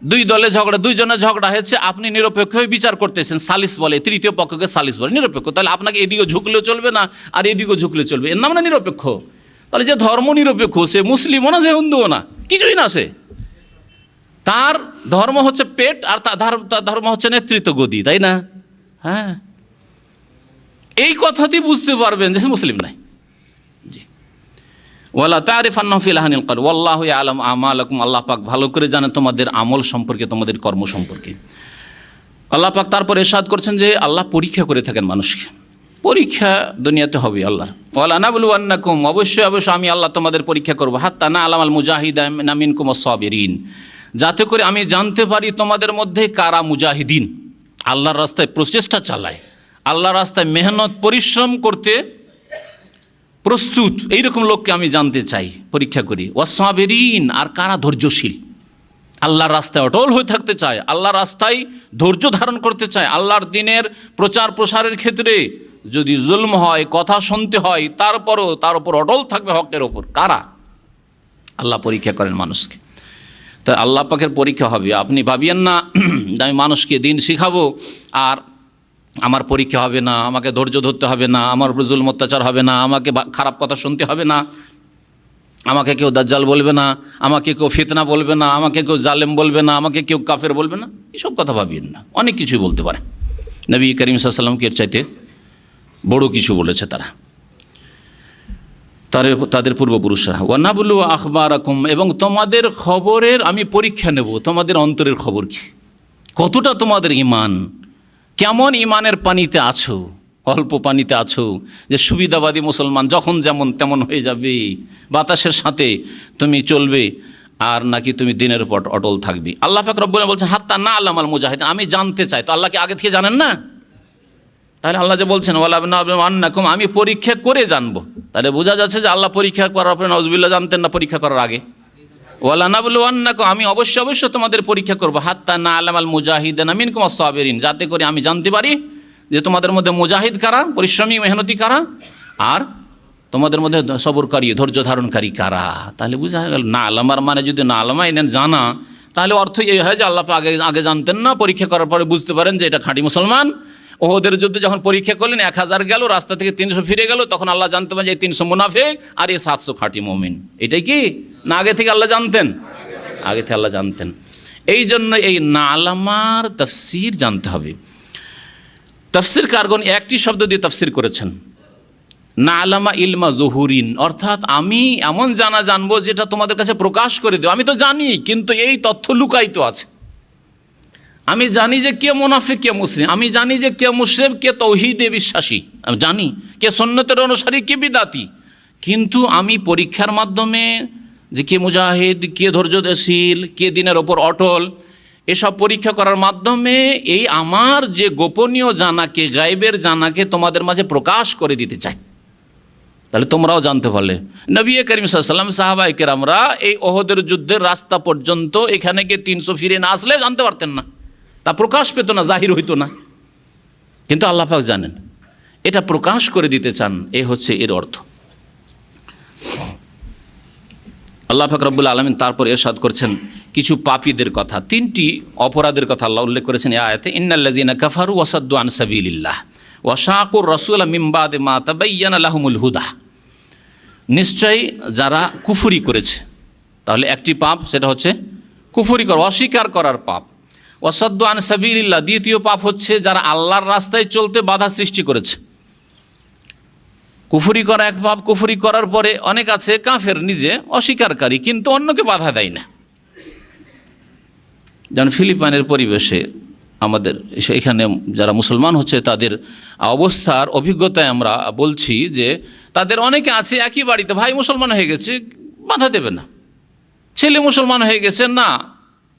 দুই দলে ঝগড়া, দুইজনের ঝগড়া হয়েছে, আপনি নিরপেক্ষ হয়ে বিচার করতেছেন, সালিস বলে, তৃতীয় পক্ষকে সালিস বলে, নিরপেক্ষ। তাহলে আপনাকে এদিকেও ঝুঁকলেও চলবে না আর এদিকেও ঝুঁকলে চলবে, এর নাম না নিরপেক্ষ। তাহলে যে ধর্ম নিরপেক্ষ, সে মুসলিমও না, সে হিন্দুও না, কিছুই না, সে তার ধর্ম হচ্ছে পেট, আর তার ধর্ম হচ্ছে নেতৃত্ব গদি, তাই না? হ্যাঁ, এই কথাতেই বুঝতে পারবেন যে মুসলিম নাই। জি, ওয়ালা তারিফান্নাহুম ফি লাহানিল কাউল ওয়াল্লাহু ইয়ালামু আমালাকুম, আল্লাহ পাক ভালো করে জানেন তোমাদের আমল সম্পর্কে, তোমাদের কর্ম সম্পর্কে। আল্লাহ পাক তারপর ইরশাদ করছেন যে আল্লাহ পরীক্ষা করে থাকেন মানুষকে, পরীক্ষা দুনিয়াতে হবে আল্লাহর। ওয়ালা নাবলুওয়ান্নাকুম, অবশ্যই অবশ্যই আমি আল্লাহ তোমাদের পরীক্ষা করবো, হাত্তা না'লামাল মুজাহিদিনা মিনকুম ওয়াস-সাবিরিন, যাতে করে আমি জানতে পারি তোমাদের মধ্যে কারা মুজাহিদিন, আল্লাহর রাস্তায় প্রচেষ্টা চালায়, আল্লাহর রাস্তায় মেহনত পরিশ্রম করতে প্রস্তুত, এইরকম লোককে আমি জানতে চাই, পরীক্ষা করি। ওয়াস-সাবিরিন, আর কারা ধৈর্যশীল, আল্লাহর রাস্তায় অটল হয়ে থাকতে চায়, আল্লাহর রাস্তায় ধৈর্য ধারণ করতে চায়, আল্লাহর দিনের প্রচার প্রসারের ক্ষেত্রে যদি জুলম হয়, কথা শুনতে হয়, তারপরও তার উপর অটল থাকবে, হকের ওপর, কারা? আল্লাহ পরীক্ষা করেন মানুষকে। তা আল্লাহ পাকের পরীক্ষা হবে। আপনি ভাবিয়েন না আমি মানুষকে দিন শিখাবো আর আমার পরীক্ষা হবে না, আমাকে ধৈর্য ধরতে হবে না, আমার উপর জুলম অত্যাচার হবে না, আমাকে খারাপ কথা শুনতে হবে না, আমাকে কেউ দাজ্জাল বলবে না, আমাকে কেউ ফিতনা বলবে না, আমাকে কেউ জালেম বলবে না, আমাকে কেউ কাফের বলবে না, এসব কথা ভাবিয়েন না। অনেক কিছুই বলতে পারে, নবী করিম সাল্লাল্লাহু আলাইহি ওয়াসাল্লামকে এর চাইতে বড় কিছু বলেছে তারা, তাদের পূর্বপুরুষরা। ওয়ানাবলু আখবারাকুম, এবং তোমাদের খবরের আমি পরীক্ষা নেব, তোমাদের অন্তরের খবর কি, কতটা তোমাদের ঈমান, কেমন ঈমানের পানিতে আছো, অল্প পানিতে আছো যে সুবিধাবাদী মুসলমান, যখন যেমন তেমন হয়ে যাবে, বাতাসের সাথে তুমি চলবে, আর নাকি তুমি দিনের উপর অটল থাকবে। আল্লাহ পাক রব্বুল আলামিন বলছেন হাত্তা না'লামাল মুজাহিদিন, আমি জানতে চাই। তো আল্লাহকে আগে থেকে জানেন না? তাহলে আল্লাহ যে বলছেন ওয়ালাবনাকুম, আমি পরীক্ষা করে জানবো, তাহলে বোঝা যাচ্ছে যে আল্লাহ পরীক্ষা করার পরে নাউজুবিল্লাহ জানতেন না পরীক্ষা করার আগে। ওয়ালানাবলুওয়ান্নাকুম, আমি অবশ্যই তোমাদের পরীক্ষা করবো, হাত্তা না'লামাল মুজাহিদিনা মিনকুম ওয়াস-সাবিরিন, যাতে করে আমি জানতে পারি যে তোমাদের মধ্যে মুজাহিদ কারা, পরিশ্রমী মেহনতি কারা, আর তোমাদের মধ্যে সবরকারী ধৈর্য ধারণকারী কারা। তাহলে বোঝা গেল না আলামার মানে যদি না আলামা এনেন জানা, তাহলে অর্থ এই হয় যে আল্লাহ আগে আগে জানতেন না, পরীক্ষা করার পরে বুঝতে পারেন যে এটা খাঁটি মুসলমান। ওদের যুদ্ধে যখন পরীক্ষা করলেন 1000 গেল, রাস্তা থেকে 300 ফিরে গেল, তখন আল্লাহ জানতে পারেন যে 300 মুনাফিক আর 700 খাঁটি মুমিন। এটাই কি না আগে থেকে আল্লাহ জানতেন? আগে থেকে আল্লাহ জানতেন। এই জন্য এই না আলামার তাফসির জানতে হবে। তাফসির কারগণ একটি শব্দ দিয়ে তাফসির করেছেন, না আলামা ইলমা জহুরিন, অর্থাৎ আমি এমন জানবো যেটা তোমাদের কাছে প্রকাশ করে দেব। আমি তো জানি, কিন্তু এই তথ্য লুকায়িত আছে। আমি জানি যে কে মুনাফিক কে মুসলিম, আমি জানি যে কে মুশরিক কে তৌহিদে বিশ্বাসী, আমি জানি কে সুন্নতের অনুসারী কে বিদাতি, কিন্তু আমি পরীক্ষার মাধ্যমে যে কে মুজাহিদ কে ধৈর্যশীল কে দিনের ওপর অটল, এসব পরীক্ষা করার মাধ্যমে এই আমার যে গোপনীয় জানাকে, গায়েবের জানাকে তোমাদের মাঝে প্রকাশ করে দিতে চাই। তাহলে তোমরাও জানতে পারলে। নবী করিম সাল্লাল্লাহু আলাইহি ওয়াসাল্লাম সাহাবায়ে কেরামরা এই ওহদের যুদ্ধের রাস্তা পর্যন্ত এখানে গিয়ে 300 ফিরে না আসলে জানতে পারতেন না, তা প্রকাশ পেত না, জাহির হইতো না, কিন্তু আল্লাহ পাক জানেন, এটা প্রকাশ করে দিতে চান, এই হচ্ছে এর অর্থ। আল্লাহ পাক রব্বুল আলামিন তারপর ইরশাদ করছেন কিছু পাপীদের কথা, 3টি অপরাধের কথা আল্লাহ উল্লেখ করেছেন এই আয়াতে। ইন্নাল্লাযীনা কাফারু ওয়া সাদ্দু আন সাবিলিল্লাহ ওয়া শাকুর রাসূলা মিন বাদি মা তাবায়্যানা লাহুমুল হুদা। নিশ্চয়ই যারা কুফরি করেছে, তাহলে একটি পাপ সেটা হচ্ছে কুফরি করা, অস্বীকার করার পাপ। ওয়া সাদ্দু আন সাবিলিল্লাহ, দ্বিতীয় পাপ হচ্ছে যারা আল্লাহর রাস্তায় চলতে বাধা সৃষ্টি করেছে। কুফরি করা এক পাপ, কুফরি করার পরে অনেক আছে কাফের নিজে অস্বীকারী কিন্তু অন্যকে বাধা দেয় না। যেমন ফিলিপাইনের পরিবেশে আমাদের এখানে যারা মুসলমান হচ্ছে তাদের অবস্থার অভিজ্ঞতায় আমরা বলছি যে তাদের অনেকে আছে একই বাড়িতে, ভাই মুসলমান হয়ে গেছে বাধা দেবে না, ছেলে মুসলমান হয়ে গেছে না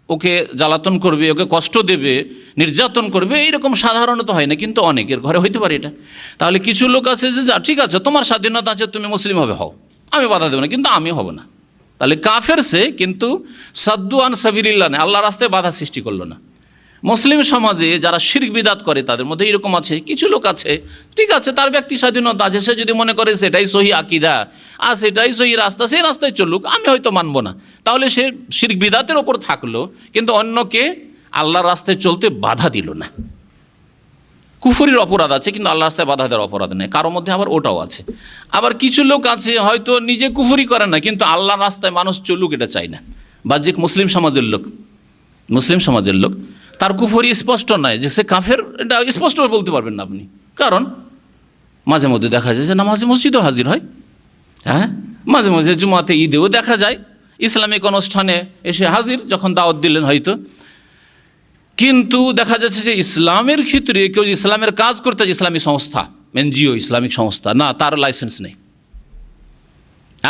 ওকে জ্বালাতন করবে, ওকে কষ্ট দেবে, নির্যাতন করবে, এইরকম সাধারণত হয় না, কিন্তু অনেকের ঘরে হইতে পারে এটা। তাহলে কিছু লোক আছে যে যা ঠিক আছে তোমার স্বাধীনতা আছে, তুমি মুসলিম হবে হও, আমি বাধা দেবো না, কিন্তু আমি হব না। তাহলে কাফের সে, কিন্তু সাদ্দু আন সাবিলিল্লাহ নেই, আল্লাহ রাস্তায় বাধা সৃষ্টি করলো না। মুসলিম সমাজে যারা শিরক বিদাত করে তাদের মধ্যে এরকম আছে, কিছু লোক আছে ঠিক আছে তার ব্যক্তি স্বাধীনতা আছে, সে যদি মনে করে সেটাই সহি আকিদা আর সেটাই সহি রাস্তা, সেই রাস্তায় চলুক, আমি হয়তো মানবো না, তাহলে সে শিরক বিদাতের ওপর থাকলো, কিন্তু অন্যকে আল্লাহর রাস্তায় চলতে বাধা দিল না। কুফরির অপরাধ আছে, কিন্তু আল্লাহর রাস্তায় বাধা দেওয়ার অপরাধ নেই, কারোর মধ্যে আবার ওটাও আছে। আবার কিছু লোক আছে হয়তো নিজে কুফরি করে না, কিন্তু আল্লাহর রাস্তায় মানুষ চলুক এটা চাই না। বাহ্যিক মুসলিম সমাজের লোক তার কুফরি স্পষ্ট নয় যে সে কাফের, এটা স্পষ্টভাবে বলতে পারবেন না আপনি, কারণ মাঝে মধ্যে দেখা যায় যে নামাজে মসজিদেও হাজির হয়, হ্যাঁ মাঝে মাঝে জুমাতে ঈদেও দেখা যায়, ইসলামিক অনুষ্ঠানে এসে হাজির, যখন দাওয়াত দিলেন হয়তো, কিন্তু দেখা যাচ্ছে যে ইসলামের ক্ষেত্রে কেউ ইসলামের কাজ করতে, ইসলামী সংস্থা এনজিও ইসলামিক সংস্থা না, তার লাইসেন্স নেই।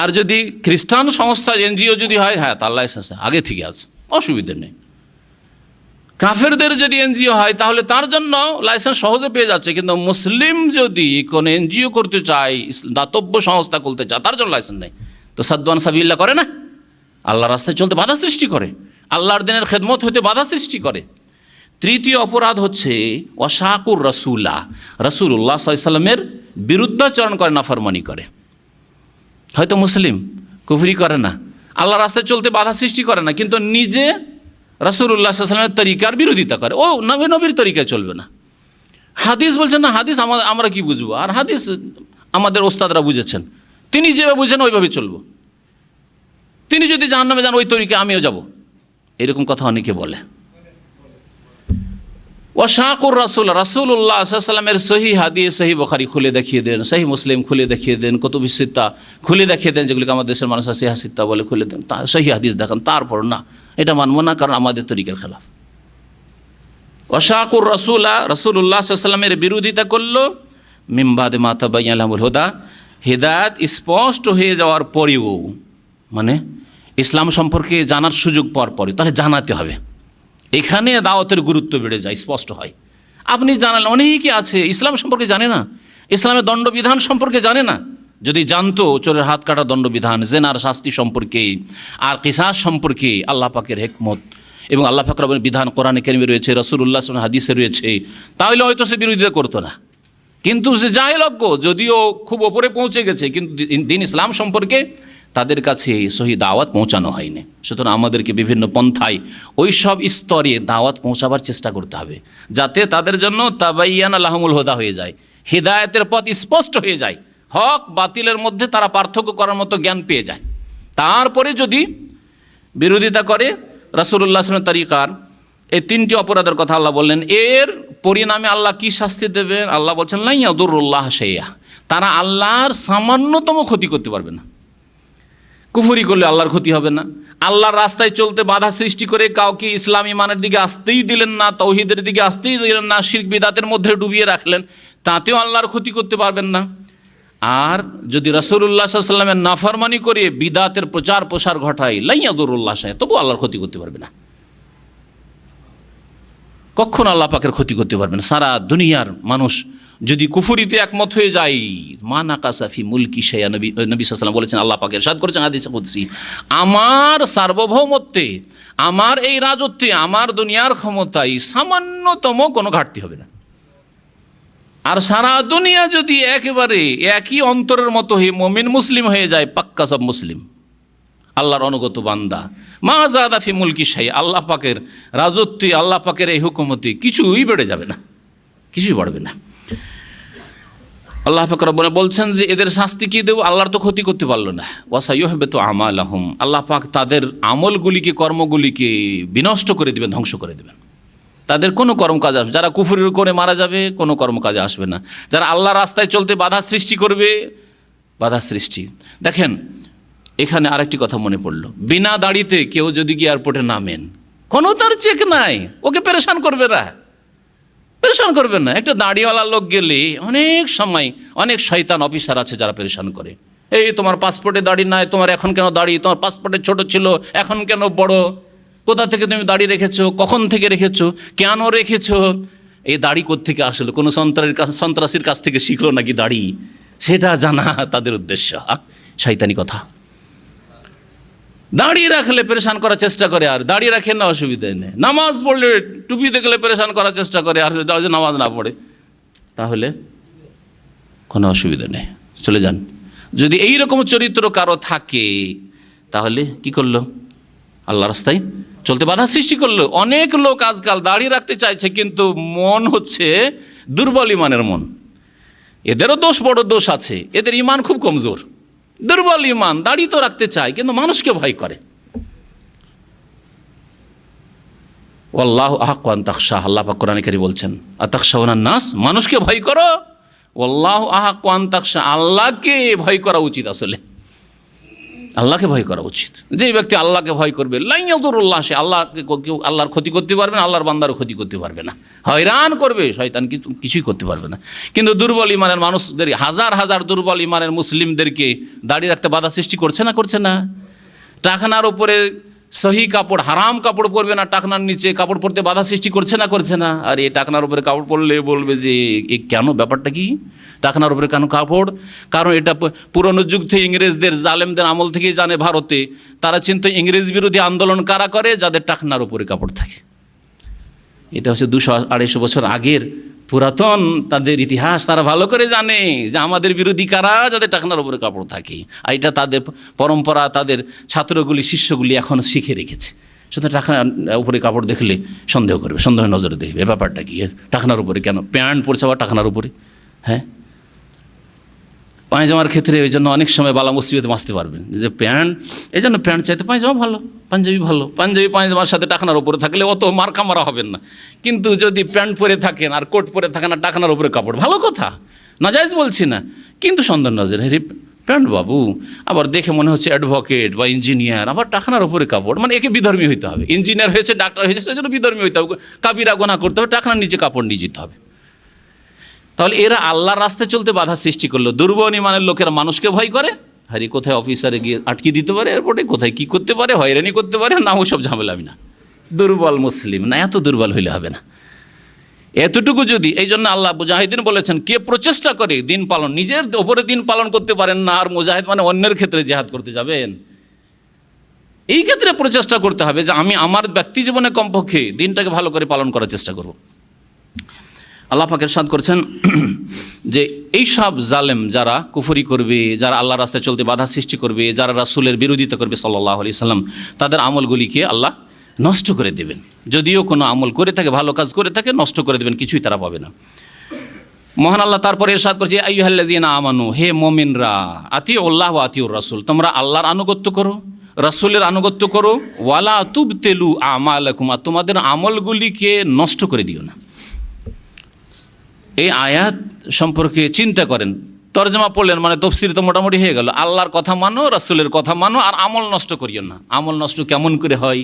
আর যদি খ্রিস্টান সংস্থা এনজিও যদি হয়, হ্যাঁ তার লাইসেন্স আগে থেকে আছে, অসুবিধা নেই। কাফেরদের যদি এনজিও হয় তাহলে তার জন্য লাইসেন্স সহজে পেয়ে যাচ্ছে, কিন্তু মুসলিম যদি কোনো এনজিও করতে চায়, দাতব্য সংস্থা খুলতে চায়, তার জন্য লাইসেন্স নেই। তো সাদ্দু আন সাবিলিল্লাহ করে না, আল্লাহর রাস্তায় চলতে বাধা সৃষ্টি করে, আল্লাহর দিনের খেদমত হইতে বাধা সৃষ্টি করে। তৃতীয় অপরাধ হচ্ছে ওয়াশাকুর রাসূলা, রাসূলুল্লাহ সাল্লাল্লাহু আলাইহি ওয়াসাল্লামের বিরুদ্ধাচরণ করে, নাফরমানি করে। হয়তো মুসলিম কুফরি করে না, আল্লাহর রাস্তায় চলতে বাধা সৃষ্টি করে না, কিন্তু নিজে রাসূলুল্লাহ সাল্লাল্লাহু আলাইহি ওয়াসাল্লামের তরিকার বিরোধিতা করে, ও নবীর তরিকায় চলবে না। হাদিস বলছেন না, হাদিস আমরা কি বুঝবো, আর হাদিস আমাদের ওস্তাদরা বুঝেছেন, তিনি যেভাবে বুঝেন ওইভাবে চলবো, তিনি যদি জাহান্নামে যান ওই তরিকায় আমিও যাব, এরকম কথা অনেকে বলে। ওয়াশাকুর রাসূল, রাসূলুল্লাহ সাল্লাল্লাহু আলাইহি ওয়াসাল্লামের সহি হাদিস, সহি বুখারী খুলে দেখিয়ে দেন, সহি মুসলিম খুলে দেখিয়ে দেন, কুতুবুস সিত্তা খুলে দেখিয়ে দেন, যেগুলিকে আমাদের দেশের মানুষ সিহাহ সিত্তা বলে, খুলে দেন, সহি হাদিস দেখান, তারপর না এটা মানবো না, কারণ আমাদের তরিকার খেলাফ। ওয়াশাকুর রাসূলা, রাসূলুল্লাহ সাল্লাল্লাহু আলাইহি ওয়াসাল্লামের বিরোধিতা করলো, মিন বাদি মা তাবায়্যানা লাহুমুল হুদা, হিদায়াত স্পষ্ট হয়ে যাওয়ার পরেও, মানে ইসলাম সম্পর্কে জানার সুযোগ পাওয়ার পরে, তাহলে জানাতে হবে। এখানে দাওয়াতের গুরুত্ব বেড়ে যায়, স্পষ্ট হয়। আপনি জানালেন, অনেকে আছে ইসলাম সম্পর্কে জানে না, ইসলামের দণ্ডবিধান সম্পর্কে জানে না, যদি জানতো চোরের হাত কাটা দণ্ডবিধান, জেনার শাস্তি সম্পর্কে আর কিসাস সম্পর্কে, আল্লাহ পাকের হিকমত, এবং আল্লাহ পাক রব্বুল বিধান কোরআনে কারিমে রয়েছে, রাসূলুল্লাহ সাল্লাল্লাহু আলাইহি হাদিসে রয়েছে, তাহলে হয়তো সে বিরোধিতা করতো না। কিন্তু সে জাহেলজ্ঞ, যদিও খুব ওপরে পৌঁছে গেছে, কিন্তু দিন ইসলাম সম্পর্কে তাদের কাছে সহি দাওয়াত পৌঁছানো হয়নি। সুতরাং আমাদেরকে বিভিন্ন পন্থায় ওই সব স্তরে দাওয়াত পৌঁছাবার চেষ্টা করতে হবে, যাতে তাদের জন্য তাবাইয়ানা লাহুমুল হুদা হয়ে যায়, হিদায়াতের পথ স্পষ্ট হয়ে যায়, হক বাতিলের মধ্যে তারা পার্থক্য করার মতো জ্ঞান পেয়ে যায়। তারপরে যদি বিরোধিতা করে রাসূলুল্লাহ সাল্লাল্লাহু আলাইহি তরিকার এই তিনটি অপরাধের কথা আল্লাহ বললেন, এর পরিণামে আল্লাহ কি শাস্তি দেবেন? আল্লাহ বলছেন লা ইয়াদুরুল্লাহ শাইআ, তারা আল্লাহর সামান্যতম ক্ষতি করতে পারবে না। কুফরি করলে আল্লাহর ক্ষতি হবে না, আল্লাহর রাস্তায় চলতে বাধা সৃষ্টি করে কাউকে ইসলাম ইমানের দিকে আসতেই দিলেন না, তাওহীদের দিকে আসতেই দিলেন না, শিরক বিদআতের মধ্যে ডুবিয়ে রাখলেন, তাতেও আল্লাহর ক্ষতি করতে পারবেন না। আর যদি রাসূলুল্লাহ সাল্লাল্লাহু আলাইহি ওয়াসাল্লামের নাফরমানি করে বিদআতের প্রচার প্রসার ঘটায় লা ইয়াদুরুল্লাহ শাইআ, তবু আল্লাহর ক্ষতি করতে পারবে না, কখনো আল্লাহ পাকের ক্ষতি করতে পারবে না। সারা দুনিয়ার মানুষ যদি কুফরিতে একমত হয়ে যায়, মা নাকাসা ফি মুলকি শাইআ, নবী সাল্লাল্লাহু আলাইহি ওয়াসাল্লাম বলেছেন, আল্লাহ পাক ইরশাদ করেছেন হাদিসে কুদসি, আমার সার্বভৌমত্বে, আমার এই রাজত্বে, আমার দুনিয়ার ক্ষমতায় সামান্যতম কোনো ঘাটতি হবে না। আর সারা দুনিয়া যদি একেবারে একই অন্তরের মতো হয়ে মুমিন মুসলিম হয়ে যায়, পাক্কা সব মুসলিম, আল্লাহর অনুগত বান্দা, মা যাদা ফি মুলকি শাইআ, আল্লাহ পাকের রাজত্বে, আল্লাহ পাকের এই হুকুমতে কিছুই বেড়ে যাবে না, কিছুই বাড়বে না। আল্লাহ পাক রব্বুল বলছেন যে এদের শাস্তি কি দেব? আল্লাহর তো ক্ষতি করতে পারলো না। ওয়াসাইয়ুহবিতু আমালাহুম, আল্লাহ পাক তাদের আমলগুলিকে, কর্মগুলিকে বিনষ্ট করে দেবেন, ধ্বংস করে দেবেন। তাদের কোনো কর্ম কাজে আসবে, যারা কুফরি করে মারা যাবে কোনো কর্ম কাজে আসবে না, যারা আল্লাহর রাস্তায় চলতে বাধা সৃষ্টি করবে, বাধা সৃষ্টি। দেখেন এখানে আরেকটি কথা মনে পড়লো, বিনা দাড়িতে কেউ যদি গিয়ে এয়ারপোর্টে নামেন, কোনো তার চেক নাই, ওকে পেরেশান করবে না, পেরেশান করবেন না। একটা দাড়িওয়ালা লোক গেলে অনেক সময় অনেক শয়তান অফিসার আছে যারা পেরেশান করে, এই তোমার পাসপোর্টে দাড়ি নাই, তোমার এখন কেন দাড়ি, তোমার পাসপোর্টে ছোট ছিল এখন কেন বড়, কোথা থেকে তুমি দাড়ি রেখেছো, কখন থেকে রেখেছো, কেন রেখেছো, এই দাড়ি কোত্থেকে আসলো, কোনো সন্ত্রাসীর কাছ থেকে শিখলো নাকি দাড়ি, সেটা জানা তাদের উদ্দেশ্য। শয়তানি কথা। দাঁড়িয়ে রাখলে পেরেশান করার চেষ্টা করে, আর দাঁড়িয়ে রাখেন না অসুবিধাই নেই। নামাজ পড়লে টুপি দেখলে পেরেশান করার চেষ্টা করে, আর নামাজ না পড়ে তাহলে কোনো অসুবিধা নেই, চলে যান। যদি এই রকম চরিত্র কারো থাকে তাহলে কি করলো? আল্লাহ রাস্তায় চলতে বাধা সৃষ্টি করলো। অনেক লোক আজকাল দাঁড়িয়ে রাখতে চাইছে, কিন্তু মন হচ্ছে দুর্বল ইমানের মন। এদেরও দোষ, বড় দোষ আছে, এদের ইমান খুব কমজোর, দুর্বল ইমান। দাড়ি তো রাখতে চায় কিন্তু মানুষকে ভয় করে। ওয়াল্লাহু আহাক্কু আন তাখশা, আল্লাহ পাক কোরআনে কারীমে বলছেন, আতাখশাউনান নাস, মানুষকে ভয় করো, ওয়াল্লাহু আহাক্কু আন তাখশা, আল্লাহকে ভয় করা উচিত। আসলে আল্লাহকে ভয় করা উচিত। যে ব্যক্তি আল্লাহকে ভয় করবে, লা ইয়াদুরুল্লাহ, সে আল্লাহকে কেউ আল্লাহর ক্ষতি করতে পারবে না, আল্লাহর বান্দারও ক্ষতি করতে পারবে না, হয়রান করবে শয়তান, কিন্তু কিছুই করতে পারবে না। কিন্তু দুর্বল ইমানের মানুষদের, হাজার হাজার দুর্বল ইমানের মুসলিমদেরকে দাঁড়িয়ে রাখতে বাধা সৃষ্টি করছে না, করছে না? টাকনার উপরে সহি কাপড়, হারাম কাপড় পরবে না, টাকনার নিচে কাপড় পরতে বাধা সৃষ্টি করছে না, করছে না? আর এই টাকনার উপরে কাপড় পরলে বলবে যে এ কেন, ব্যাপারটা কি টাকনার উপরে কেন কাপড়? কারণ এটা পুরনো যুগ থেকে ইংরেজদের, জালেমদের আমল থেকেই জানে ভারতে, তারা চিন্তা ইংরেজ বিরোধী আন্দোলন কারা করে? যাদের টাকনার উপরে কাপড় থাকে। এটা হচ্ছে 200-250 বছর আগের পুরাতন তাদের ইতিহাস, তারা ভালো করে জানে যে আমাদের বিরোধী কারা, যাদের টাকনার উপরে কাপড় থাকে। আর এটা তাদের পরম্পরা, তাদের ছাত্রগুলি, শিষ্যগুলি এখন শিখে রেখেছে। সুতরাং টাকনার উপরে কাপড় দেখলে সন্দেহ করবে, সন্দেহ নজরে দেখবে, ব্যাপারটা কি, টাকনার উপরে কেন প্যান্ট পরছে আবার টাকনার উপরে? হ্যাঁ, পায়জামার ক্ষেত্রে ওই জন্য অনেক সময় বালা মুসিবতে বাঁচতে পারবেন, যে প্যান্ট, এই জন্য প্যান্ট চাইতে পায়জামা ভালো, পাঞ্জাবি ভালো। পাঞ্জাবি পায়জামার সাথে টাকনার উপরে থাকলে অত মার্কা মারা হবেন না। কিন্তু যদি প্যান্ট পরে থাকেন আর কোট পরে থাকেন আর টাকনার উপরে কাপড়, ভালো কথা, নাজায়েজ বলছি না, কিন্তু সন্দেহ নজর, হ্যাঁ প্যান্ট বাবু, আবার দেখে মনে হচ্ছে অ্যাডভোকেট বা ইঞ্জিনিয়ার, আবার টাকনার উপরে কাপড়, মানে একে বিধর্মী হইতে হবে। ইঞ্জিনিয়ার হয়েছে, ডাক্তার হয়েছে, সেজন্য বিধর্মী হইতে হবে, কাবিরা গোনা করতে হবে, টাকনার নিচে কাপড় নিয়ে যেতে হবে। তাহলে এরা আল্লাহর রাস্তায় চলতে বাধা সৃষ্টি করলো। দুর্বল ইমানের লোকেরা মানুষকে ভয় করে, হারি কোথায় অফিসারে গিয়ে আটকে দিতে পারে এয়ারপোর্টে, কোথায় কি করতে পারে, হয়রানি করতে পারে না, ওসব ঝামেলা আমি না। দুর্বল মুসলিম না, এত দুর্বল হইলে হবে না, এতটুকু যদি। এই জন্য আল্লাহ মুজাহিদিন বলেছেন, কে প্রচেষ্টা করে দিন পালন, নিজের ওপরে দিন পালন করতে পারেন না, আর মুজাহিদ মানে অন্যের ক্ষেত্রে জেহাদ করতে যাবেন, এই ক্ষেত্রে প্রচেষ্টা করতে হবে যে আমি আমার ব্যক্তি জীবনে কমপক্ষে দিনটাকে ভালো করে পালন করার চেষ্টা করব। আল্লাহ পাক ইরশাদ করছেন যে এই সব জালেম যারা কুফরি করবে, যারা আল্লাহর রাস্তায় চলতে বাধা সৃষ্টি করবে, যারা রাসূলের বিরোধিতা করবে সাল্লাল্লাহু আলাইহি সাল্লাম, তাদের আমলগুলিকে আল্লাহ নষ্ট করে দেবেন। যদিও কোনো আমল করে থাকে, ভালো কাজ করে থাকে, নষ্ট করে দেবেন, কিছুই তারা পাবে না। মহান আল্লাহ তারপরে ইরশাদ করছে, আইয়ুহাল্লাযীনা আমানু, হে মুমিনরা, আতিউল্লাহ ওয়া আতিউর রাসূল, তোমরা আল্লাহর আনুগত্য করো, রাসূলের আনুগত্য করো, ওয়ালা তুবতিলু আমালাকুম, তোমাদের আমলগুলিকে নষ্ট করে দিও না। এই আয়াত সম্পর্কে চিন্তা করেন, তরজমা পড়লেন মানে তাফসীর তো মোটামুটি হয়ে গেল। আল্লাহর কথা মানো, রাসূলের কথা মানো, আর আমল নষ্ট করিও না। আমল নষ্ট কেমন করে হয়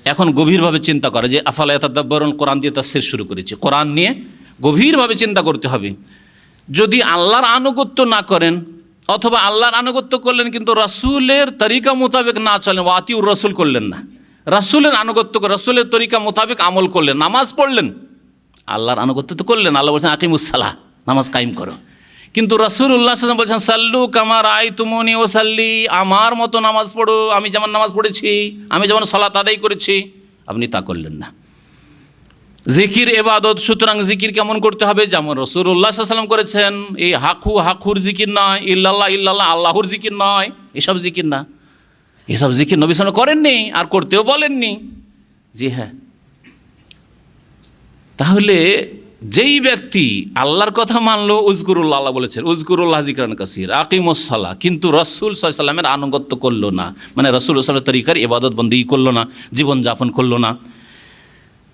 এখন গভীরভাবে চিন্তা করে যে আফালা ইয়াতাদাব্বারুন, কোরআন দিয়ে তাফসীর শুরু করেছে। কোরআন নিয়ে গভীরভাবে চিন্তা করতে হবে। যদি আল্লাহর আনুগত্য না করেন অথবা আল্লাহর আনুগত্য করলেন কিন্তু রাসূলের তরিকা মোতাবেক না চলেন, ওয়াতিউর রাসূল করলেন না, রাসূলের আনুগত্য করে রাসূলের তরিকা মোতাবেক আমল করলেন, নামাজ পড়লেন, আল্লাহর আনুগত্য তো করলেন, আল্লাহ বলছেন আকিমুস-সালাহ, নামাজ কায়েম করো, কিন্তু রাসূলুল্লাহ সাল্লাল্লাহু আলাইহি ওয়াসাল্লাম বলছেন সাল্লু কামা রাআইতুমুনি ওয়াসাল্লি, আমার মতো নামাজ পড়ো, আমি যেমন নামাজ পড়েছি, আমি যেমন সালাত আদায় করেছি, আপনি তা করলেন না। জিকির ইবাদত, সুতরাং জিকির কেমন করতে হবে, যেমন রাসূলুল্লাহ সাল্লাল্লাহু আলাইহি ওয়াসাল্লাম করেছেন। এই হাকুর জিকির নয়, ইল্লাল্লাহ ইল্লাল্লাহ, আল্লাহর জিকির নয়, এসব জিকির না, এসব জিকির নবী সাল্লাল্লাহু আলাইহি ওয়াসাল্লাম করেননি আর করতেও বলেননি। জি হ্যাঁ, তাহলে যেই ব্যক্তি আল্লাহর কথা মানলো, উযকুরুল্লাহ, আল্লাহ বলেছেন উযকুরুল্লাহ যিকরান কাসীর, আকিমুস-সালাহ, কিন্তু রাসূল সাল্লাল্লাহু আলাইহি ওয়াসাল্লামের আনুগত্য করলো না, মানে রাসূল সাল্লাল্লাহু আলাইহি ওয়াসাল্লামের তরিকার ইবাদত বন্দেগী করলো না, জীবনযাপন করলো না,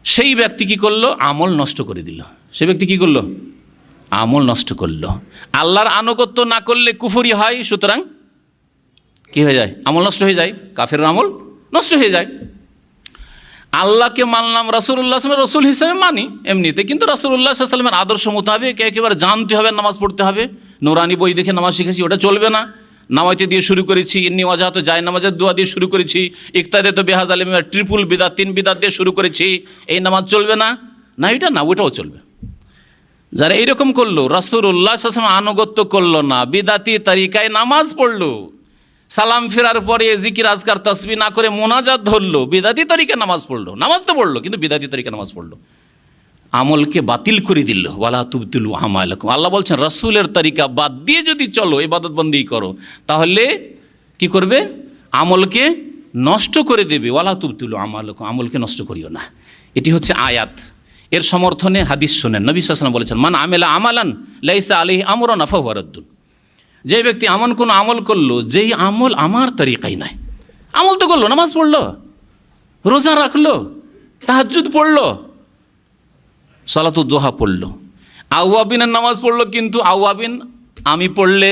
সেই ব্যক্তি কি করলো, আমল নষ্ট করে দিল। সেই ব্যক্তি কি করলো, আমল নষ্ট করলো। আল্লাহর আনুগত্য না করলে কুফরি হয়, সুতরাং কি হয়ে যায়, আমল নষ্ট হয়ে যায়, কাফের আমল নষ্ট হয়ে যায়। আল্লাহকে মানলাম, রাসূলুল্লাহ সাল্লাল্লাহু আলাইহি ওয়াসাল্লাম রাসূল হিসেবে মানি এমনিতে, কিন্তু রাসূলুল্লাহ সাল্লাল্লাহু আলাইহি ওয়াসাল্লামের আদর্শ মোতাবেক একেবারে জানতে হবে, নামাজ পড়তে হবে। নুরানি বই দেখে নামাজ শিখেছি, ওটা চলবে না। নামাইতে দিয়ে শুরু করেছি, ইন্নী ওয়াজাহতু জায় নামাজের দোয়া দিয়ে শুরু করেছি, ইক্তাদাতু বিহাযা আলিমের ট্রিপল বিদাত, 3 বিদাত দিয়ে শুরু করেছি, এই নামাজ চলবে না, না এটা না ওটাও চলবে। যারা এইরকম করলো, রাসূলুল্লাহ সাল্লাল্লাহু আলাইহি ওয়াসাল্লাম আনুগত্য করলো না, বিদাতি তরিকায় নামাজ পড়লো, সালাম ফেরার পরে জিকির আজকার তাসবিহ না করে মোনাজাত ধরলো, বিদাতি তরিকা নামাজ পড়লো, নামাজ তো পড়লো কিন্তু বিদাতি তরিকা নামাজ পড়লো, আমলকে বাতিল করে দিল। ওয়ালা তুবতিলু আমালাকুম, আল্লাহ বলছেন রাসূলের তরিকা বাদ দিয়ে যদি চলো, ইবাদত বন্দেগী করো, তাহলে কি করবে, আমলকে নষ্ট করে দেবে। ওয়ালা তুবতিলু আমালাকুম, আমলকে নষ্ট করিও না। এটি হচ্ছে আয়াত। এর সমর্থনে হাদিস শোনেন, নবী সাল্লাল্লাহু আলাইহি ওয়াসাল্লাম বলেছেন, মান আমিলা আমালান লাইসা আলাইহি আমরুনা ফাহুয়া রাদ্দুন, যে ব্যক্তি এমন কোনো আমল করলো যেই আমল আমার তরিকায় নাই, আমল তো করলো, নামাজ পড়লো, রোজা রাখলো, তাহাজ্জুদ পড়লো, সালাতুদ দুহা পড়লো, আওয়াবিনের নামাজ পড়লো, কিন্তু আওয়াবিন আমি পড়লে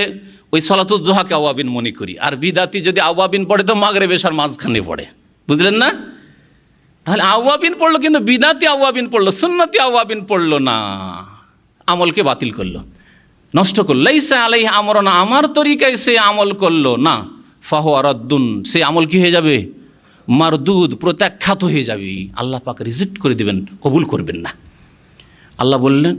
ওই সালাতুদ দুহাকে আওয়াবিন মনে করি, আর বিদাতি যদি আওয়াবিন পড়ে তো মাগরিব এশার মাঝখানে পড়ে, বুঝলেন না? তাহলে আওয়াবিন পড়লো কিন্তু বিদাতি আওয়াবিন পড়লো, সুন্নতি আওয়াবিন পড়লো না, আমলকে বাতিল করলো, নষ্ট করলো। লাইসা আলাইহি আমরুনা, আমার তরিকায় সে আমল করলো না, ফাহুয়া রাদ্দুন, সে আমল কি হয়ে যাবে, মারদুদ, প্রত্যাখ্যাত হয়ে যাবে, আল্লাহ পাক রিজেক্ট করে দেবেন, কবুল করবেন না। আল্লাহ বললেন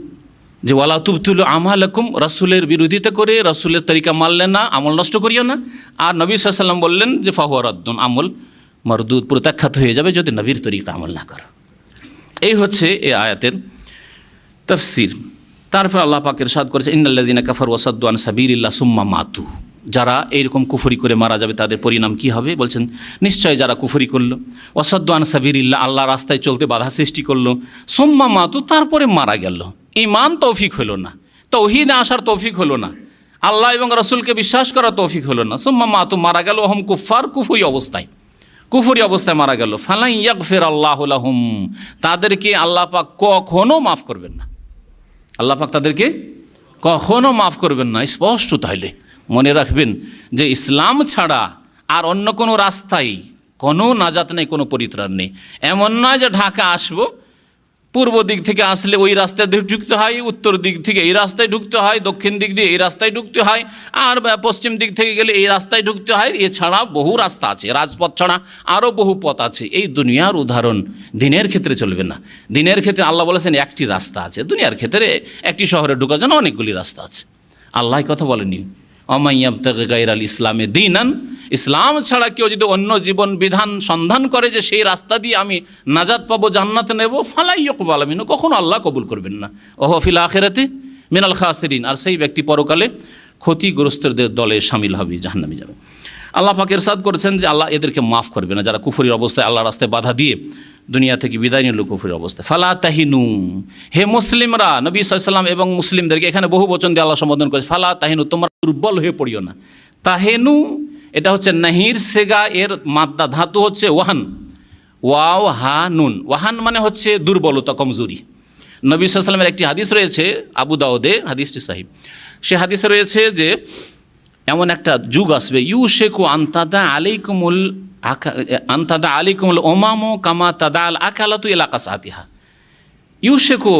যে ওয়ালা তুবতিলু আমালাকুম, রাসূলের বিরোধিতা করে রাসূলের তরিকা মানলেন না, আমল নষ্ট করিও না। আর নবী সাল্লাল্লাহু আলাইহি ওয়াসাল্লাম বললেন যে ফাহুয়া রাদ্দুন, আমল মারদুদ, প্রত্যাখ্যাত হয়ে যাবে যদি নবীর তরিকা আমল না করো। এই হচ্ছে এই আয়াতের তাফসীর। তারপর আল্লাহ পাক ইরশাদ করেছে, ইন্নাল্লাযীনা কাফারু ওয়া সাদ্দু আন সাবিলিল্লাহ সুম্মা মাতু, যারা এইরকম কুফরি করে মারা যাবে তাদের পরিণাম কি হবে, বলছেন নিশ্চয় যারা কুফরি করলো, ওয়া সাদ্দু আন সাবিলিল্লাহ, আল্লাহ রাস্তায় চলতে বাধা সৃষ্টি করলো, সুম্মা মাতু, তারপরে মারা গেল, ঈমান তৌফিক হলো না, তাওহীদে আসার তৌফিক হলো না, আল্লাহ এবং রাসূলকে বিশ্বাস করার তৌফিক হলো না, সুম্মা মাতু, মারা গেল, ওহম কুফার, কুফরি অবস্থায় মারা গেল, ফালাই ইয়াগফিরাল্লাহু লাহুম, তাদেরকে আল্লাহ পাক কখনো মাফ করবেন না, আল্লাহ পাক তাদেরকে কখনো মাফ করবেন না। স্পষ্ট তাইলে মনে রাখবেন যে ইসলাম ছাড়া আর অন্য কোনো রাস্তায় কোনো নাজাত নেই, কোনো পরিত্রাণ নেই। এমন নয় যে ঢাকা আসবো, পূর্ব দিক থেকে আসলে ওই রাস্তায় ঢুকতে হয়, উত্তর দিক থেকে এই রাস্তায় ঢুকতে হয়, দক্ষিণ দিক দিয়ে এই রাস্তায় ঢুকতে হয়, আর পশ্চিম দিক থেকে গেলে এই রাস্তায় ঢুকতে হয়। এছাড়া বহু রাস্তা আছে, রাজপথ ছাড়া আরও বহু পথ আছে। এই দুনিয়ার উদাহরণ দিনের ক্ষেত্রে চলবে না। দিনের ক্ষেত্রে আল্লাহ বলেছেন একটি রাস্তা আছে, দুনিয়ার ক্ষেত্রে একটি শহরে ঢোকার জন্য অনেকগুলি রাস্তা আছে। আল্লাহ কথা বলেনি, অমাইয়াবতাগি গায়রাল ইসলামে দীনান, ইসলাম ছাড়া কেউ যদি অন্য জীবন বিধান সন্ধান করে যে সেই রাস্তা দিয়ে আমি নাজাত পাবো, জান্নাত নেব, ফালা ইউকবাল মিনহু, কখনো আল্লাহ কবুল করবেন না। ওয়া ফিল আখিরাতি মিনাল খাসিরিন, আর সেই ব্যক্তি পরকালে ক্ষতিগ্রস্তদের দলে শামিল হবে, জাহান্নামে যাবে। আল্লাহ পাক ইরশাদ করেছেন যে আল্লাহ এদেরকে মাফ করবে না যারা কুফরির অবস্থায় আল্লাহর রাস্তায় বাধা দিয়ে দুনিয়া থেকে বিদায় নিল কুফরির অবস্থায়। ফালা তাহিনু, হে মুসলিমরা, নবী সাল্লাল্লাহু আলাইহি ওয়াসাল্লাম এবং মুসলিমদেরকে এখানে বহু বচন দিয়ে আল্লাহ সম্বোধন করেছে। ফালা তাহিনু, তোমরা দুর্বল হয়ে পড়িও না। তাহেনু এটা হচ্ছে নাহির সেগা, এর মাদ্দা ধাতু হচ্ছে ওয়াহান, ওয়াও হা নুন। ওয়াহান মানে হচ্ছে দুর্বলতা, কমজোরি। নবী সাল্লাল্লাহু আলাইহি ওয়াসাল্লামের একটি হাদিস রয়েছে আবু দাউদে, হাদিসটি সহিহ। সে হাদিসে রয়েছে যে এমন একটা যুগ আসবে, ইউশেকু আন্তাদা আলাইকুমুল ওমামু কামা তাদাল আকালাতু ইলা কাসাতিহা। ইউশেকু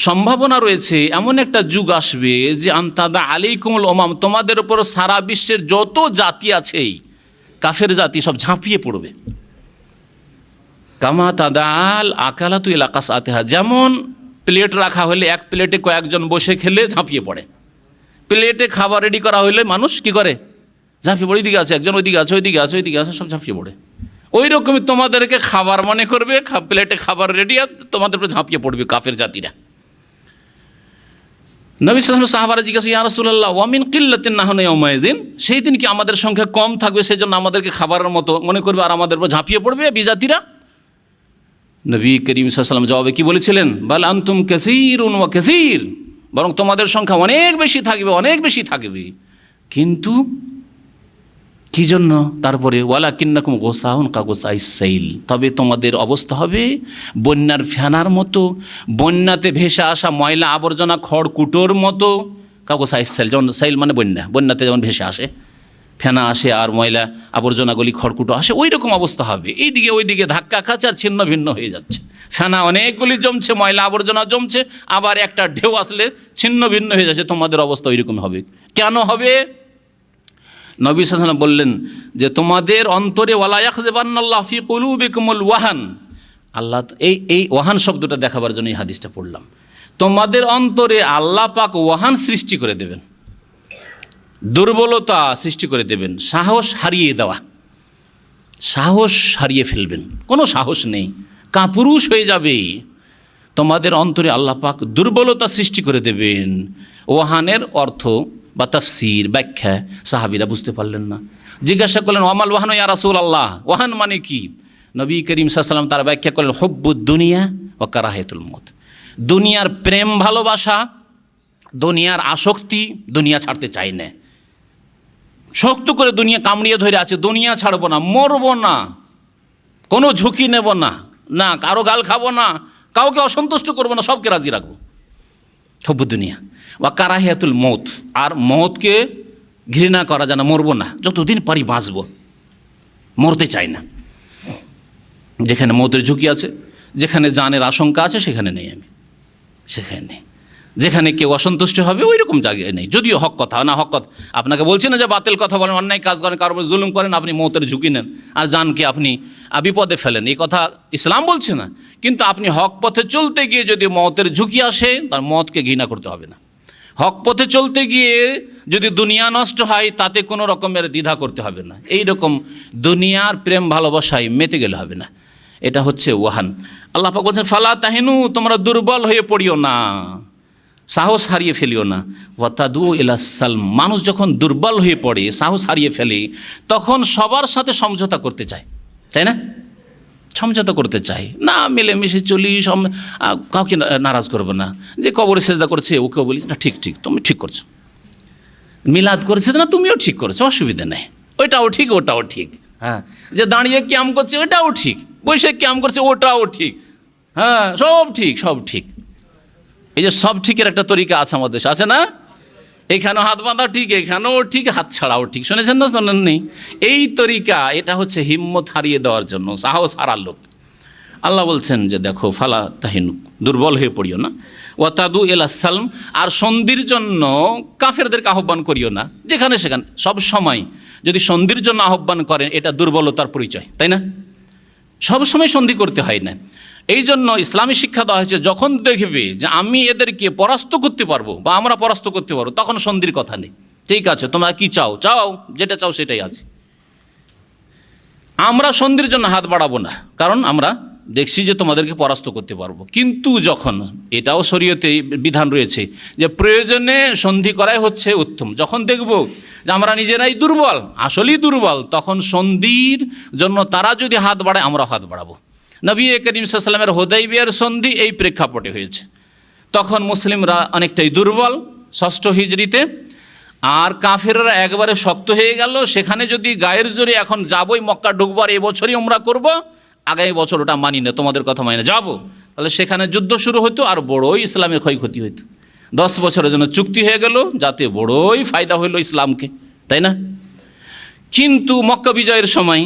সম্ভাবনা রয়েছে এমন একটা যুগ আসবে যে আন্তাদা আলাইকুমুল ওমাম, তোমাদের উপর সারা বিশ্বের যত জাতি আছেই কাফের জাতি সব ঝাঁপিয়ে পড়বে। কামা তাদাল আকালাতু ইলা কাসাতিহা, যেমন প্লেট রাখা হলে এক প্লেটে কয়েকজন বসে খেলে ঝাঁপিয়ে পড়ে, প্লেটে খাবার রেডি করা হইলে মানুষ কি করে, ঝাঁপিয়ে পড়ে, ওইদিকে আছে একজন, ওইদিকে আছে, ওইদিকে আছে, ওইদিকে আছে, সব ঝাঁপিয়ে পড়ে। ওই রকমই তোমাদেরকে খাবার মনে করবে, প্লেটে খাবার রেডি, আর তোমাদের উপরে ঝাঁপিয়ে পড়বে কাফের জাতিরা। নবী সাল্লাল্লাহু আলাইহি ওয়াসাল্লাম সাহাবারা জিজ্ঞাসা, ইয়া রাসূলুল্লাহ ওয়া মিন কিল্লাতিন নাহনু ইয়াউমাইযিন, সেই দিন কি আমাদের সংখ্যা কম থাকবে সেজন্য আমাদেরকে খাবারের মতো মনে করবে আর আমাদের উপর ঝাঁপিয়ে পড়বে বিজাতিরা? নবী করিম সাল্লাল্লাহু আলাইহি ওয়াসাল্লাম জবাবে কি বলেছিলেন, বাল আনতুম কাসীরুন ওয়া কাসীর, বরং তোমাদের সংখ্যা অনেক বেশি থাকবে, অনেক বেশি থাকবে, কিন্তু কি জন্য? তারপরে ওয়ালাকিন্নাকুম গোসাউন কাগোসাইস সাইল, তবে তোমাদের অবস্থা হবে বন্যার ফেনার মতো, বন্যাতে ভেসে আসা ময়লা আবর্জনা খড়কুটোর মতো। কাগোসাইস সাইল, যেমন সাইল মানে বন্যা, বন্যাতে যেমন ভেসে আসে, ফেনা আসে আর ময়লা আবর্জনাগুলি খড়কুটো আসে, ওই রকম অবস্থা হবে। এইদিকে ওইদিকে ধাক্কা খাচ্ছে আর ছিন্ন ভিন্ন হয়ে যাচ্ছে, ফেনা অনেকগুলি জমছে, ময়লা আবর্জনা জমছে, আবার একটা ঢেউ আসলে ছিন্ন ভিন্ন হয়ে যাচ্ছে। তোমাদের অবস্থা ওই রকম হবে। কেন হবে? নবী সাল্লাল্লাহু আলাইহি ওয়াসাল্লাম বললেন যে তোমাদের অন্তরে ওয়ালা ইয়াখযিবান্নাল্লাহু ফি কুলুবিকুমুল ওয়াহান, আল্লাহ এই ওয়াহান শব্দটা দেখাবার জন্য এই হাদিসটা পড়লাম। তোমাদের অন্তরে আল্লাহ পাক ওয়াহান সৃষ্টি করে দেবেন, দুর্বলতা সৃষ্টি করে দেবেন, সাহস হারিয়ে দেওয়া, সাহস হারিয়ে ফেলবেন, কোনো সাহস নেই, কাপুরুষ হয়ে যাবে। তোমাদের অন্তরে আল্লাহ পাক দুর্বলতা সৃষ্টি করে দেবেন। ওয়াহানের অর্থ বা তাফসীর ব্যাখ্যা সাহাবীরা বুঝতে পারলেন না, জিজ্ঞাসা করলেন ওয়ামাল ওয়াহান ইয়া রাসূলুল্লাহ, ওয়াহান মানে কি? নবী করিম সাল্লাল্লাহু আলাইহি ওয়াসাল্লাম তার ব্যাখ্যা করলেন হুব্বুদ দুনিয়া ওয়া কারাহাতুল মউত, দুনিয়ার প্রেম ভালোবাসা, দুনিয়ার আসক্তি, দুনিয়া ছাড়তে চাই না, শক্ত করে দুনিয়া কামড়িয়ে ধরে আছে, দুনিয়া ছাড়বো না, মরবো না, কোনো ঝুঁকি নেব না, না কারো গাল খাবো না, কাউকে অসন্তুষ্ট করবো না, সবকে রাজি রাখবো, হুব্বুদ দুনিয়া ওয়া কারাহিয়াতুল মউত, আর মউতকে ঘৃণা করা যায় না, মরবো না, যতদিন পারি বাঁচবো, মরতে চাই না। যেখানে মউতের ঝুঁকি আছে, যেখানে জানের আশঙ্কা আছে, সেখানে নেই আমি, সেখানে নেই। যেখানে কেউ অসন্তুষ্ট হবে ওই রকম জায়গায় নেই, যদিও হক কথা না, হক কথা আপনাকে বলছি না যে বাতিল কথা বলেন, অন্যায় কাজ করেন, কারোর উপর জুলুম করেন, আপনি মউতের ঝুঁকি নেন আর জানকে আপনি বিপদে ফেলেন, এই কথা ইসলাম বলছে না। কিন্তু আপনি হক পথে চলতে গিয়ে যদি মউতের ঝুঁকি আসে, তার মউতকে ঘৃণা করতে হবে না। হক পথে চলতে গিয়ে যদি দুনিয়া নষ্ট হয়, তাতে কোনো রকমের দ্বিধা করতে হবে না। এই রকম দুনিয়ার প্রেম ভালোবাসায় মেতে গেলে হবে না। এটা হচ্ছে ওয়াহান। আল্লাহ পাক বলছেন ফালা তাহিনু, তোমরা দুর্বল হয়ে পড়িও না, সাহস হারিয়ে ফেলিও না। ওয়াতাদু ইলা সালম, মানুষ যখন দুর্বল হয়ে পড়ে, সাহস হারিয়ে ফেলে, তখন সবার সাথে সমঝোতা করতে চায়, তাই না? সমঝোতা করতে চাই না, মিলেমিশে চলি, কাউকে নারাজ করবো না। যে কবরে সেজদা করছে ওকেও বলি না ঠিক ঠিক, তুমি ঠিক করছো, মিলাদ করেছে না তুমিও ঠিক করেছো, অসুবিধা নেই, ওইটাও ঠিক ওটাও ঠিক। হ্যাঁ, যে দাঁড়িয়ে ক্যাম করছে ওটাও ঠিক, বসে ক্যাম করছে ওটাও ঠিক, হ্যাঁ সব ঠিক, সব ঠিক। এই যে সব ঠিকের একটা তরিকা আছে আমাদের দেশে, আছে না? এখানেও হাত বাঁধা ঠিক, এখানেও ঠিক, হাত ছাড়াও ঠিক, শুনেছেন না? শোনেন নেই? এই তরিকা, এটা হচ্ছে হিম্মত হারিয়ে দেওয়ার জন্য, সাহস হারার লোক। আল্লাহ বলছেন যে দেখো ফালা তাহিনু, দুর্বল হয়ে পড়িও না, ওয়াতাদু ইলা সালম, আর সন্ধির জন্য কাফেরদেরকে আহ্বান করিও না। যেখানে সেখানে সব সময় যদি সন্ধির জন্য আহ্বান করেন, এটা দুর্বলতার পরিচয়, তাই না? সব সময় সন্ধি করতে হয় না। এই জন্য ইসলামী শিক্ষা দেওয়া হয়েছে, যখন দেখবে যে আমি এদেরকে পরাস্ত করতে পারবো বা আমরা পরাস্ত করতে পারবো, তখন সন্ধির কথা নেই, ঠিক আছে, তোমরা কি চাও, চাও, যেটা চাও সেটাই আছে। আমরা সন্ধির জন্য হাত বাড়াবো না, কারণ আমরা দেখছি যে তোমাদেরকে পরাস্ত করতে পারবো। কিন্তু যখন, এটাও শরীয়তে বিধান রয়েছে যে প্রয়োজনে সন্ধি করাই হচ্ছে উত্তম। যখন দেখব যে আমরা নিজেরাই দুর্বল, আসলেই দুর্বল, তখন সন্ধির জন্য তারা যদি হাত বাড়ায় আমরা হাত বাড়াবো। নবী করিম সাল্লাল্লাহু আলাইহি ওয়াসাল্লামের হুদাইবিয়ার সন্ধি এই প্রেক্ষাপটে হয়েছে। তখন মুসলিমরা অনেকটাই দুর্বল 6ষ্ঠ হিজরিতে, আর কাফেররা একবারে শক্ত হয়ে গেল। সেখানে যদি গায়ের জোরে এখন যাবই, মক্কা ঢুকবো আর এবছরই উমরা করব, আগামী বছর ওটা মানি না, তোমাদের কথা মানি না, যাবো, তাহলে সেখানে যুদ্ধ শুরু হতো আর বড়ই ইসলামের ক্ষয়ক্ষতি হইতো। 10 বছরের জন্য চুক্তি হয়ে গেল, যাতে বড়ই ফায়দা হইল ইসলামকে, তাই না? কিন্তু মক্কা বিজয়ের সময়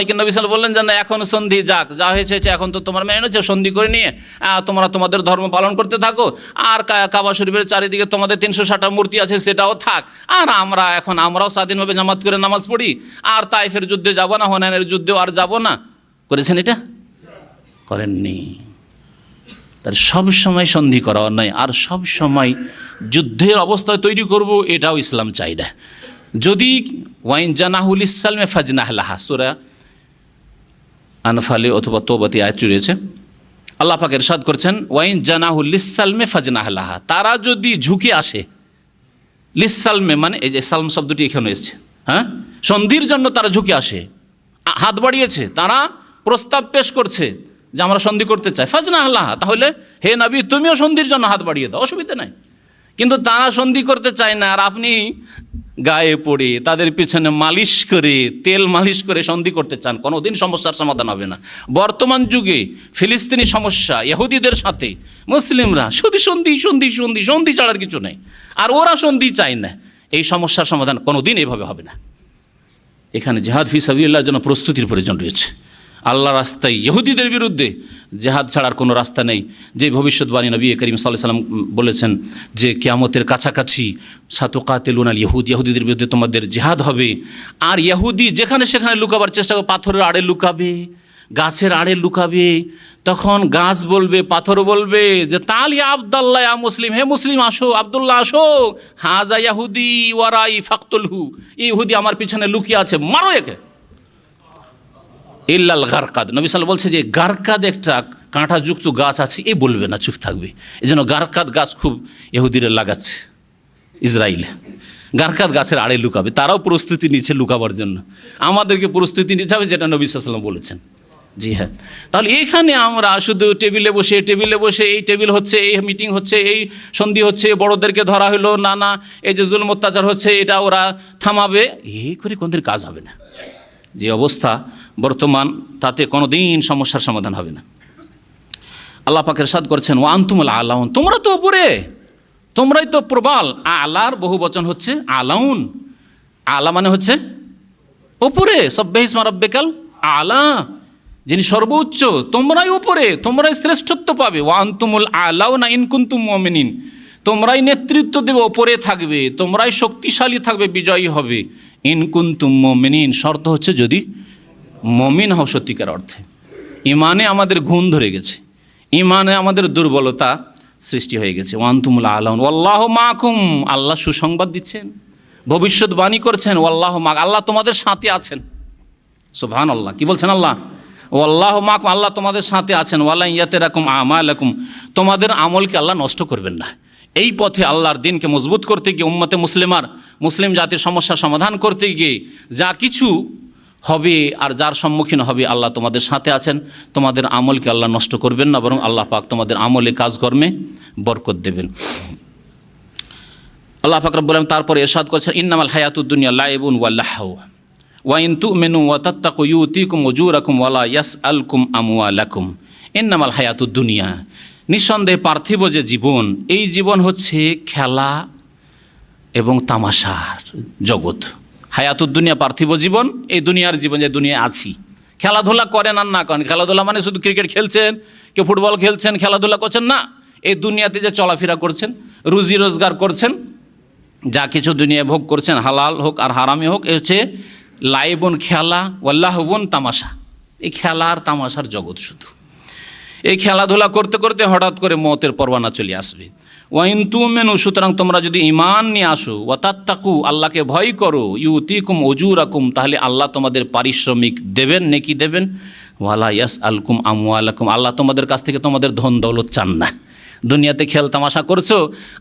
কিন্তু নবী সাল্লাল্লাহু আলাইহি ওয়াসাল্লাম বললেন যে না, এখন সন্ধি যাক, যা হয়েছে এখন তো তোমার মেনে নিয়েছে, সন্ধি করে নিয়ে তোমরা তোমাদের ধর্ম পালন করতে থাকো, আর কাবা শরীফের চারিদিকে তোমাদের 360টা মূর্তি আছে সেটাও থাক, আর আমরাও স্বাধীনভাবে জামাত করে নামাজ পড়ি, আর তাইফের যুদ্ধে যাব না, হুনাইনের যুদ্ধেও আর যাব না। করেছেন এটা? করেননি। তার সব সময় সন্ধি করা নয়, আর সব সময় যুদ্ধের অবস্থায় তৈরি করব, এটাও ইসলাম চাই না। যদি ওয়াইন জানাহুল ইসলামে ফাজনাহ লাহা, সূরা আনফালে অথবা তওবাতে আয়াতটি রয়েছে, আল্লাহ পাক ইরশাদ করছেন ওয়াইন জানাহুল ইসলামে ফাজনাহ লাহা, তারা যদি ঝুঁকে আসে, লিসালমে মানে এই যে সালম শব্দটি এখানে এসেছে, হ্যাঁ, সন্ধির জন্য তারা ঝুঁকে আসে, হাত বাড়িয়েছে, তারা প্রস্তাব পেশ করছে যে আমরা সন্ধি করতে চাই, ফাজনাহ লাহা, তাহলে হে নবী তুমিও সন্ধির জন্য হাত বাড়িয়ে দাও, অসুবিধা নাই। কিন্তু তারা সন্ধি করতে চায় না, আর আপনি গায়ে পড়ে তাদের পিছনে মালিশ করে, তেল মালিশ করে সন্ধি করতে চান, কোনোদিন সমস্যার সমাধান হবে না। বর্তমান যুগে ফিলিস্তিনি সমস্যা, ইহুদিদের সাথে মুসলিমরা শুধু সন্ধি সন্ধি সন্ধি সন্ধি ছাড়ার কিছু নেই, আর ওরা সন্ধি চায় না। এই সমস্যার সমাধান কোনোদিন এভাবে হবে না। এখানে জিহাদ ফি সাবিলিল্লাহর জন্য প্রস্তুতির প্রয়োজন রয়েছে। আল্লাহ রাস্তায় ইহুদিদের বিরুদ্ধে জেহাদ ছাড়ার কোনো রাস্তা নেই। যে ভবিষ্যৎবাণী নবী করিম সাল্লাল্লাহু আলাইহি ওয়াসাল্লাম বলেছেন যে কিয়ামতের কাছাকাছি সাতুকাতিলুনাল ইহুদ, ইহুদিদের বিরুদ্ধে তোমাদের জিহাদ হবে। আর ইহুদি যেখানে সেখানে লুকাবার চেষ্টা করবে, পাথরের আড়ে লুকাবে, গাছের আড়ে লুকাবে, তখন গাছ বলবে, পাথর বলবে যে তাল ইয়া আব্দুল্লাহ ইয়া মুসলিম, হে মুসলিম আসো, আব্দুল্লাহ আসো, হাজা ইহুদি ওয়ারাই ফাকতুলহু, ইহুদি আমার পিছনে লুকিয়ে আছে, মারো একে। ইল্লাল গারকাদ, নবী সাল্লাল্লাহু বলছে যে গারকাদ একটা কাঁটাযুক্ত গাছ আছে, এই বলবে না, চুপ থাকবে। এই জন্য গারকাদ গাছ খুব ইহুদিরা লাগাচ্ছে, ইসরায়েল গারকাদ গাছের আড়ে লুকাবে, তারাও প্রস্তুতি নিচ্ছে লুকাবার জন্য, আমাদেরকে প্রস্তুতি নিতে হবে, যেটা নবী সাল্লাল্লাহু আলাইহি ওয়াসাল্লাম বলেছেন। জি হ্যাঁ, তাহলে এইখানে আমরা শুধু টেবিলে বসে এই টেবিল হচ্ছে, এই মিটিং হচ্ছে, এই সন্ধি হচ্ছে, বড়োদেরকে ধরা হলো, না এই যে জুলম অত্যাচার হচ্ছে এটা ওরা থামাবে, এই করে কোনদিন কাজ হবে না। যে অবস্থা বর্তমান, তাতে কোনোদিন সমস্যার সমাধান হবে না। আল্লাহ পাক ইরশাদ করছেন ওয়া আনতুমুল আলাউন, তোমরা তো উপরে, তোমরাই তো প্রবল। আলার বহু বচন হচ্ছে আলাউন, আলা মানে হচ্ছে উপরে, সাব্বিহিসমা রাব্বিকাল আলা, যিনি সর্বোচ্চ, তোমরাই উপরে, তোমরাই শ্রেষ্ঠত্ব পাবে। ওয়া আনতুমুল আলাউনা ইন কুনতুম মুমিনিন, তোমরাই নেতৃত্ব দেবে, ওপরে থাকবে, তোমরাই শক্তিশালী থাকবে, বিজয়ী হবে। ইন কুনতুম মুমিনিন, শর্ত হচ্ছে যদি মুমিন হও সত্যিকার অর্থে। ইমানে আমাদের ঘুণ ধরে গেছে, ইমানে আমাদের দুর্বলতা সৃষ্টি হয়ে গেছে। ওয়া আনতুমুল আলাউন ওয়াল্লাহু মাআকুম, আল্লাহ সুসংবাদ দিচ্ছেন, ভবিষ্যৎবাণী করছেন, ওয়াল্লাহু মা, আল্লাহ তোমাদের সাথে আছেন। সুবহানাল্লাহ, কি বলছেন আল্লাহ? ওয়াল্লাহু মাআকুম, আল্লাহ তোমাদের সাথে আছেন। ওয়ালা ইয়াতিরাকুম আমালাকুম, তোমাদের আমলকে আল্লাহ নষ্ট করবেন না। এই পথে আল্লাহর দিনকে মজবুত করতে গিয়ে, উম্মতে মুসলিম জাতির সমস্যা সমাধান করতে গিয়ে যা কিছু হবে আর যার সম্মুখীন হবে, আল্লাহ তোমাদের সাথে আছেন। তোমাদের আমলকে আল্লাহ নষ্ট করবেন না, বরং আল্লাহ পাক তোমাদের আমলে কাজকর্মে বরকত দেবেন। আল্লাহ পাক রব্বুল আলামিন তারপরে ইরশাদ করেছেন ইন্নামাল হায়াতুদ দুনিয়া লাইবুন ওয়া লাহউ ওয়া ইন তু'মিনু ওয়া তাত্তাকু ইউতিকুম উজুরাকুম ওয়া লা ইয়াসআলকুম আমওয়ালাকুম। ইন্নামাল হায়াতুদ দুনিয়া, নিঃসন্দেহে পার্থিব যে জীবন, এই জীবন হচ্ছে খেলা এবং তামাশার জগৎ। হায়াতুদ দুনিয়া পার্থিব জীবন, এই দুনিয়ার জীবন, যে দুনিয়ায় আছি। খেলাধুলা করেন আর না করেন, খেলাধুলা মানে শুধু ক্রিকেট খেলছেন, কেউ ফুটবল খেলছেন, খেলাধুলা করছেন না, এই দুনিয়াতে যে চলাফেরা করছেন, রুজি রোজগার করছেন, যা কিছু দুনিয়ায় ভোগ করছেন, হালাল হোক আর হারামি হোক, এ হচ্ছে লাইবুন খেলা, ওয়াল্লাহুবুন তামাশা। এই খেলা আর তামাশার জগৎ শুধু। এই খেলাধুলা করতে করতে হঠাৎ করে মওতের পরওয়ানা চলে আসবে। ওয়াইন তুমেনু, সুতরাং তোমরা যদি ঈমান নিয়ে আসো, ওয়াতাত্তাকু, আল্লাহকে ভয় করো, ইউতিকুম উজুরাকুম, তাহলে আল্লাহ তোমাদের পারিশ্রমিক দেবেন, নেকি দেবেন। ওয়ালা ইয়াসআলকুম আমওয়ালাকুম, আল্লাহ তোমাদের কাছ থেকে তোমাদের ধন দৌলত চান না। দুনিয়াতে খেল তামাশা করছো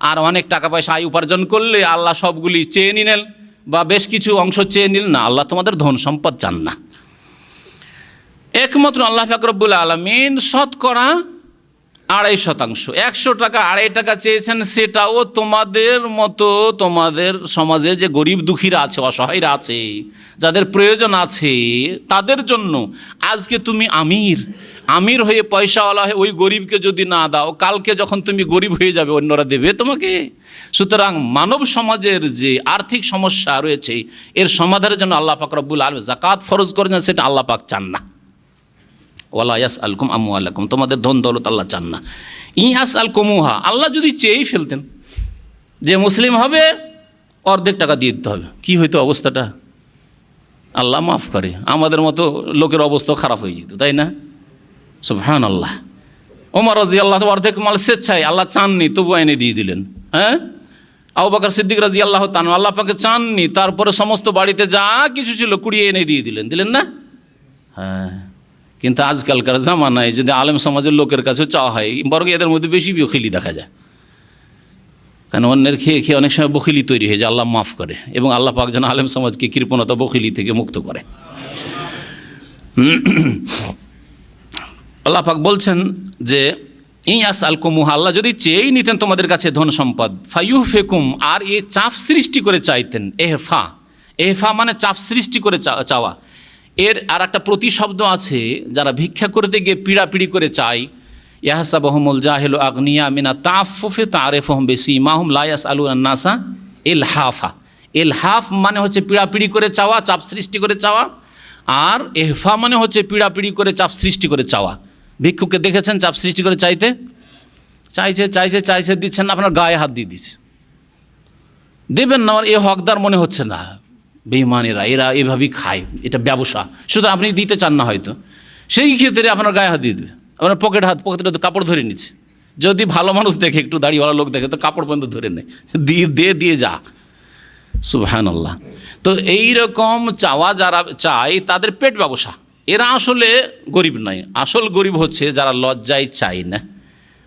আর অনেক টাকা পয়সা আয় উপার্জন করলে আল্লাহ সবগুলি চেয়ে নিলেন বা বেশ কিছু অংশ চেয়ে নিলেন না, আল্লাহ তোমাদের ধন সম্পদ চান না। একমাত্র আল্লাহ পাক রব্বুল আলামিন শতকরা 2.5%, 100 টাকা 2.5 টাকা চেয়েছেন, সেটাও তোমাদের মতো, তোমাদের সমাজে যে গরিব দুঃখীরা আছে, অসহায়রা আছে, যাদের প্রয়োজন আছে, তাদের জন্য। আজকে তুমি আমির হয়ে পয়সাওয়ালা হয়ে ওই গরিবকে যদি না দাও, কালকে যখন তুমি গরিব হয়ে যাবে অন্যরা দেবে তোমাকে। সুতরাং মানব সমাজের যে আর্থিক সমস্যা রয়েছে, এর সমাধানের জন্য আল্লাহ পাক রব্বুল আলামিন যাকাত ফরজ করেছেন, সেটা আল্লাহ পাক চান না। ওয়ালা ইয়াসআলকুম আমওয়ালাকুম, তোমাদের ধন দৌলত আল্লাহ চান না। ইয়াসআলকুমুহা, আল্লাহ যদি চেয়েই ফেলতেন যে মুসলিম হবে অর্ধেক টাকা দিয়ে দিতে হবে, কি হইতো অবস্থাটা? আল্লাহ মাফ করে, আমাদের মতো লোকের অবস্থা খারাপ হয়ে যেত, তাই না? সুবহানাল্লাহ। ওমর রাদিয়াল্লাহু অর্ধেক মাল স্বেচ্ছায়, আল্লাহ চাননি তবু এনে দিয়ে দিলেন। হ্যাঁ, আবু বকর সিদ্দিক রাদিয়াল্লাহু তাআলা, আল্লাহ পাকে চাননি, তারপরে সমস্ত বাড়িতে যা কিছু ছিল কুড়িয়ে এনে দিয়ে দিলেন না? হ্যাঁ, কিন্তু আজকালকার জামানায় যদি আলেম সমাজের লোকের কাছে চাওয়া হয়, বরং এদের মধ্যে বেশি বখিলি দেখা যায়। কারণ অন্যের খেয়ে খেয়ে অনেক সময় বখিলি তৈরি হয়ে যায়, আল্লাহ মাফ করে, এবং আল্লাহ পাক যেন আলেম সমাজকে কৃপণতা বখিলি থেকে মুক্ত করে। আল্লাহ পাক বলছেন যে ইয়াসআলকুমুহা, আল্লাহ যদি চেয়েই নিতেন তোমাদের কাছে ধন সম্পদ, ফায়ুহফিকুম, আর এই চাপ সৃষ্টি করে চাইতেন। এহফা মানে চাপ সৃষ্টি করে চাওয়া। এর আর একটা প্রতিশব্দ আছে, যারা ভিক্ষা করতে গিয়ে পিড়াপিড়ি করে চায়, ইয়াহসাবুহুমুল জাহিলু আগনিয়া মিনা তাআফফুফি তারিফুহুম বিসীমাহুম লা ইয়াসআলুনা নাসা ইলহাফা। ইলহাফ মানে হচ্ছে পিড়াপিড়ি করে চাওয়া, চাপ সৃষ্টি করে চাওয়া, আর এহফা মানে হচ্ছে পিড়াপিড়ি করে চাপ সৃষ্টি করে চাওয়া। ভিক্ষুককে দেখেছেন চাপ সৃষ্টি করে চাইছে দিচ্ছেন না, আপনার গায়ে হাত দিয়ে দিচ্ছে, দেবেন না, আমার এ হকদার মনে হচ্ছে না। বেঈমানেরা এরা এভাবেই খায়, এটা ব্যবসা, শুধু আপনি দিতে চান না হয়তো, সেই ক্ষেত্রে আপনার গায়ে হাত দিয়ে দেবে, আপনার পকেটে তো কাপড় ধরে নিচ্ছে। যদি ভালো মানুষ দেখে, একটু দাড়িওয়ালা লোক দেখে, তো কাপড় পর্যন্ত ধরে নেয়, দিয়ে যা। সুবহানাল্লাহ। তো এইরকম চাওয়া যারা চায় তাদের পেট ব্যবসা, এরা আসলে গরিব নয়। আসল গরিব হচ্ছে যারা লজ্জায় চায় না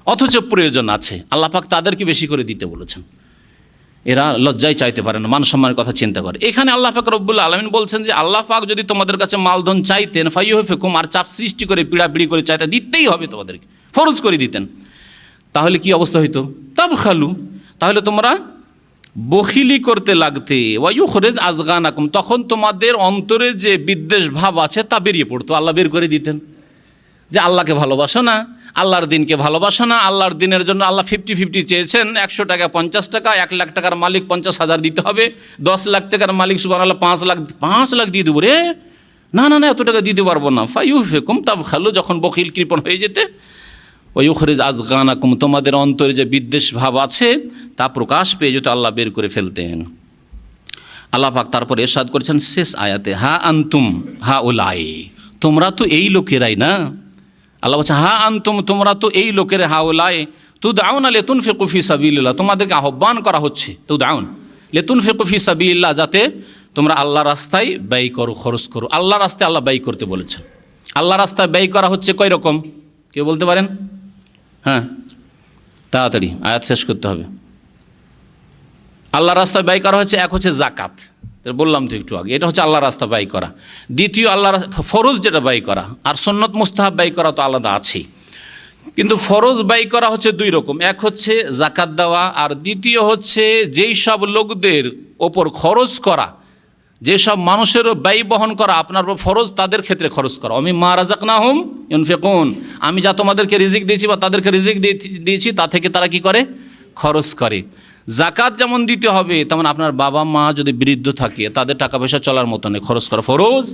অথচ প্রয়োজন আছে, আল্লাহ পাক তাদেরকে বেশি করে দিতে বলেছেন। এরা লজ্জায় চাইতে পারে না, মান সম্মানের কথা চিন্তা করে। এখানে আল্লাহ পাক রব্বুল আলামিন বলছেন যে আল্লাহ পাক যদি তোমাদের কাছে মালধন চাইতেন, ফায়ুহফিকুম, আর চাপ সৃষ্টি করে পিড়াপিড়ি করে চাইতেন, দিতেই হবে তোমাদেরকে, ফরজ করে দিতেন, তাহলে কি অবস্থা হইতো? তাবখালু, তাহলে তোমরা বখিলি করতে লাগতে। ওয়ায়ুখরিজ আযগানাকুম, তখন তোমাদের অন্তরে যে বিদ্বেষ ভাব আছে তা বেরিয়ে পড়তো, আল্লাহ বের করে দিতেন। যে আল্লাহকে ভালোবাসো না, আল্লাহর দিনকে ভালোবাসো না, আল্লাহর দিনের জন্য আল্লাহ 50-50 চেয়েছেন, 100 টাকা 50 টাকা, 1 লাখ টাকার মালিক 50,000 দিতে হবে, 10 লাখ টাকার মালিক সুবহানাল্লাহ 5 লাখ দিয়ে দেবো রে, না এত টাকা দিতে পারবো না। ফায়ুহফিকুম তাবখালু, যখন বখিল কৃপণ হয়ে যেতে। ওয়ায়ুখরিজ আযগানাকুম, তোমাদের অন্তরে যে বিদ্বেষ ভাব আছে তা প্রকাশ পেয়ে যেত, আল্লাহ বের করে ফেলতেন। আল্লাহ পাক তারপর ইরশাদ করেছেন শেষ আয়াতে, হা আনতুম হা উলাই, তোমরা তো এই লোকেরাই না। আল্লাহ বলছে হা আনতুম, তোমরা তো এই লোকের, হা উলাই তুদআউনা লিতুনফিকু ফি সাবিলিল্লাহ, তোমাদেরকে আহ্বান করা হচ্ছে, তুদআউন লিতুনফিকু ফি সাবিলিল্লাহ, যাতে তোমরা আল্লাহর রাস্তায় ব্যয় করো, খরচ করো। আল্লাহর রাস্তায় আল্লাহ ব্যয় করতে বলেছেন। আল্লাহর রাস্তায় ব্যয় করা হচ্ছে কয় রকম, কেউ বলতে পারেন? হ্যাঁ, তাড়াতাড়ি আয়াত শেষ করতে হবে। আল্লাহর রাস্তায় ব্যয় করা হচ্ছে, এক হচ্ছে জাকাত, বললাম তো একটু আগে, এটা হচ্ছে আল্লাহর রাস্তা ব্যয় করা। দ্বিতীয় আল্লাহর ফরজ যেটা ব্যয় করা, আর সুন্নত মুস্তাহাব ব্যয় করা তো আলাদা আছেই, কিন্তু ফরজ ব্যয় করা হচ্ছে 2 রকম, এক হচ্ছে জাকাত দেওয়া, আর দ্বিতীয় হচ্ছে যেই সব লোকদের ওপর খরচ করা, যেসব মানুষেরও ব্যয় বহন করা আপনার ফরজ, তাদের ক্ষেত্রে খরচ করা। মিম্মা রাযাকনাহুম ইউনফিকুন, আমি যা তোমাদেরকে রিজিক দিয়েছি বা তাদেরকে রিজিক দিয়েছি তা থেকে তারা কি করে, খরচ করে। জাকাত যেমন দিতে হবে, তেমন আপনার বাবা মা যদি বৃদ্ধ থাকে তাদের টাকা পয়সা চলার মতনে খরচ করা ফরজ,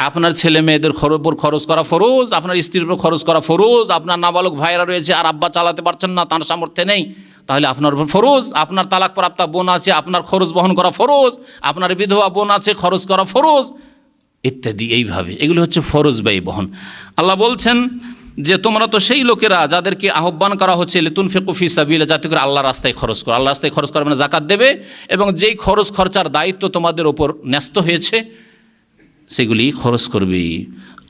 আপনার ছেলে মেয়েদের উপর খরচ করা ফরজ, আপনার স্ত্রীর উপর খরচ করা ফরজ, আপনার নাবালক ভাইরা রয়েছে আর আব্বা চালাতে পারছেন না, তার সামর্থ্য নেই, তাহলে আপনার উপর ফরজ। আপনার তালাকপ্রাপ্তা বোন আছে, আপনার খরচ বহন করা ফরজ, আপনার বিধবা বোন আছে, খরচ করা ফরজ, ইত্যাদি। এইভাবে এগুলো হচ্ছে ফরজ ব্যয় বহন। আল্লাহ বলছেন যে তোমরা তো সেই লোকেরা যাদেরকে আহ্বান করা হচ্ছে লিতুনফিকু ফি সাবিলিল্লাহ, যাতে করে আল্লাহর রাস্তায় খরচ করো। আল্লাহর রাস্তায় খরচ করা মানে জাকাত দেবে, এবং যেই খরচ খরচার দায়িত্ব তোমাদের ওপর ন্যস্ত হয়েছে সেগুলি খরচ করবে।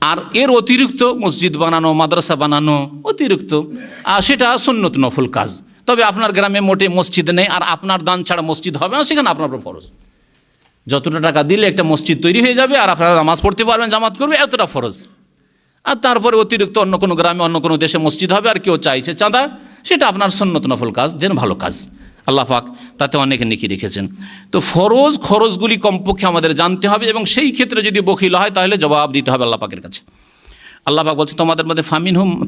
আর এর অতিরিক্ত মসজিদ বানানো, মাদ্রাসা বানানো অতিরিক্ত, আর সেটা সুন্নত নফল কাজ। তবে আপনার গ্রামে মোটে মসজিদ নেই, আর আপনার দান ছাড়া মসজিদ হবে না, সেখানে আপনার উপর ফরজ। যতটা টাকা দিলে একটা মসজিদ তৈরি হয়ে যাবে, আর আপনারা নামাজ পড়তে পারবেন, জামাত করবে, এতটা ফরজ। আর তারপরে অতিরিক্ত অন্য কোনো গ্রামে, অন্য কোনো দেশে মসজিদ হবে, আর কেউ চাইছে চাঁদা, সেটা আপনার সুন্নত নফল কাজ, দেন ভালো কাজ। আল্লাহ পাক তাতে অনেক নেকি রেখেছেন। তো ফরজ খরচগুলি কমপক্ষে আমাদের জানতে হবে, এবং সেই ক্ষেত্রে যদি বখিল হয় তাহলে জবাব দিতে হবে আল্লাহ পাকের কাছে। আল্লাহ পাক বলছে তোমাদের মধ্যে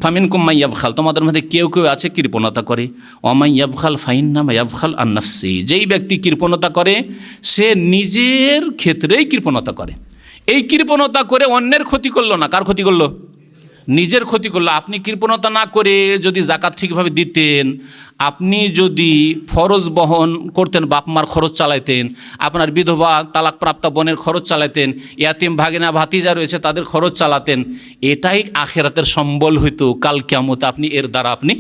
ফামিনকুম মাই ইয়াবখাল, তোমাদের মধ্যে কেউ কেউ আছে কৃপণতা করে। ওমাই ইয়াবখাল ফাইন্নামা ইয়াবখাল আন নাফসি, যেই ব্যক্তি কৃপণতা করে সে নিজের ক্ষেত্রেই কৃপণতা করে। এই কৃপণতা করে অন্যের ক্ষতি করলো না, কার ক্ষতি করলো? নিজের ক্ষতি করলো। আপনি কৃপণতা না করে যদি জাকাত ঠিকভাবে দিতেন, আপনি যদি ফরজ বহন করতেন, বাপ মার খরচ চালাইতেন, আপনার বিধবা তালাকপ্রাপ্ত বোনের খরচ চালাতেন, ইয়াতিম ভাগিনা ভাতিজা রয়েছে তাদের খরচ চালাতেন, এটাই আখিরাতের সম্বল হইতো। কাল কিয়ামতে আপনি এর দ্বারা আপনি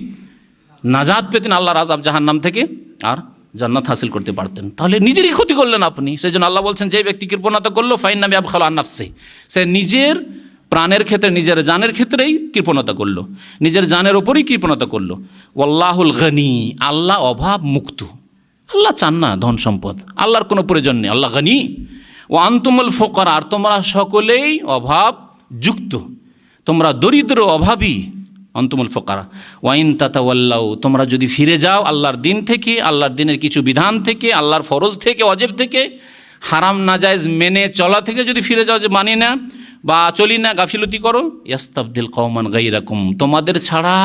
নাজাত পেতেন আল্লাহর আযাব জাহান্নাম থেকে, আর জান্নাত হাসিল করতে পারতেন। তাহলে নিজেরই ক্ষতি করলেন আপনি। সেই জন্য আল্লাহ বলছেন যে ব্যক্তি কৃপণতা করলো ফাইন্নামা ইয়াবখালু আন নাফসি, সে নিজের প্রাণের ক্ষেত্রে, নিজের জানের ক্ষেত্রেই কৃপণতা করলো, নিজের জানের ওপরই কৃপণতা করলো। ওয়াল্লাহুল গনি, আল্লাহ অভাব মুক্ত, আল্লাহ চান না ধন সম্পদ, আল্লাহর কোনো প্রয়োজন নেই, আল্লাহ গনি। ও আনতুমুল ফুকারা, আর তোমরা সকলেই অভাব যুক্ত, তোমরা দরিদ্র অভাবী। আনতুমুল ফুকারা ওয়াইন তাতাওয়াল্লাউ, তোমরা যদি ফিরে যাও আল্লাহর দিন থেকে, আল্লাহর দিনের কিছু বিধান থেকে, আল্লাহর ফরজ থেকে, ওয়াজিব থেকে, হারাম নাজায়েজ মেনে চলা থেকে যদি ফিরে যাও, যে মানি না বা চলি না, গাফিলতি করো, ইয়াস্তাবদিল কওমান গায়রাকুম, তোমাদের ছাড়া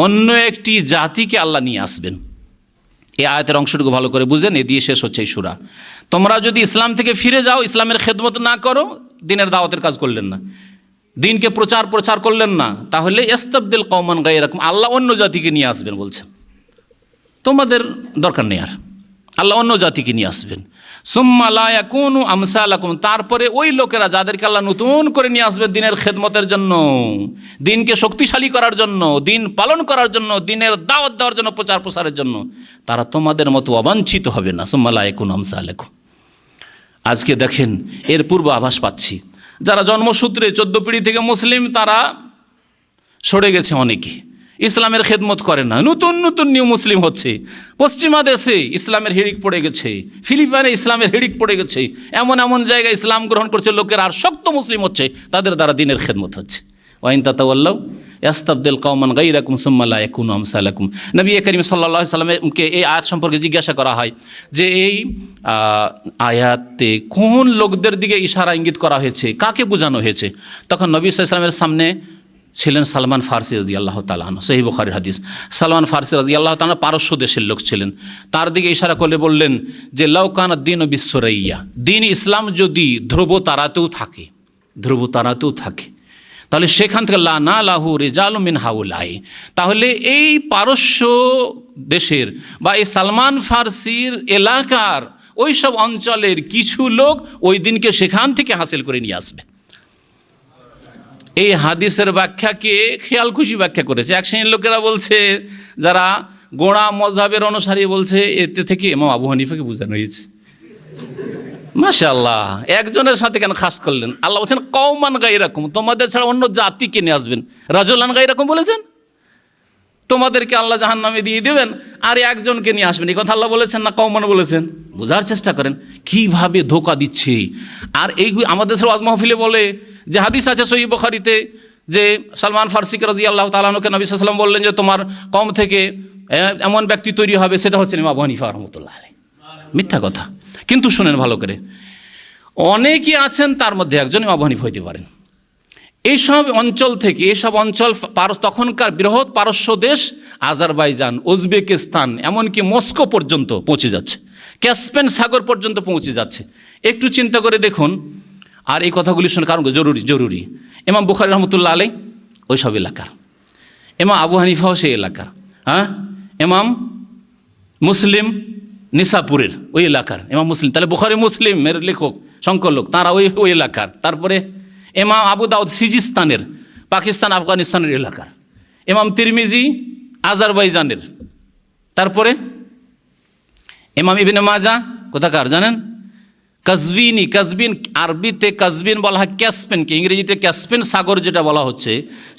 অন্য একটি জাতিকে আল্লাহ নিয়ে আসবেন। এই আয়াতের অংশটুকু ভালো করে বুঝেন, এ দিয়ে শেষ হচ্ছে এই সূরা। তোমরা যদি ইসলাম থেকে ফিরে যাও, ইসলামের খেদমত না করো, দিনের দাওয়াতের কাজ করলেন না, দিনকে প্রচার করলেন না, তাহলে ইয়াস্তাবদিল কওমান গায়রাকুম, আল্লাহ অন্য জাতিকে নিয়ে আসবেন বলছেন। তোমাদের দরকার নেই আর, আল্লাহ অন্য জাতিকে নিয়ে আসবেন। সুম্মা লা ইয়াকুনু আমসালাকুম, তারপরে ওই লোকেরা যাদেরকে আল্লাহ নতুন করে নিয়ে আসবে দিনের খেদমতের জন্য, দিনকে শক্তিশালী করার জন্য, দিন পালন করার জন্য, দিনের দাওয়াত দেওয়ার জন্য, প্রসারের জন্য, তারা তোমাদের মতো অবাঞ্ছিত হবে না। সুম্মা লা ইয়াকুনু আমসালাকুম। আজকে দেখেন এর পূর্ব আভাস পাচ্ছি, যারা জন্মসূত্রে 14 পিঢ়ি থেকে মুসলিম, তারা সরে গেছে, অনেকে ইসলামের খেদমত করে না, নতুন নতুন নিউ মুসলিম হচ্ছে। পশ্চিমা দেশে ইসলামের হিড়িক পড়ে গেছে, ফিলিপাইনে ইসলামের হিড়িক পড়ে গেছে, এমন এমন জায়গায় ইসলাম গ্রহণ করছে লোকের, আর শক্ত মুসলিম হচ্ছে, তাদের দ্বারা দিনের খেদমত হচ্ছে। ওয়াইন তাতাওয়াল্লাউ ইয়াস্তাবদিল কওমান গায়রাকুম সুম্মা লা ইয়াকুনু আমসালাকুম। নবী করিম সাল্লাল্লাহু আলাইহি ওয়াসাল্লামকে এই আয়াত সম্পর্কে জিজ্ঞাসা করা হয় যে এই আয়াতে কোন লোকদের দিকে ইশারা ইঙ্গিত করা হয়েছে, কাকে বোঝানো হয়েছে? তখন নবী সাল্লাল্লাহু আলাইহি ওয়াসাল্লামের সামনে ছিলেন সালমান ফারসি রাদিয়াল্লাহু তাআলা আনহু, সহিহ বুখারীর হাদিস। সালমান ফারসি রাদিয়াল্লাহু তাআলা পারস্য দেশের লোক ছিলেন। তার দিকে ইশারা করে বললেন যে লাউ কানা দ্বীনু বিসুরাইয়া, দিন ইসলাম যদি ধ্রুব তারাতেও থাকে, তাহলে সেখান থেকে লা না লাহু রিজালুম মিন হাউলাই, তাহলে এই পারস্য দেশের বা এই সালমান ফারসির এলাকার ওই সব অঞ্চলের কিছু লোক ওই দিনকে সেখান থেকে হাসিল করে নিয়ে আসবে। এই হাদিসের ব্যাখ্যাকে খেয়াল খুশি ব্যাখ্যা করেছে। এক শ্রেণীর লোকেরা বলছে, যারা গোঁড়া মযহাবের অনুসারী, বলছে এতে থেকে ইমাম আবু হানিফাকে বোঝানো হয়েছে। মাশাআল্লাহ, একজনের সাথে কেন খাস করলেন? আল্লাহ বলছেন কওমান গায়রাকুম, তোমাদের ছাড়া অন্য জাতিকে নিয়ে আসবেন। রাজুলান গায়রাকুম বলেছেন, তোমাদেরকে আল্লাহ জাহান্নামে দিয়ে দেবেন, আর একজনকে নিয়ে আসবেন। এই কথা আল্লাহ বলেছেন না কওমান বলেছেন? বোঝার চেষ্টা করেন কিভাবে ধোঁকা দিচ্ছে। আর এই আমাদের দেশের ওয়াজ মাহফিলে বলে যে হাদিস আছে সহিহ বুখারীতে, যে সালমান ফারসি রাদিয়াল্লাহু তাআলা আনহুকে নবী সাল্লাল্লাহু আলাইহি ওয়াসাল্লাম বললেন যে তোমার কওম থেকে এমন ব্যক্তি তৈরি হবে, সেটা হচ্ছে ইমাম আবু হানিফা রাহমাতুল্লাহ আলাইহি। মিথ্যা কথা। কিন্তু শুনেন ভালো করে, অনেকেই আছেন, তার মধ্যে একজন ইমাম আবু হানিফা হইতে পারেন। এইসব অঞ্চল থেকে, এইসব অঞ্চল তখনকার বৃহৎ পারস্য দেশ আজারবাইজান, উজবেকিস্তান, এমনকি মস্কো পর্যন্ত পৌঁছে যাচ্ছে, ক্যাসপিয়ান সাগর পর্যন্ত পৌঁছে যাচ্ছে। একটু চিন্তা করে দেখুন। আর এই কথাগুলি শুনে কারণ জরুরি। ইমাম বুখারী রহমতুল্লাহ আলাইহি ওই সব এলাকার, ইমাম আবু হানিফাও সেই এলাকার, ইমাম মুসলিম নিসাপুরের ওই এলাকার ইমাম মুসলিম, তাহলে বুখারী মুসলিমের লেখক সংকলক তারা ওই এলাকার। তারপরে ইমাম আবু দাউদ সিজিস্তানের, পাকিস্তান আফগানিস্তানের এলাকার। ইমাম তিরমিজি আজারবাইজানের, তারপরে ইমাম ইবনে মাজা কোথাকার জানেন? কাজবিনী, কাজবিন আরবিতে কাজবিন বলা হয় ক্যাসপিনকে, ইংরেজিতে ক্যাসপিন সাগর যেটা বলা হচ্ছে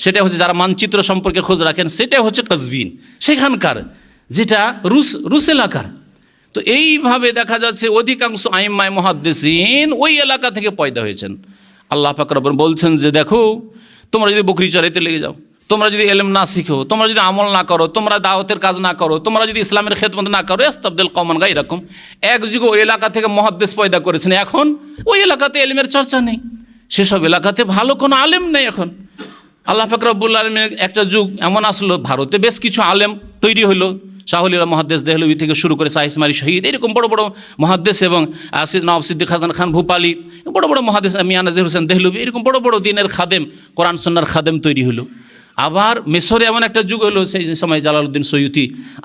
সেটা হচ্ছে যারা মানচিত্র সম্পর্কে খোঁজ রাখেন সেটা হচ্ছে কাজবিন, সেখানকার যেটা রুশ এলাকার। তো এইভাবে দেখা যাচ্ছে অধিকাংশ আইম্মায়ে মুহাদ্দিসিন ওই এলাকা থেকে পয়দা হয়েছেন। আল্লাহ পাক রব্বুল বলছেন যে দেখো, তোমরা যদি বকরি চড়াইতে লেগে যাও, তোমরা যদি এলেম না শিখো, তোমরা যদি আমল না করো, তোমরা দাওয়াতের কাজ না করো, তোমরা যদি ইসলামের খেদমত না করো, ইস্তাবদিল কওমান গায়রাকুম। এক যুগে ওই এলাকা থেকে মুহাদ্দিস পয়দা করেছেন, এখন ওই এলাকাতে এলেমের চর্চা নেই, সেসব এলাকাতে ভালো কোনো আলেম নেই। এখন আল্লাহ পাক রব্বুল আলামিনের একটা যুগ এমন আসলো, ভারতে বেশ কিছু আলেম তৈরি হলো, শাহুলিরা মুহাদ্দিস দেহলভি থেকে শুরু করে সাইসমারি শহীদ, এরকম বড় বড় মুহাদ্দিস, এবং নওয়াব সিদ্দিক হাসান খান ভূপালী, বড় বড় মুহাদ্দিস, মিয়াঁ নাজির হোসেন দেহলভি, এরকম বড় বড় দিনের খাদেম, কোরআন সুন্নাহর খাদেম তৈরি হলো। আবার মিশরে এমন একটা যুগ হলো, সেই সময় জালালউদ্দিন সৈয়ুতি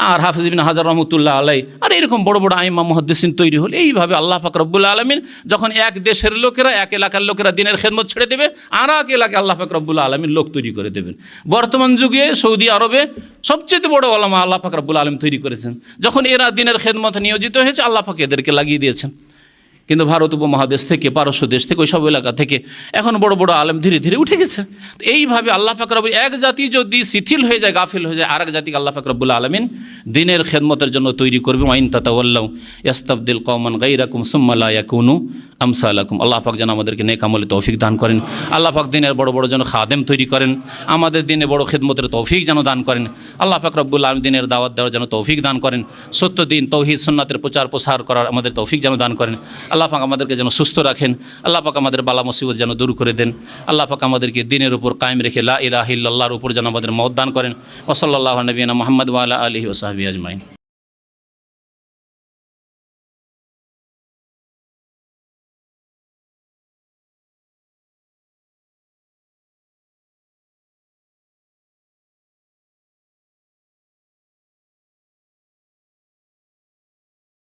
আর হাফিজ ইবনে হাজার রহমতুল্লাহ আলাই, আর এরকম বড় বড় আইম্মা মুহাদ্দিসিন তৈরি হলো। এইভাবে আল্লাহ পাক রব্বুল আলামিন যখন এক দেশের লোকেরা, এক এলাকার লোকেরা দিনের খেদমত ছেড়ে দেবে, আর এক এলাকায় আল্লাহ পাক রব্বুল আলামিন লোক তৈরি করে দেবেন। বর্তমান যুগে সৌদি আরবে সবচেয়ে বড় ওলামা আল্লাহ পাক রব্বুল আলামিন তৈরি করেছেন। যখন এরা দিনের খেদমত নিয়োজিত হয়েছে, আল্লাহ পাক এদেরকে লাগিয়ে দিয়েছেন। কিন্তু ভারত উপমহাদেশ থেকে, পারস্য দেশ থেকে, ওই সব এলাকা থেকে এখন বড় বড় আলেম ধীরে ধীরে উঠে গেছে। তো এইভাবে আল্লাহ পাক রব্বুল, এক জাতি যদি শিথিল হয়ে যায়, গাফিল হয়ে যায়, আরেক জাতিকে আল্লাহ পাক রব্বুল আলামিন দিনের খেদমতের জন্য তৈরি করবে। ওয়াইন তাতাওয়াল্লাউ ইস্তাবদিল কওমান গায়রাকুম সুম্মা লা ইয়াকুনু আমসালাকুম। আল্লাহ পাক যেন আমাদেরকে নেক আমলে তৌফিক দান করেন। আল্লাহ পাক দিনের বড় বড় যেন খাদেম তৈরি করেন, আমাদের দিনে বড় খেদমতের তৌফিক যেন দান করেন। আল্লাহ পাক রব্বুল আলামিন দিনের দাওয়াত দেওয়ার যেন তৌফিক দান করেন। সত্য দিন তৌহিদ সুন্নাতের প্রচার প্রসার করার আমাদের তৌফিক যেন দান করেন। আল্লাহ পাক আমাদেরকে যেন সুস্থ রাখেন। আল্লাহ পাক আমাদের বালা মুসিবত যেন দূর করে দেন। আল্লাহ পাক আমাদেরকে দিনের উপর কায়েম রেখে লা ইলাহা ইল্লাল্লাহর উপর যেন আমাদের মওত দান করেন। ওয়া সাল্লাল্লাহু আলা নবিয়িনা মুহাম্মদ ওয়া আলা আলিহি ওয়া সাহবিহি আজমাইন।